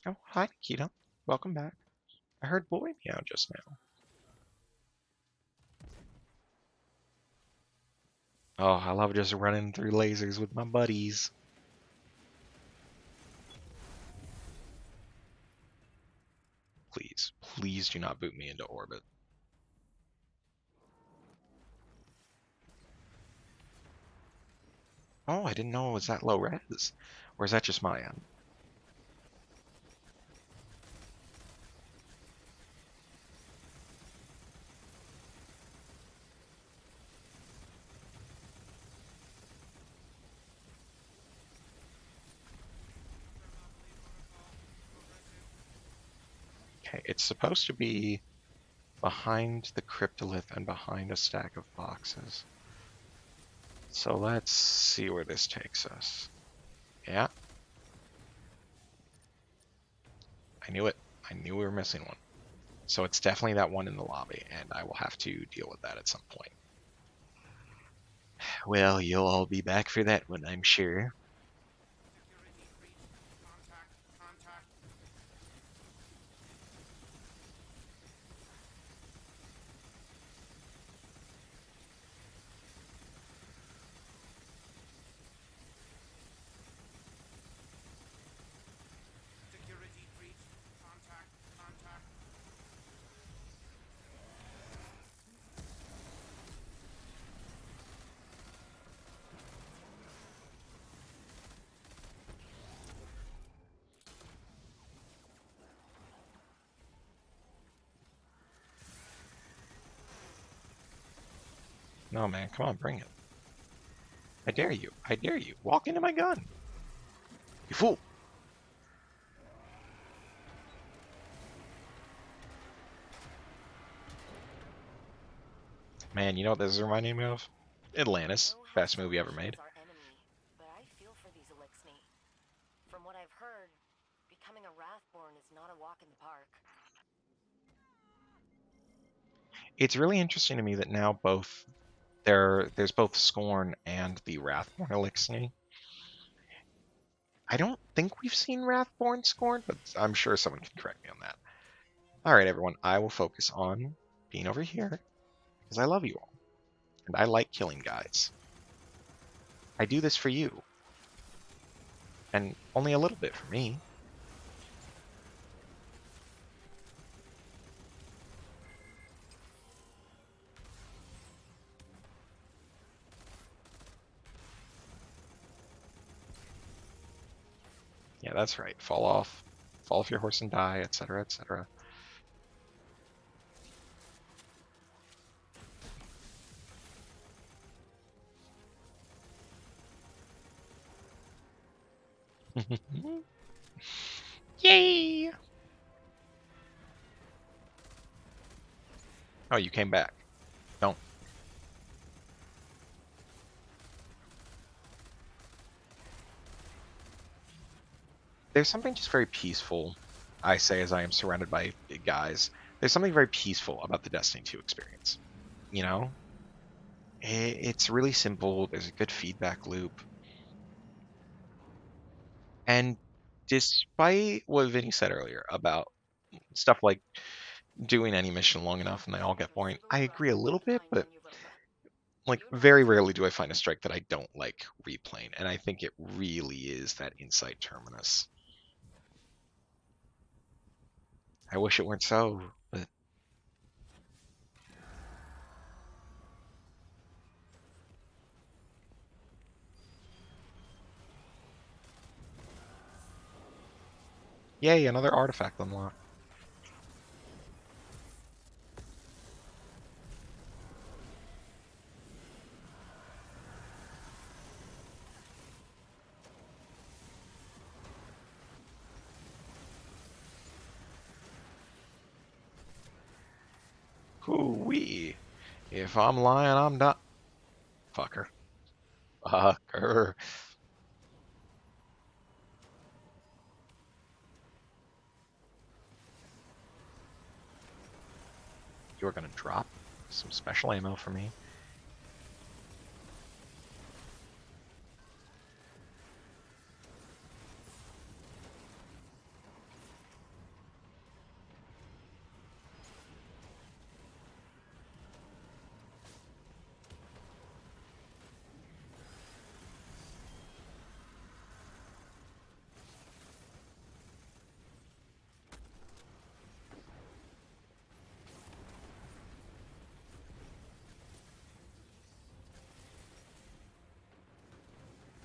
Oh, hi, Keto. Welcome back. I heard boy meow just now. Oh, I love just running through lasers with my buddies. Please, please do not boot me into orbit. Oh, I didn't know it was that low res. Or is that just my end? Okay, it's supposed to be behind the cryptolith and behind a stack of boxes. So let's see where this takes us. Yeah. I knew it. I knew we were missing one. So it's definitely that one in the lobby, and I will have to deal with that at some point. Well, you'll all be back for that one, I'm sure. Security breach. Contact. Contact. No, man, come on, bring it. I dare you. I dare you. Walk into my gun. You fool. Man, you know what this is reminding me of? Atlantis. know how Best movie ever Salvation made. is our enemy, but I feel for these Elixni. From what I've heard, becoming a Wrathborn is not a walk in the park. It's really interesting to me that now there's both Scorn and the Wrathborn Elixir. I don't think we've seen Wrathborn Scorn, but I'm sure someone can correct me on that. Alright, everyone, I will focus on being over here, because I love you all, and I like killing guys. I do this for you, and only a little bit for me. Yeah, that's right. Fall off your horse and die, etc., etc. Yay! Oh, you came back. Don't. There's something just very peaceful, I say as I am surrounded by guys. There's something very peaceful about the Destiny 2 experience. You know? It's really simple. There's a good feedback loop. And despite what Vinny said earlier about stuff like doing any mission long enough and they all get boring, I agree a little bit, but like very rarely do I find a strike that I don't like replaying, and I think it really is that Insight Terminus. I wish it weren't so, but yay, another artifact unlocked. Hoo-wee. If I'm lying, I'm not. Fucker. Fucker. You're gonna drop some special ammo for me.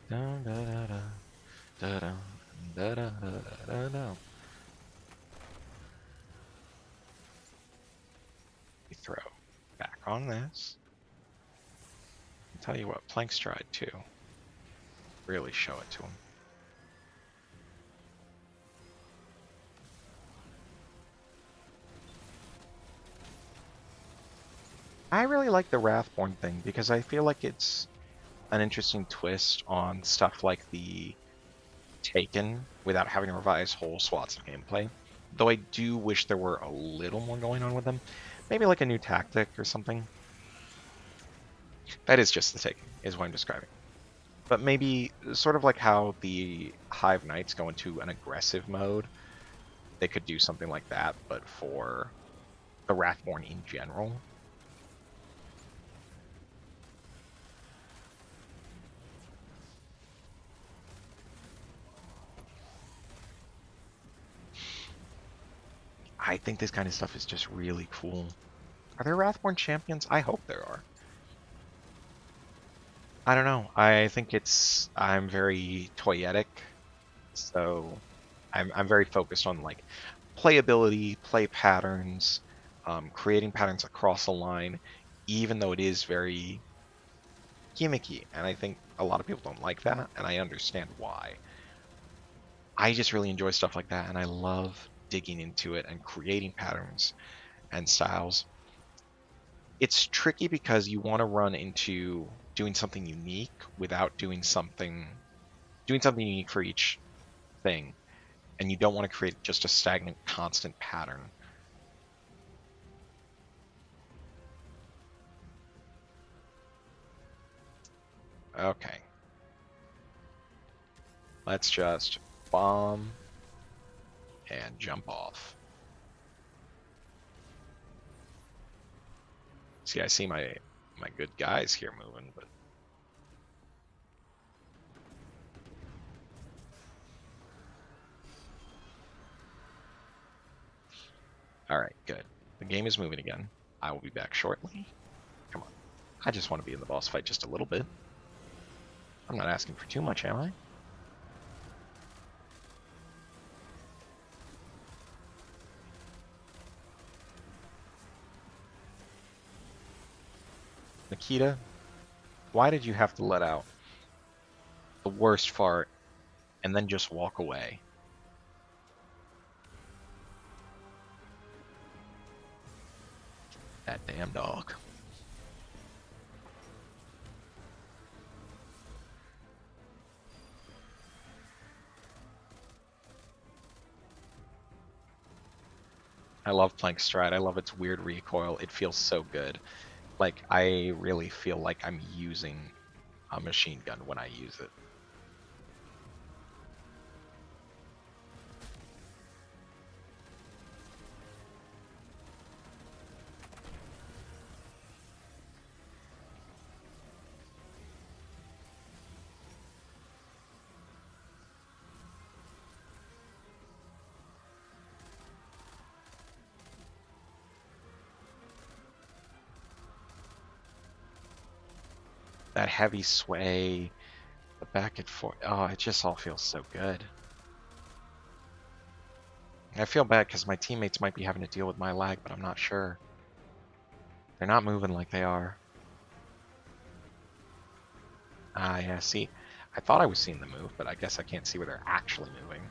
Da, da, da, da, da, da, da, da, da, da. We throw back on this. I'll tell you what, plank stride too. Really show it to him. I really like the Wrathborn thing because I feel like it's an interesting twist on stuff like the Taken without having to revise whole swaths of gameplay. Though I do wish there were a little more going on with them. Maybe like a new tactic or something. That is just the Taken, is what I'm describing. But maybe sort of like how the Hive Knights go into an aggressive mode. They could do something like that, but for the Wrathborn in general. I think this kind of stuff is just really cool. Are there Wrathborn champions? I hope there are. I don't know. I think I'm very toyetic, so I'm very focused on like playability, play patterns, creating patterns across the line, even though it is very gimmicky, and I think a lot of people don't like that, and I understand why. I just really enjoy stuff like that, and I love digging into it and creating patterns and styles. It's tricky because you want to run into doing something unique without doing something unique for each thing, and you don't want to create just a stagnant, constant pattern. Okay. Let's just bomb and jump off. See, I see my good guys here moving, but all right, good. The game is moving again. I will be back shortly. Come on. I just want to be in the boss fight just a little bit. I'm not asking for too much, am I? Nikita, why did you have to let out the worst fart and then just walk away? That damn dog. I love Plank Stride. I love its weird recoil. It feels so good. Like, I really feel like I'm using a machine gun when I use it. That heavy sway, the back and forth. Oh, it just all feels so good. I feel bad because my teammates might be having to deal with my lag, but I'm not sure. They're not moving like they are. Ah, yeah, see, I thought I was seeing them move, but I guess I can't see where they're actually moving.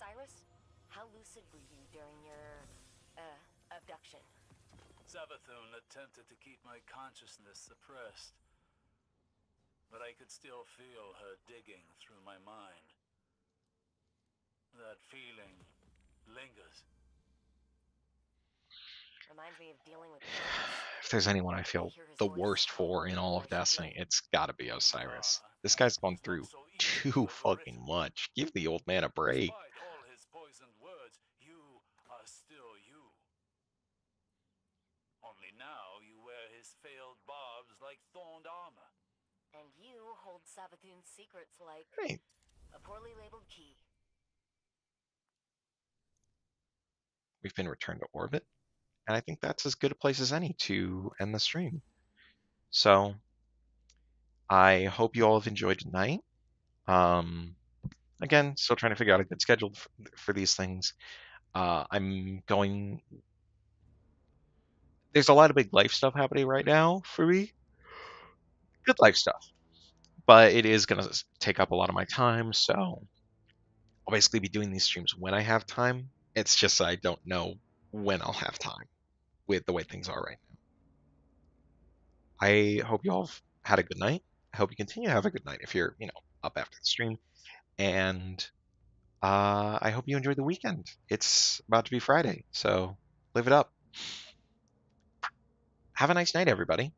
Osiris? How lucid were you during your, abduction? Savathun attempted to keep my consciousness suppressed, but I could still feel her digging through my mind. That feeling lingers. Reminds me of dealing with Clovis. If there's anyone I I feel hear his the voice worst for in over all where of I should Destiny, be. it's gotta be Osiris. This guy's gone through too fucking much. Give the old man a break. Despite all his poisoned words, you are still you. Only now you wear his failed barbs like thorned armor. And you hold Savathun's secrets like Hey, a poorly labeled key. we've been returned to orbit, and I think that's as good a place as any to end the stream. So I hope you all have enjoyed tonight. Again, still trying to figure out a good schedule for these things. I'm going. There's a lot of big life stuff happening right now for me. Good life stuff, but it is going to take up a lot of my time. So I'll basically be doing these streams when I have time. It's just I don't know when I'll have time with the way things are right now. I hope you all have had a good night. I hope you continue to have a good night if you're, up after the stream. And I hope you enjoyed the weekend. It's about to be Friday, so live it up. Have a nice night, everybody.